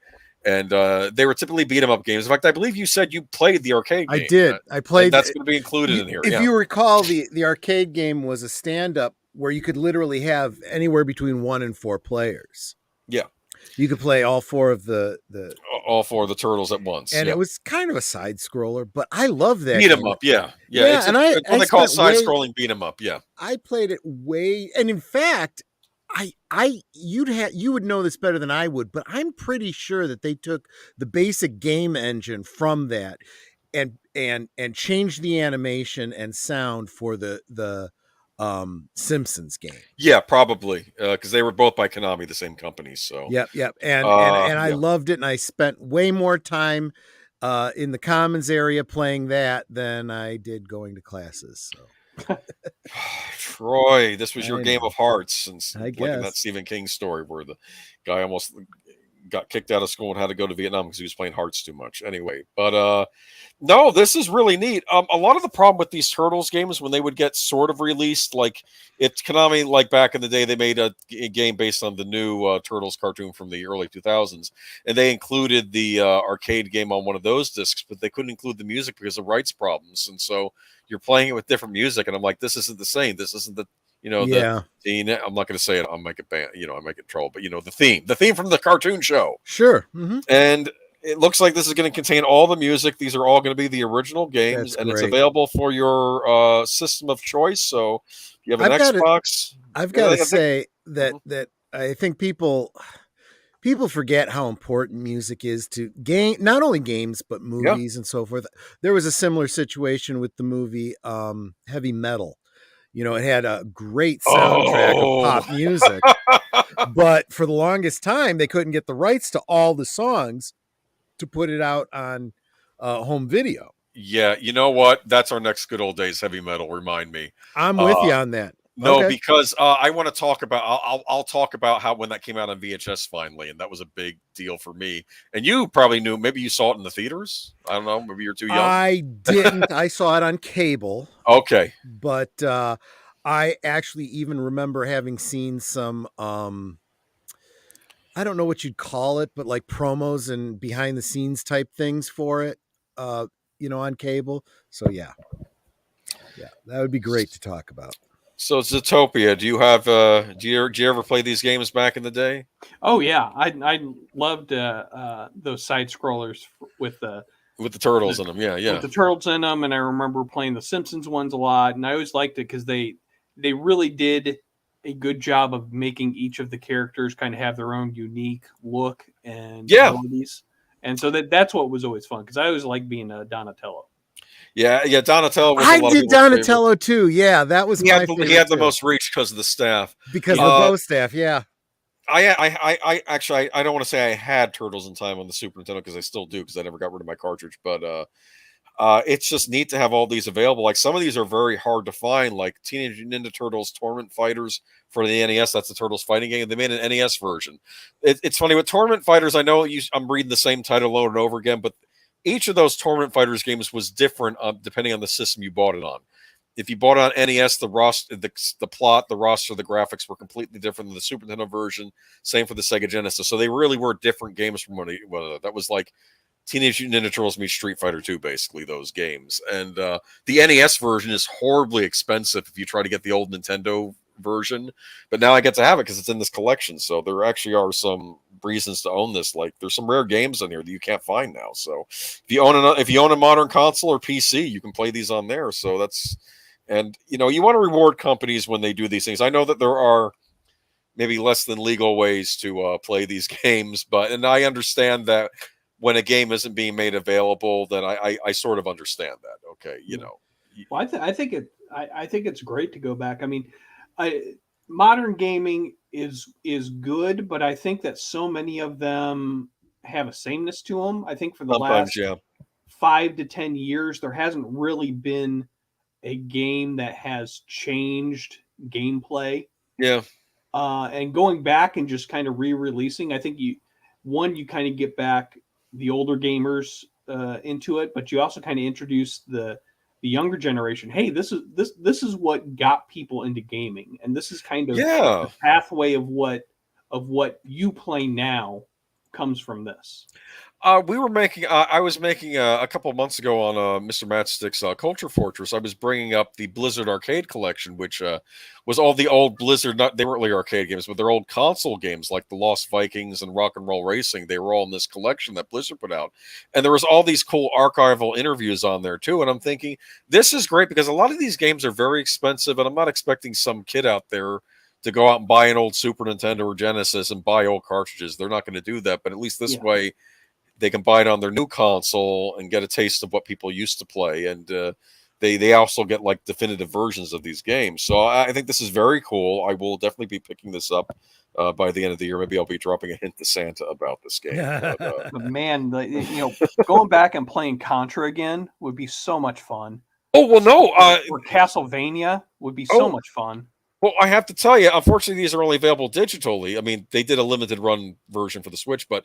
And they were typically beat-em-up games. In fact, I believe you said you played the arcade game. I did. I played. And that's going to be included in here. If you recall, the arcade game was a stand-up where you could literally have anywhere between 1 and 4 players. Yeah. You could play all 4 of all 4 of the Turtles at once, and it was kind of a side scroller. But I love that beat 'em up, yeah. It's what they call side scrolling beat 'em up, yeah. I played it and in fact, you would know this better than I would, but I'm pretty sure that they took the basic game engine from that and changed the animation and sound for the Simpsons game. Yeah, probably, because they were both by Konami, the same company. So yep. And I loved it, and I spent way more time in the commons area playing that than I did going to classes. So. Troy, this was your game of hearts, and like in that Stephen King story where the guy almost got kicked out of school and had to go to Vietnam because he was playing Hearts too much. Anyway, but no, this is really neat. A lot of the problem with these Turtles games, when they would get sort of released, like it's Konami, like back in the day, they made a game based on the new Turtles cartoon from the early 2000s, and they included the arcade game on one of those discs, but they couldn't include the music because of rights problems, and so you're playing it with different music, and I'm like, this isn't the same. This isn't the I'm not going to say it. I'll make it bad. I might get trolled, but the theme from the cartoon show. Sure. And it looks like this is going to contain all the music. These are all going to be the original games, and it's available for your system of choice. So if you have an Xbox, I've got to say that I think people forget how important music is to not only games, but movies and so forth. There was a similar situation with the movie Heavy Metal. It had a great soundtrack of pop music, but for the longest time, they couldn't get the rights to all the songs to put it out on home video. Yeah, you know what? That's our next good old days Heavy Metal. Remind me. I'm with you on that. No, okay. Because I want to talk about. I'll talk about how when that came out on VHS finally, and that was a big deal for me. And you probably knew. Maybe you saw it in the theaters. I don't know. Maybe you're too young. I didn't. I saw it on cable. Okay, but I actually even remember having seen some. I don't know what you'd call it, but like promos and behind the scenes type things for it. On cable. So yeah, that would be great to talk about. So Zootopia, do you have? Do you ever play these games back in the day? Oh yeah, I loved those side scrollers with the turtles in them. Yeah, with the turtles in them, and I remember playing the Simpsons ones a lot, and I always liked it because they really did a good job of making each of the characters kind of have their own unique look and abilities, and so that's what was always fun because I always liked being a Donatello. Yeah, Donatello. I did Donatello too. Yeah, that was my favorite. He had the most reach because of the staff. Because of the bow staff, yeah. I actually don't want to say I had Turtles in Time on the Super Nintendo because I still do because I never got rid of my cartridge. But it's just neat to have all these available. Like some of these are very hard to find, like Teenage Ninja Turtles Tournament Fighters for the NES. That's the Turtles fighting game. They made an NES version. It's funny with Tournament Fighters. I know I'm reading the same title over and over again, but each of those Tournament Fighters games was different depending on the system you bought it on. If you bought it on NES, the plot, the roster, the graphics were completely different than the Super Nintendo version. Same for the Sega Genesis. So they really were different games from one another. That was like Teenage Mutant Ninja Turtles meets Street Fighter 2, basically, those games. And the NES version is horribly expensive if you try to get the old Nintendo version. But now I get to have it because it's in this collection. So there actually are some reasons to own this. Like, there's some rare games on here that you can't find now. So if you own a modern console or PC, you can play these on there. So that's... And, you want to reward companies when they do these things. I know that there are maybe less than legal ways to play these games, and I understand that when a game isn't being made available, then I sort of understand that. Okay, Well, I think it's great to go back. I mean, modern gaming is good, but I think that so many of them have a sameness to them. I think for the last 5 to 10 years, there hasn't really been a game that has changed gameplay. Yeah. And going back and just kind of re-releasing, I think you kind of get back the older gamers into it, but you also kind of introduce the younger generation. Hey, this is what got people into gaming, and this is kind of the pathway of what you play now comes from this. I was making a couple of months ago on Mr. Matchstick's Culture Fortress. I was bringing up the Blizzard Arcade Collection, which was all the old Blizzard, they weren't really arcade games, but they're old console games like the Lost Vikings and Rock and Roll Racing. They were all in this collection that Blizzard put out. And there was all these cool archival interviews on there too. And I'm thinking, this is great because a lot of these games are very expensive, and I'm not expecting some kid out there to go out and buy an old Super Nintendo or Genesis and buy old cartridges. They're not going to do that, but at least this way, they can buy it on their new console and get a taste of what people used to play. And they also get like definitive versions of these games. So I think this is very cool. I will definitely be picking this up by the end of the year. Maybe I'll be dropping a hint to Santa about this game. But man, going back and playing Contra again would be so much fun. Oh, well, no. Or Castlevania would be so much fun. Well, I have to tell you, unfortunately, these are only available digitally. I mean, they did a limited run version for the Switch, but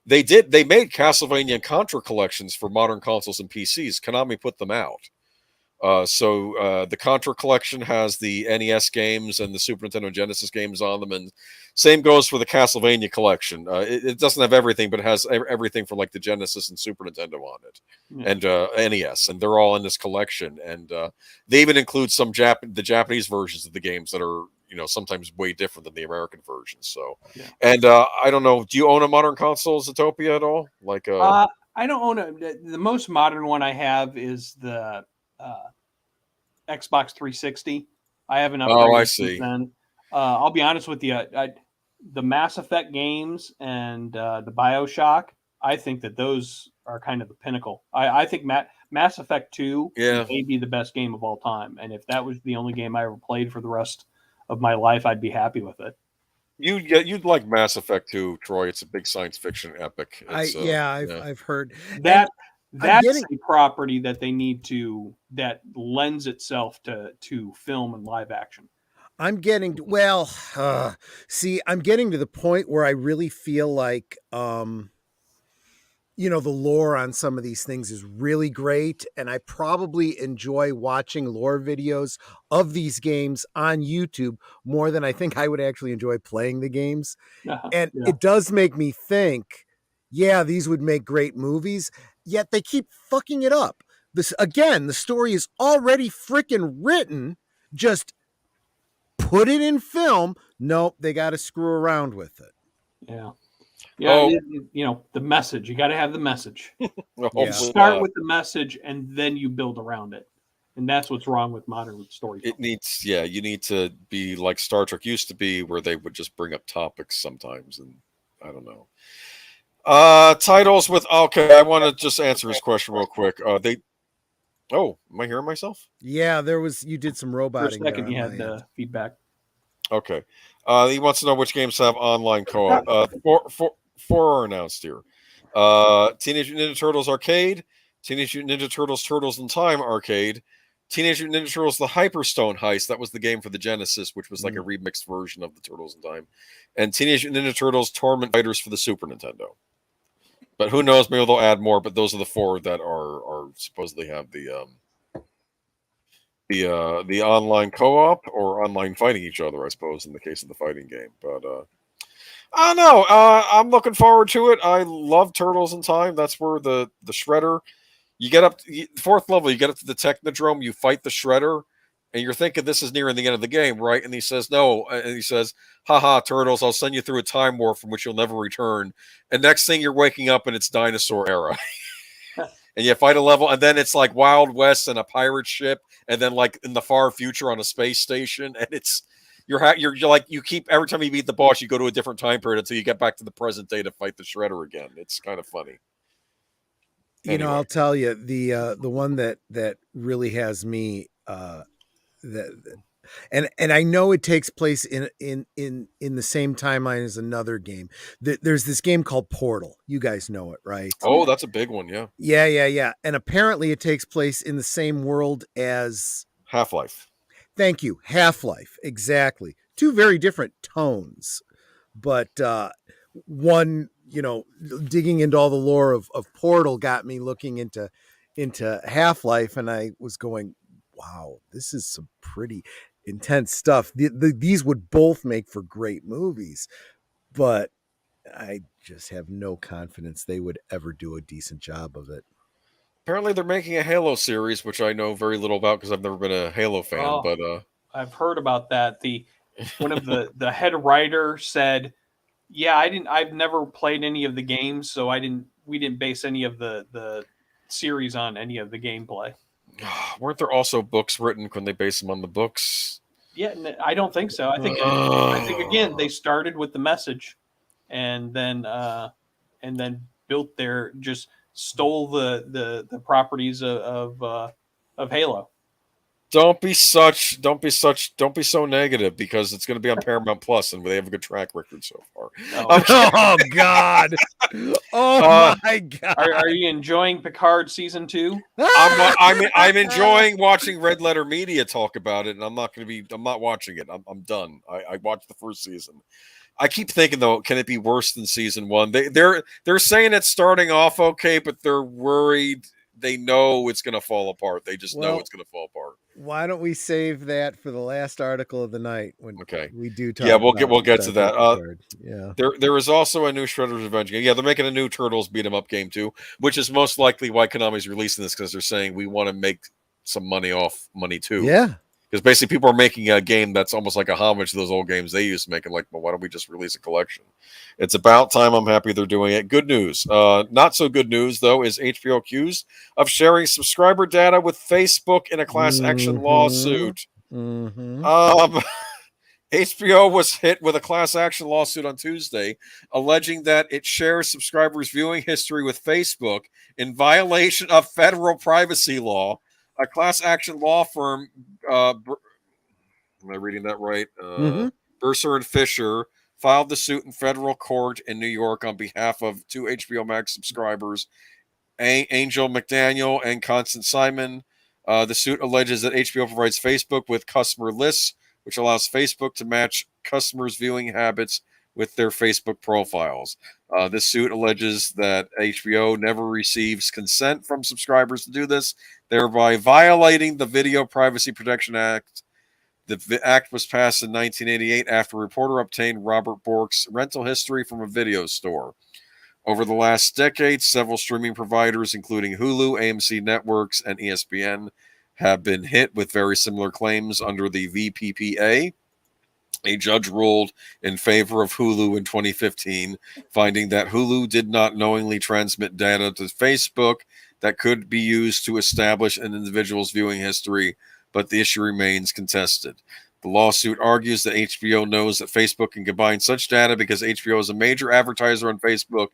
they made Castlevania and Contra collections for modern consoles and PCs. Konami put them out. So the Contra collection has the NES games and the Super Nintendo Genesis games on them, and same goes for the Castlevania collection. It doesn't have everything, but it has everything for like the Genesis and Super Nintendo on it, and NES, and they're all in this collection. And they even include some the Japanese versions of the games that are sometimes way different than the American versions. So, and I don't know, do you own a modern console, Zootopia, at all? Like, I don't own the most modern one I have is the Xbox 360. I haven't upgraded. Oh, I see. Then. I'll be honest with you. The Mass Effect games and the BioShock, I think that those are kind of the pinnacle. I think Mass Effect 2 may be the best game of all time. And if that was the only game I ever played for the rest of my life, I'd be happy with it. You'd like Mass Effect 2, Troy. It's a big science fiction epic. I've heard that. That's a property that they need that lends itself to film and live action. I'm getting to the point where I really feel like the lore on some of these things is really great, and I probably enjoy watching lore videos of these games on YouTube more than I think I would actually enjoy playing the games. It does make me think, these would make great movies, yet they keep fucking it up. The story is already freaking written. Just put it in film. Nope, they got to screw around with it. The message. You got to have the message. Start with the message, and then you build around it. And that's what's wrong with modern storytelling. You need to be like Star Trek used to be, where they would just bring up topics sometimes, and I don't know. Titles with I want to just answer his question real quick. Am I hearing myself? Yeah, you did some roboting. For a second, you had feedback. Okay. He wants to know which games have online co-op. Four are announced here. Teenage Mutant Ninja Turtles Arcade, Teenage Mutant Ninja Turtles Turtles in Time Arcade, Teenage Mutant Ninja Turtles The Hyperstone Heist. That was the game for the Genesis, which was like a remixed version of the Turtles in Time. And Teenage Mutant Ninja Turtles Tournament Fighters for the Super Nintendo. But who knows? Maybe they'll add more. But those are the 4 that are supposedly have the online co-op or online fighting each other, I suppose, in the case of the fighting game. But I don't know. I'm looking forward to it. I love Turtles in Time. That's where the Shredder. You get up to 4th level. You get up to the Technodrome. You fight the Shredder, and you're thinking this is nearing the end of the game, right? And he says no, and he says, "Haha, Turtles! I'll send you through a time warp from which you'll never return." And next thing you're waking up and it's dinosaur era. And you fight a level, and then it's like Wild West and a pirate ship, and then like in the far future on a space station, and it's you're like you keep every time you beat the boss, you go to a different time period until you get back to the present day to fight the Shredder again. It's kind of funny. You know, I'll tell you the one that really has me and I know it takes place in the same timeline as another game. There's this game called Portal. You guys know it, right? Oh, that's a big one, yeah. Yeah. And apparently it takes place in the same world as Half-Life. Thank you. Half-Life. Exactly. 2 very different tones. But one, you know, digging into all the lore of Portal got me looking into Half-Life, and I was going, wow, this is some pretty intense stuff. These would both make for great movies, but I just have no confidence they would ever do a decent job of it. Apparently they're making a Halo series, which I know very little about because I've never been a Halo fan, but I've heard about that. One of the head writer said, "Yeah, I've never played any of the games, so we didn't base any of the series on any of the gameplay." Weren't there also books written? Couldn't they base them on the books? Yeah, I don't think so. I think again they started with the message, and then built stole the properties of Halo. Don't be so negative, because it's going to be on Paramount Plus, and they have a good track record so far. Oh God! Oh my God! Are you enjoying Picard season 2? I'm enjoying watching Red Letter Media talk about it, and I'm not watching it. I'm done. I watched the first season. I keep thinking though, can it be worse than season 1? They're saying it's starting off okay, but they're worried. They know it's going to fall apart. They just know it's going to fall apart. Why don't we save that for the last article of the night when we do talk? Yeah, we'll get to that. Yeah, there is also a new Shredder's Revenge game. Yeah, they're making a new Turtles beat 'em up game too, which is most likely why Konami's releasing this, because they're saying we want to make some money off money too. Yeah. Because basically people are making a game that's almost like a homage to those old games they used to make. And like, well, why don't we just release a collection? It's about time. I'm happy they're doing it. Good news. Not so good news, though, is HBO accused of sharing subscriber data with Facebook in a class action lawsuit. HBO was hit with a class action lawsuit on Tuesday, alleging that it shares subscribers' viewing history with Facebook in violation of federal privacy law. A class action law firm, am I reading that right? Bursar and Fisher filed the suit in federal court in New York on behalf of 2 HBO Max subscribers, Angel McDaniel and Constance Simon. The suit alleges that HBO provides Facebook with customer lists, which allows Facebook to match customers' viewing habits with their Facebook profiles. This suit alleges that HBO never receives consent from subscribers to do this, thereby violating the Video Privacy Protection Act. The act was passed in 1988 after a reporter obtained Robert Bork's rental history from a video store. Over the last decade, several streaming providers, including Hulu, AMC Networks, and ESPN, have been hit with very similar claims under the VPPA. A judge ruled in favor of Hulu in 2015, finding that Hulu did not knowingly transmit data to Facebook that could be used to establish an individual's viewing history, but the issue remains contested. The lawsuit argues that HBO knows that Facebook can combine such data because HBO is a major advertiser on Facebook,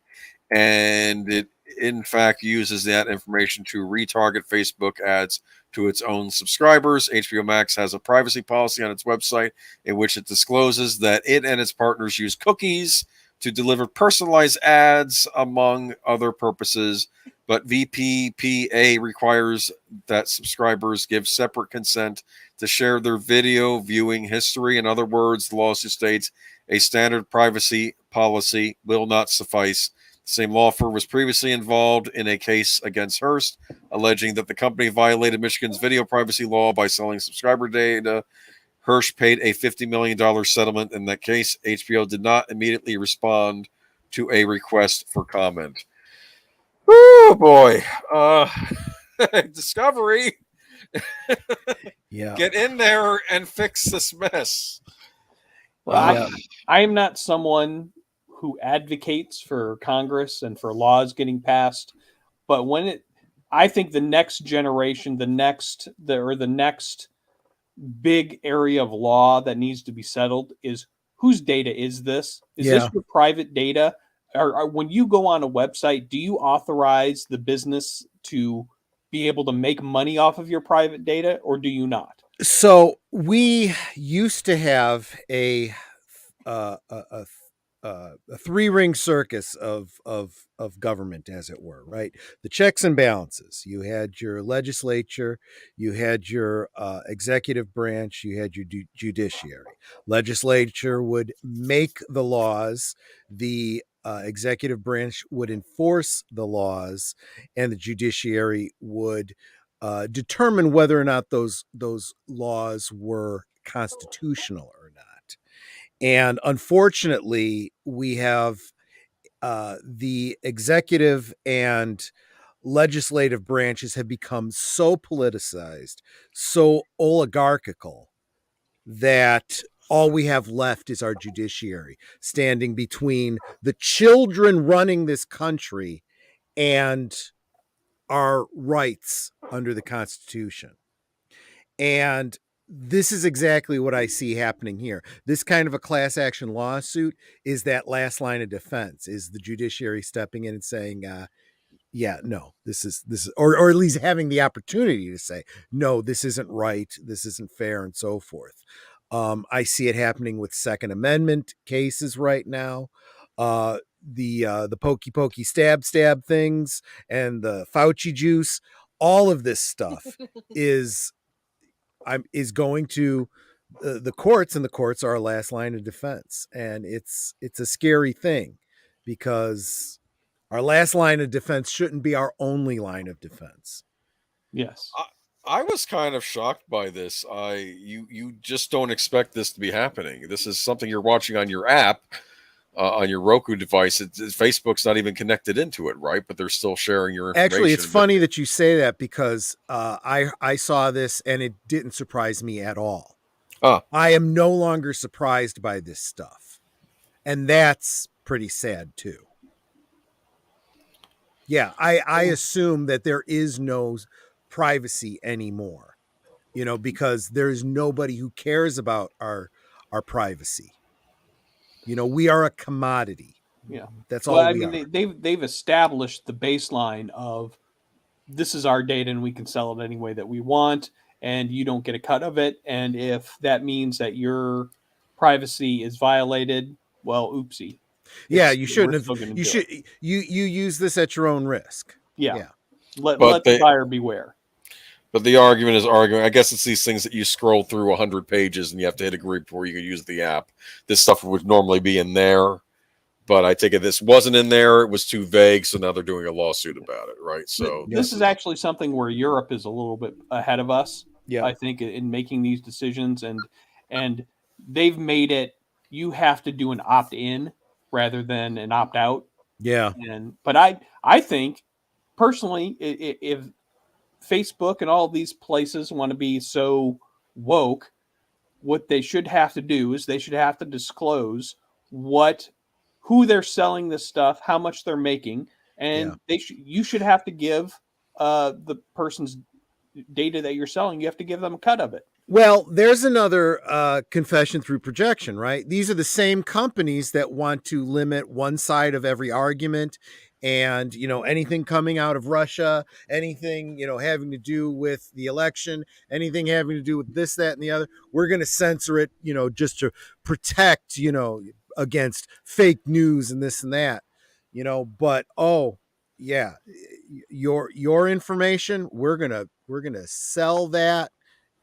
and it in fact uses that information to retarget Facebook ads to its own subscribers. HBO Max has a privacy policy on its website in which it discloses that it and its partners use cookies to deliver personalized ads, among other purposes, but VPPA requires that subscribers give separate consent to share their video viewing history. In other words, the lawsuit states a standard privacy policy will not suffice The same law firm was previously involved in a case against Hearst, alleging that the company violated Michigan's video privacy law by selling subscriber data. Hearst paid a $50 million settlement in that case. HBO did not immediately respond to a request for comment. Oh boy. Discovery. Yeah. Get in there and fix this mess. Well, I am not someone who advocates for Congress and for laws getting passed, but I think the next generation, the next big area of law that needs to be settled is whose data is this? Is this your private data? Or when you go on a website, do you authorize the business to be able to make money off of your private data, or do you not? So we used to have a three-ring circus of government, as it were, right? The checks and balances. You had your legislature, you had your executive branch, you had your judiciary. Legislature would make the laws, the executive branch would enforce the laws, and the judiciary would determine whether or not those laws were constitutional or not. And unfortunately, we have the executive and legislative branches have become so politicized, so oligarchical, that all we have left is our judiciary, standing between the children running this country and our rights under the Constitution. And this is exactly what I see happening here. This kind of a class action lawsuit is that last line of defense, is the judiciary stepping in and saying, yeah, no, this is, or at least having the opportunity to say, no, this isn't right, this isn't fair, and so forth. I see it happening with Second Amendment cases right now. The pokey stab things and the Fauci juice, all of this stuff is going to the courts, and the courts are our last line of defense. And it's a scary thing, because our last line of defense shouldn't be our only line of defense. Yes. I was kind of shocked by this. You just don't expect this to be happening. This is something you're watching on your app, on your Roku device. Facebook's not even connected into it, right? But they're still sharing your information. Actually, it's funny that you say that, because I saw this and it didn't surprise me at all. I am no longer surprised by this stuff. And that's pretty sad too. Yeah, I assume that there is no privacy anymore, because there's nobody who cares about our privacy. We are a commodity. Yeah, that's all. We are. They've established the baseline of this is our data and we can sell it any way that we want, and you don't get a cut of it. And if that means that your privacy is violated, well, oopsie. Yeah, you shouldn't have. You use this at your own risk. Yeah. Let the buyer beware. But the argument is arguing. I guess it's these things that you scroll through 100 pages and you have to hit agree before you can use the app. This stuff would normally be in there, but I take it this wasn't in there. It was too vague, so now they're doing a lawsuit about it, right? So this is actually something where Europe is a little bit ahead of us. Yeah, I think in making these decisions, and they've made it. You have to do an opt-in rather than an opt-out. Yeah. But I think personally, if Facebook and all these places want to be so woke, what they should have to do is they should have to disclose who they're selling this stuff, how much they're making, and you should have to give the person's data that you're selling, you have to give them a cut of it. Well, there's another confession through projection, right? These are the same companies that want to limit one side of every argument, and anything coming out of Russia, anything having to do with the election, anything having to do with this, that, and the other, we're going to censor it, just to protect against fake news and this and that, but your information, we're gonna sell that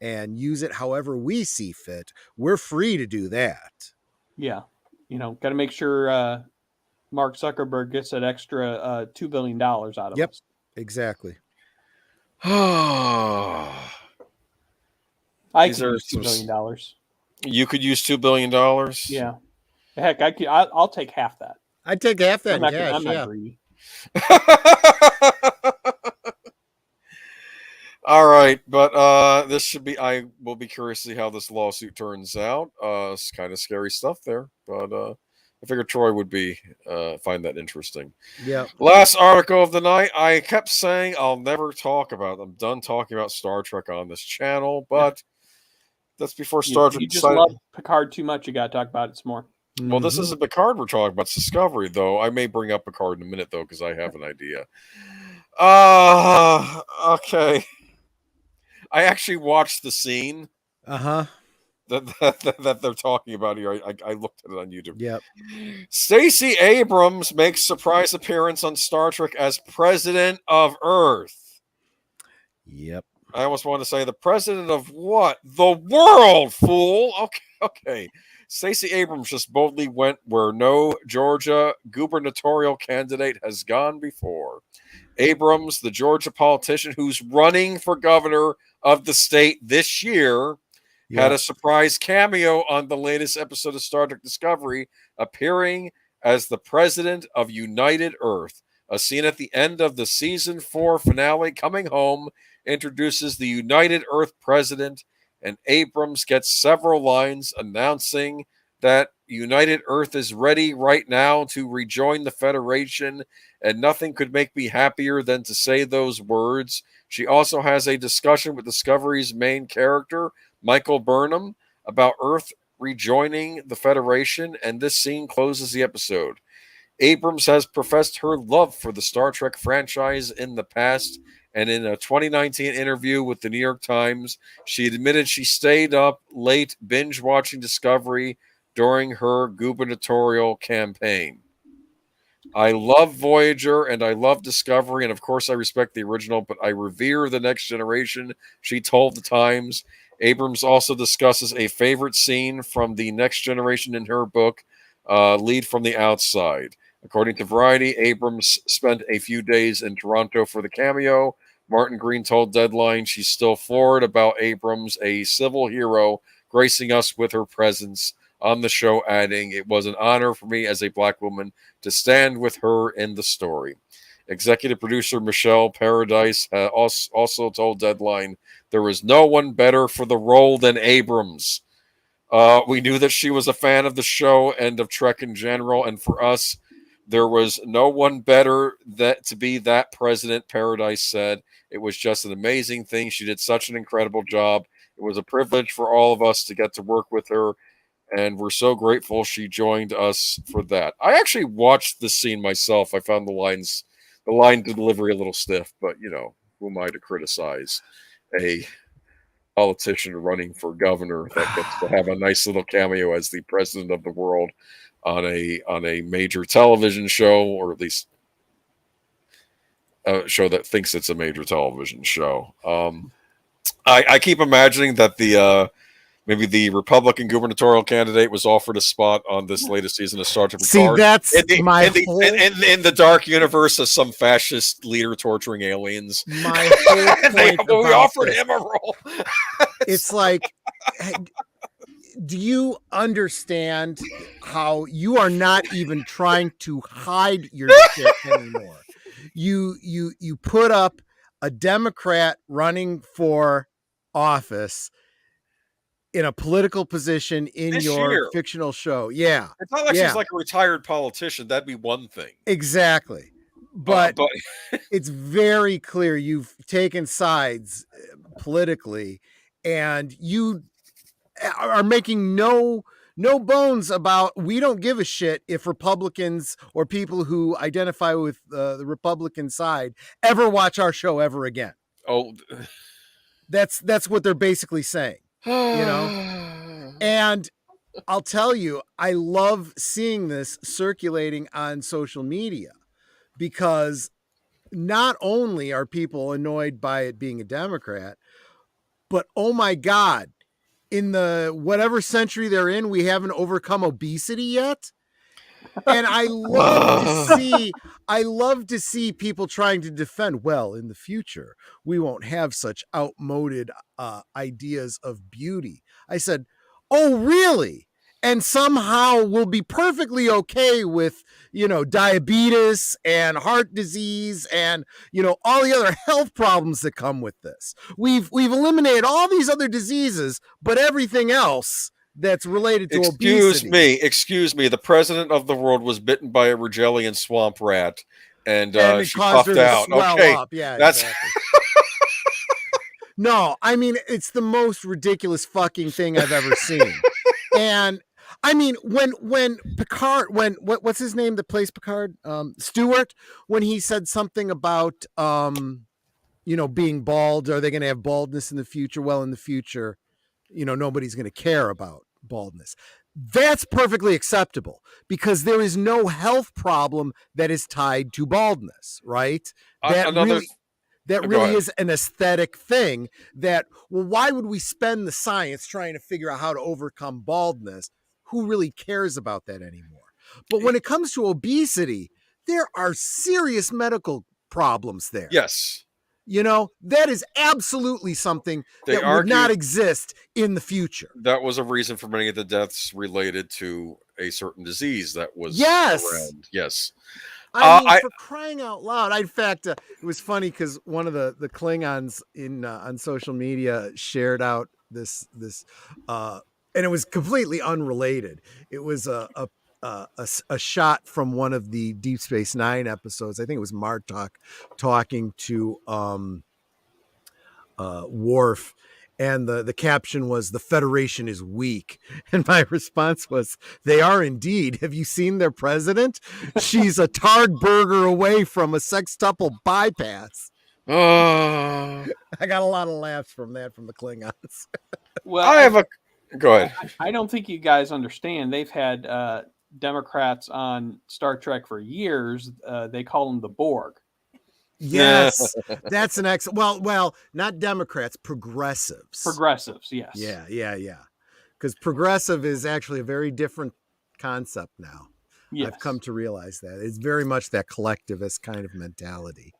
and use it however we see fit. We're free to do that. Yeah. Got to make sure Mark Zuckerberg gets that extra $2 billion out of us. Exactly. I could use $2 billion. You could use $2 billion. Yeah. Heck, I'll take half that. I'd take half that in cash. I'm not greedy. All right, but this should be. I will be curious to see how this lawsuit turns out. It's kind of scary stuff there, but I figured Troy would be find that interesting. Yeah. Last article of the night. I kept saying I'll never talk about. I'm done talking about Star Trek on this channel, but that's before Star Trek. You just love Picard too much. You got to talk about it some more. Well, this isn't Picard we're talking about. It's Discovery, though. I may bring up Picard in a minute, though, because I have an idea. Okay. I actually watched the scene. That they're talking about here. I looked at it on YouTube. Yep. Stacey Abrams makes surprise appearance on Star Trek as President of Earth. Yep. I almost want to say the president of what? The world, fool. Okay. Stacey Abrams just boldly went where no Georgia gubernatorial candidate has gone before. Abrams, the Georgia politician who's running for governor of the state this year, had a surprise cameo on the latest episode of Star Trek Discovery, appearing as the president of United Earth. A scene at the end of the season 4 finale, Coming Home, introduces the United Earth president, and Abrams gets several lines announcing that United Earth is ready right now to rejoin the Federation, and nothing could make me happier than to say those words. She also has a discussion with Discovery's main character, Michael Burnham, about Earth rejoining the Federation, and this scene closes the episode. Abrams has professed her love for the Star Trek franchise in the past, and in a 2019 interview with the New York Times, she admitted she stayed up late binge-watching Discovery during her gubernatorial campaign. I love Voyager and I love Discovery, and of course I respect the original, but I revere the next generation, she told the Times. Abrams also discusses a favorite scene from the next generation in her book, Lead from the Outside. According to Variety, Abrams spent a few days in Toronto for the cameo. Martin Green told Deadline she's still floored about Abrams, a civil hero, gracing us with her presence on the show, adding, "It was an honor for me as a black woman to stand with her in the story." Executive producer Michelle Paradise also told Deadline, "There was no one better for the role than Abrams. We knew that she was a fan of the show and of Trek in general, and for us, there was no one better to be that president," Paradise said. "It was just an amazing thing. She did such an incredible job. It was a privilege for all of us to get to work with her, and we're so grateful she joined us for that." I actually watched the scene myself. I found the line delivery a little stiff, but who am I to criticize a politician running for governor that gets to have a nice little cameo as the president of the world on a major television show, or at least a show that thinks it's a major television show. I keep imagining that maybe the Republican gubernatorial candidate was offered a spot on this latest season of Star Trek. See, that's in the dark universe of some fascist leader torturing aliens. My whole point we offered him a role. It's like, do you understand how you are not even trying to hide your shit anymore? You put up a Democrat running for office in a political position in this your year. Fictional show. Yeah. It's not like she's like a retired politician. That'd be one thing. Exactly. But it's very clear you've taken sides politically, and you are making no bones about, we don't give a shit if Republicans or people who identify with the Republican side ever watch our show ever again. Oh, that's what they're basically saying, And I'll tell you, I love seeing this circulating on social media, because not only are people annoyed by it being a Democrat, but oh my God, in the whatever century they're in, we haven't overcome obesity yet. And I love to see people trying to defend, well, in the future, we won't have such outmoded ideas of beauty. I said, oh, really? And somehow we'll be perfectly okay with, diabetes and heart disease and, all the other health problems that come with this. We've eliminated all these other diseases, but everything else that's related to obesity. Excuse me. The president of the world was bitten by a Rigelian swamp rat, and she caused puffed her to out. swell Okay, up. Yeah, that's exactly. No, I mean, it's the most ridiculous fucking thing I've ever seen. And I mean, when Picard, what's his name that plays Picard? Stewart, when he said something about being bald, are they going to have baldness in the future? Well, in the future, nobody's going to care about baldness. That's perfectly acceptable because there is no health problem that is tied to baldness, right? That really is an aesthetic thing that, well, why would we spend the science trying to figure out how to overcome baldness? Who really cares about that anymore? But when it comes to obesity, there are serious medical problems there. Yes. That is absolutely something that would not exist in the future. That was a reason for many of the deaths related to a certain disease that was around. Yes. I mean, for crying out loud. In fact, it was funny because one of the Klingons on social media shared out this and it was completely unrelated. It was a shot from one of the Deep Space Nine episodes. I think it was Martok talking to Worf. And the caption was, "The Federation is weak." And my response was, "They are indeed. Have you seen their president? She's a tard burger away from a sextuple bypass." I got a lot of laughs from that from the Klingons. Well, go ahead. I don't think you guys understand. They've had Democrats on Star Trek for years. They call them the Borg. Yes, that's an excellent. Well, not Democrats, progressives. Progressives, yes. Yeah. Because progressive is actually a very different concept now. Yes. I've come to realize that it's very much that collectivist kind of mentality.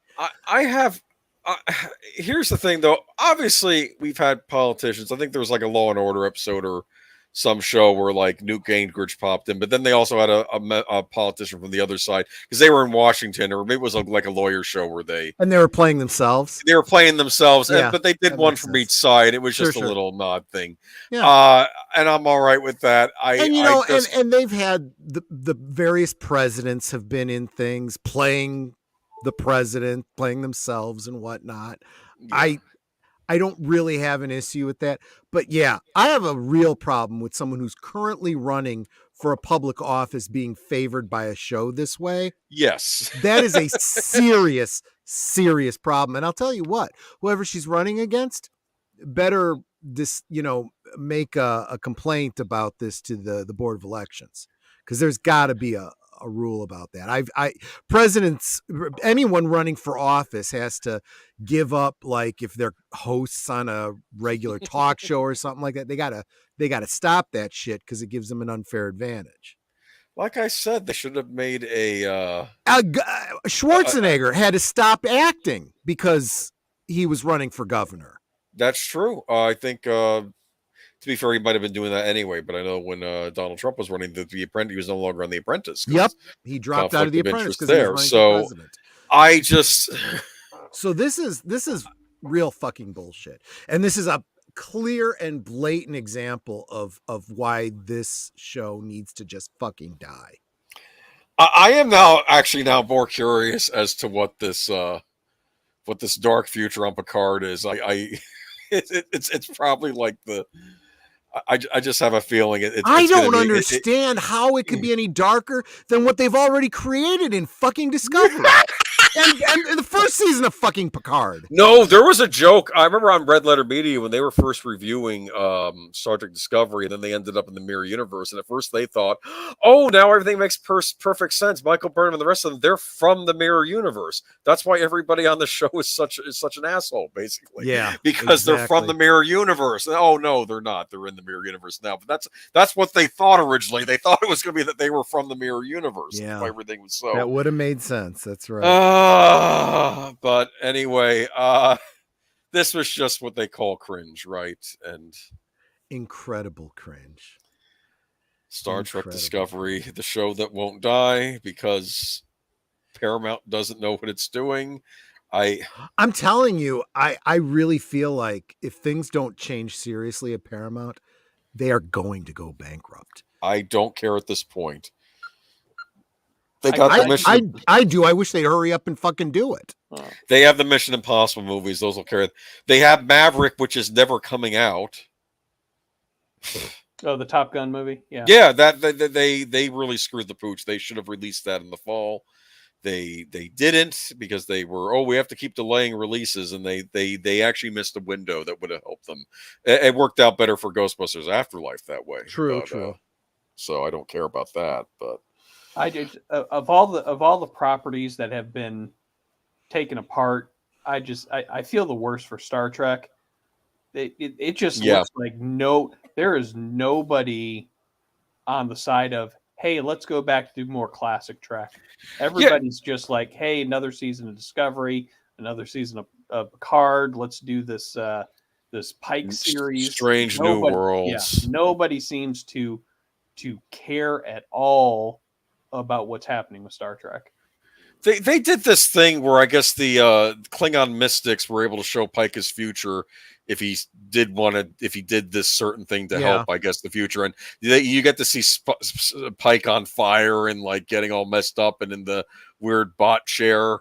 Here's the thing, though. Obviously, we've had politicians. I think there was like a Law and Order episode or some show where like Newt Gingrich popped in, but then they also had a politician from the other side because they were in Washington, or maybe it was like a lawyer show where they were playing themselves. Yeah, but they did one from each side. It was just a little nod thing. Yeah, and I'm all right with that. And they've had the various presidents have been in things playing the president, playing themselves and whatnot. Yeah. I don't really have an issue with that. But yeah, I have a real problem with someone who's currently running for a public office being favored by a show this way. Yes. That is a serious, serious problem. And I'll tell you what, whoever she's running against better make a complaint about this to the Board of Elections, because there's got to be a rule about that. Anyone running for office has to give up, like if they're hosts on a regular talk show or something like that, they gotta stop that shit because it gives them an unfair advantage. Like I said, they should have made Schwarzenegger had to stop acting because he was running for governor. That's true. I think to be fair, he might have been doing that anyway, but I know when Donald Trump was running the Apprentice, he was no longer on The Apprentice. Yep, he dropped out of The Apprentice because there. So I just so this is real fucking bullshit, and this is a clear and blatant example of why this show needs to just fucking die. I am now more curious as to what this dark future on Picard is. It's probably like I just have a feeling I don't understand how it could be any darker than what they've already created in fucking Discovery. and the first season of fucking Picard. No, there was a joke. I remember on Red Letter Media when they were first reviewing Star Trek Discovery, and then they ended up in the Mirror Universe. And at first they thought, oh, now everything makes perfect sense. Michael Burnham and the rest of them, they're from the Mirror Universe. That's why everybody on the show is such an asshole, basically. Yeah, because they're from the Mirror Universe. Oh no, they're not. They're in the Mirror Universe now. But that's what they thought originally. They thought it was going to be that they were from the Mirror Universe. Yeah, everything was so. That would have made sense. That's right. But anyway, this was just what they call cringe, right? And incredible cringe. Star Trek Discovery, the show that won't die because Paramount doesn't know what it's doing. I'm telling you, I really feel like if things don't change seriously at Paramount, they are going to go bankrupt. I don't care at this point. They got the Mission. I do. I wish they'd hurry up and fucking do it. They have the Mission Impossible movies; those will carry. They have Maverick, which is never coming out. Oh, the Top Gun movie. Yeah. Yeah, that they really screwed the pooch. They should have released that in the fall. They didn't because they were we have to keep delaying releases, and they actually missed a window that would have helped them. It worked out better for Ghostbusters Afterlife that way. True. So I don't care about that, but. I just of all the properties that have been taken apart, I feel the worst for Star Trek. It just looks like there is nobody on the side of, hey, let's go back to do more classic Trek. Everybody's just like, hey, another season of Discovery, another season of Picard. Let's do this Pike series, Strange New Worlds. Yeah, nobody seems to care at all about what's happening with Star Trek. They did this thing where I guess the Klingon mystics were able to show Pike his future if he did this certain thing to help, I guess, the future. And you get to see Pike on fire and like getting all messed up and in the weird bot chair,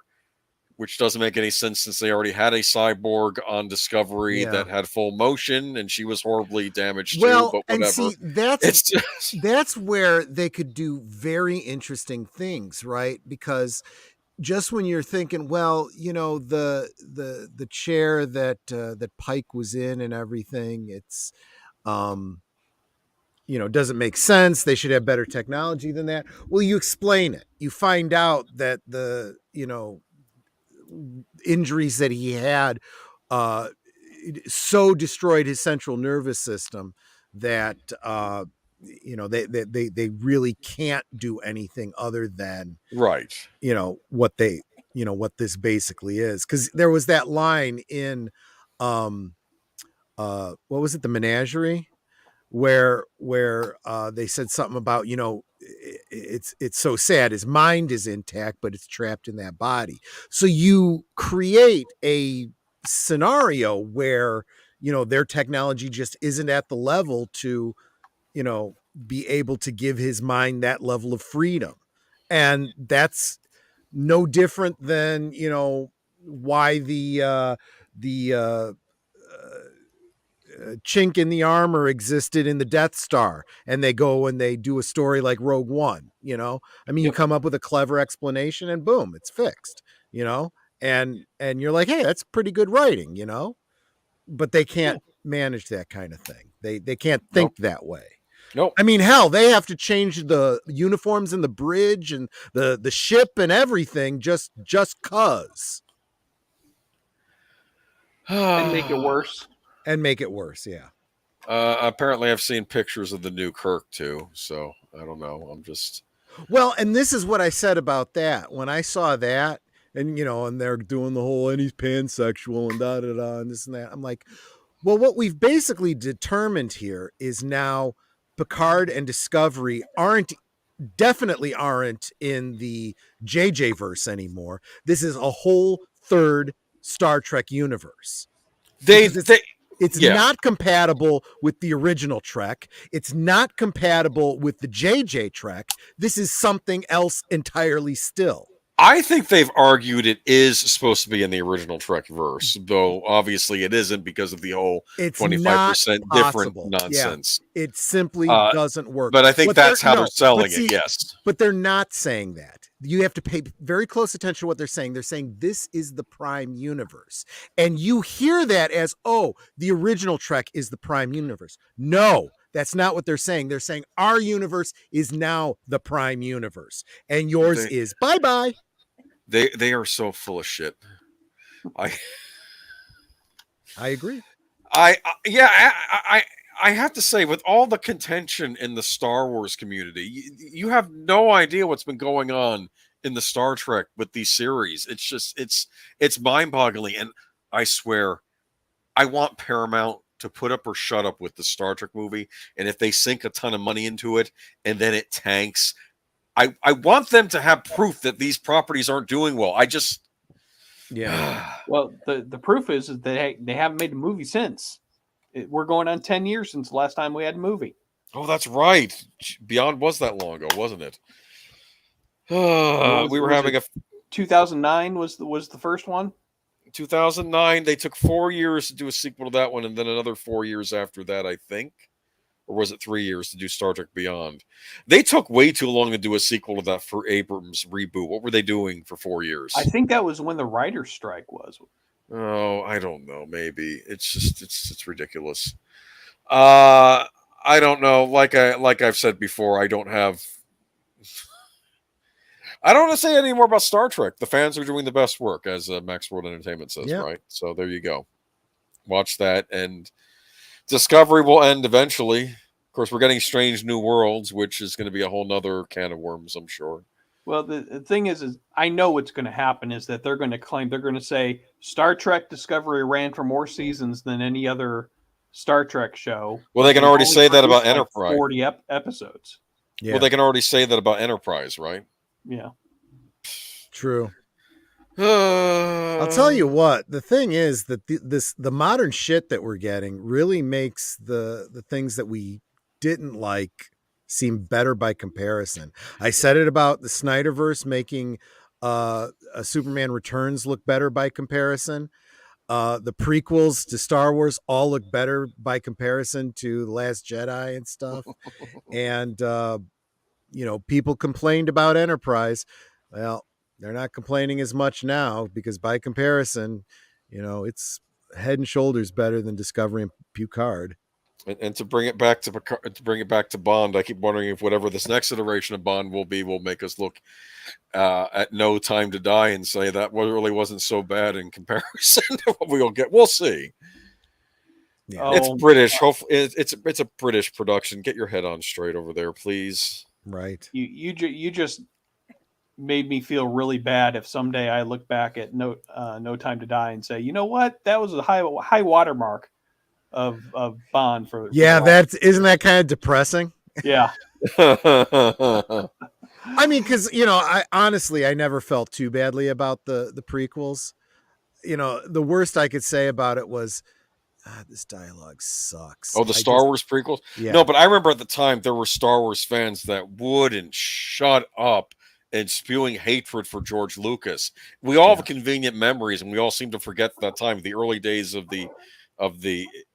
which doesn't make any sense since they already had a cyborg on Discovery that had full motion and she was horribly damaged too, but whatever. And see, that's where they could do very interesting things, right? Because just when you're thinking, well, the chair that Pike was in and everything, it's doesn't make sense. They should have better technology than that. Well, you explain it. You find out that the injuries that he had so destroyed his central nervous system that they really can't do anything other than what this basically is. Because there was that line in what was it, the Menagerie, where they said something about it's so sad. His mind is intact, but it's trapped in that body. So you create a scenario where their technology just isn't at the level to be able to give his mind that level of freedom, and that's no different than why the chink in the armor existed in the Death Star, and they go and they do a story like Rogue One. You come up with a clever explanation and boom, it's fixed. And you're like, hey, that's pretty good writing. But they can't manage that kind of thing. They can't think that way. Nope. I mean, hell, they have to change the uniforms in the bridge and the ship and everything just cause. And make it worse. Yeah. Apparently I've seen pictures of the new Kirk too, so I don't know. I'm just and this is what I said about that. When I saw that, and and they're doing the whole and he's pansexual and da and this and that. I'm like, well, what we've basically determined here is now Picard and Discovery definitely aren't in the JJ verse anymore. This is a whole third Star Trek universe. It's not compatible with the original Trek. It's not compatible with the JJ Trek. This is something else entirely still. I think they've argued it is supposed to be in the original Trek verse, though obviously it isn't because of the whole 25% different nonsense. Yeah, it simply doesn't work. But I think that's how they're selling it, yes. But they're not saying that. you have to pay very close attention to what they're saying. They're saying this is the prime universe. And you hear that as, oh, the original Trek is the prime universe. No, that's not what they're saying. They're saying our universe is now the prime universe. And yours is bye-bye. They are so full of shit. I agree. I have to say, with all the contention in the Star Wars community, you have no idea what's been going on in the Star Trek with these series. It's just it's mind-boggling. And I swear, I want Paramount to put up or shut up with the Star Trek movie. And if they sink a ton of money into it and then it tanks, I want them to have proof that these properties aren't doing well. Well, the proof is that they haven't made a movie since. We're going on 10 years since the last time we had a movie. Oh, that's right. Beyond was that long ago, wasn't it? We were having 2009 was the first one. 2009. They took 4 years to do a sequel to that one, and then another 4 years after that, I think. Or was it 3 years to do Star Trek Beyond? They took way too long to do a sequel to that for Abrams' reboot. What were they doing for 4 years? I think that was when the writer's strike was. Oh, I don't know. Maybe it's ridiculous. I don't know. Like I've said before, I don't want to say any more about Star Trek. The fans are doing the best work, as Max World Entertainment says, right? So there you go. Watch that, and Discovery will end eventually. Of course, we're getting Strange New Worlds, which is going to be a whole nother can of worms, I'm sure. Well, the thing is I know what's going to happen is that they're going to say Star Trek Discovery ran for more seasons than any other Star Trek show. Well, they can already say that about Enterprise. 40 episodes. Yeah. Well, they can already say that about Enterprise, right? Yeah. True. I'll tell you what, the thing is that the modern shit that we're getting really makes the things that we didn't like seem better by comparison. I said it about the Snyderverse making a Superman Returns look better by comparison. The prequels to Star Wars all look better by comparison to The Last Jedi and stuff. And people complained about Enterprise. Well, they're not complaining as much now because by comparison, it's head and shoulders better than Discovery and Picard. And to bring it back to Bond, I keep wondering if whatever this next iteration of Bond will be will make us look at No Time to Die and say that really wasn't so bad in comparison to what we'll get. We'll see. Yeah. It's British. Hopefully, it's a British production. Get your head on straight over there, please. Right. You just made me feel really bad if someday I look back at No Time to Die and say, you know what, that was a high watermark of Bond for isn't that kind of depressing? Yeah. I mean, because I honestly never felt too badly about the prequels. The worst I could say about it was this dialogue sucks. Oh, Star Wars prequels? Yeah. No, but I remember at the time there were Star Wars fans that wouldn't shut up and spewing hatred for George Lucas. We all have convenient memories, and we all seem to forget that time, the early days of the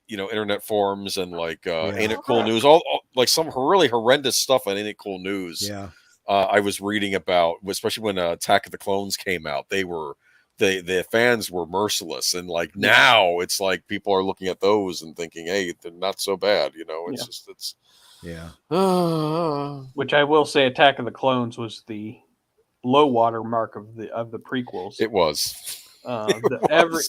internet forums and Ain't It Cool News, all like some really horrendous stuff on Ain't It Cool News. Yeah, I was reading about, especially when Attack of the Clones came out. The fans were merciless, and now it's like people are looking at those and thinking, hey, they're not so bad. Which I will say, Attack of the Clones was the low water mark of the prequels. It was.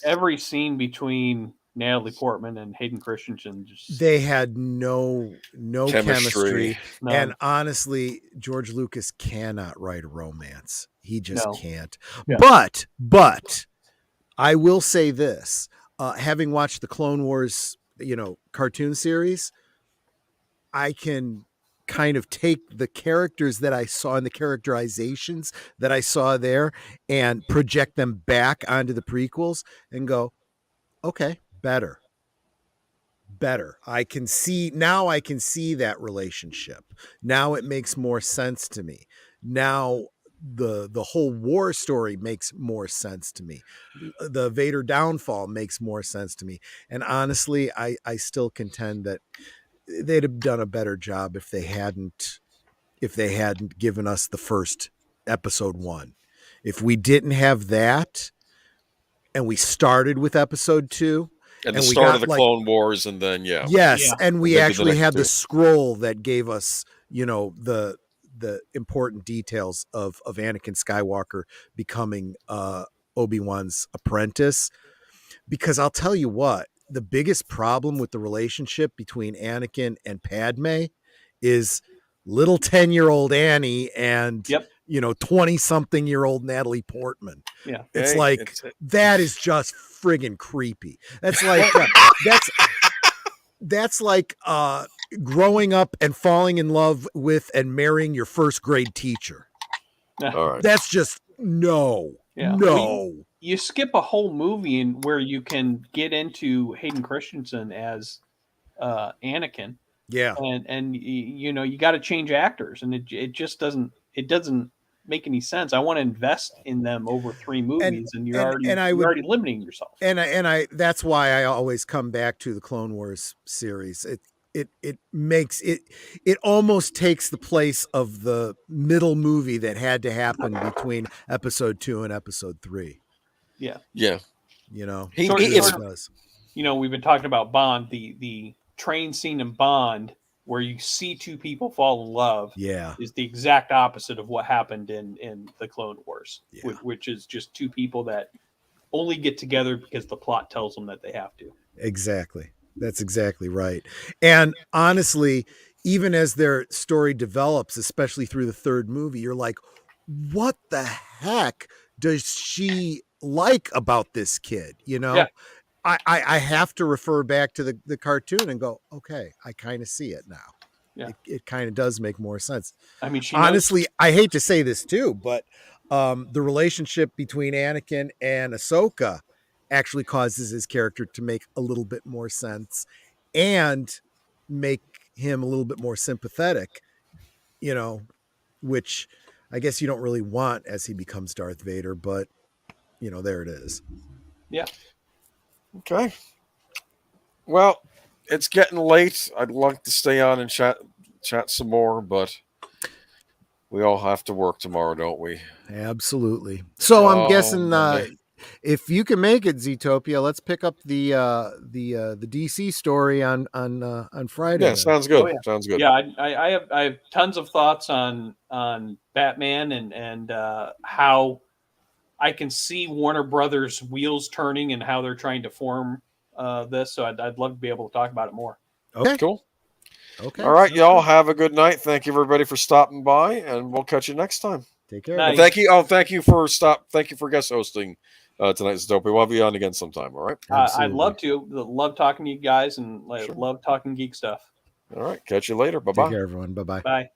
Every scene between Natalie Portman and Hayden Christensen, they had no chemistry. And honestly, George Lucas cannot write a romance. He just can't. Yeah. But I will say this, having watched the Clone Wars, cartoon series, I can kind of take the characters that I saw and the characterizations that I saw there and project them back onto the prequels and go, okay, better. I can see that relationship. Now it makes more sense to me. Now the whole war story makes more sense to me. The Vader downfall makes more sense to me. And honestly, I still contend that they'd have done a better job if they hadn't given us the first episode 1. If we didn't have that, and we started with episode 2, and the we start got, of the Clone Wars, and then yes, and we maybe the actually next had the two. scroll that gave us, the important details of Anakin Skywalker becoming Obi-Wan's apprentice. Because I'll tell you what, the biggest problem with the relationship between Anakin and Padme is little 10-year-old Annie and 20-something-year-old Natalie Portman. Yeah, it's that is just friggin' creepy. That's like that's like growing up and falling in love with and marrying your first grade teacher. All right. That's just no. Well, you skip a whole movie where you can get into Hayden Christensen as Anakin. Yeah. And you got to change actors, and it just doesn't make any sense. I want to invest in them over 3 movies, and you're already limiting yourself. And I that's why I always come back to the Clone Wars series. It makes it almost takes the place of the middle movie that had to happen between episode 2 and episode 3. Yeah. He does. We've been talking about Bond, the train scene in Bond where you see 2 people fall in love is the exact opposite of what happened in the Clone Wars, which is just 2 people that only get together because the plot tells them that they have to. Exactly. That's exactly right. And honestly, even as their story develops, especially through the 3rd movie, you're like, what the heck does she like about this kid? I have to refer back to the cartoon and go, okay, I kind of see it now. Yeah. It kind of does make more sense. I mean, honestly, I hate to say this too, but the relationship between Anakin and Ahsoka actually causes his character to make a little bit more sense and make him a little bit more sympathetic, which I guess you don't really want as he becomes Darth Vader, but there it is. Yeah. Okay. Well, it's getting late. I'd like to stay on and chat some more, but we all have to work tomorrow, don't we? Absolutely. So I'm guessing if you can make it, Z-topia, let's pick up the DC story on Friday. Yeah, sounds good. Sounds good. Yeah, I have tons of thoughts on Batman and how I can see Warner Brothers wheels turning and how they're trying to form this. So I'd love to be able to talk about it more. Okay, cool. Okay. All right, y'all have a good night. Thank you everybody for stopping by, and we'll catch you next time. Take care. Nice. Thank you. Thank you for guest hosting tonight's Zootopia. We'll have you on again sometime. All right. I'd love to. Love talking to you guys and love talking geek stuff. All right. Catch you later. Bye bye. Take care, everyone. Bye bye. Bye.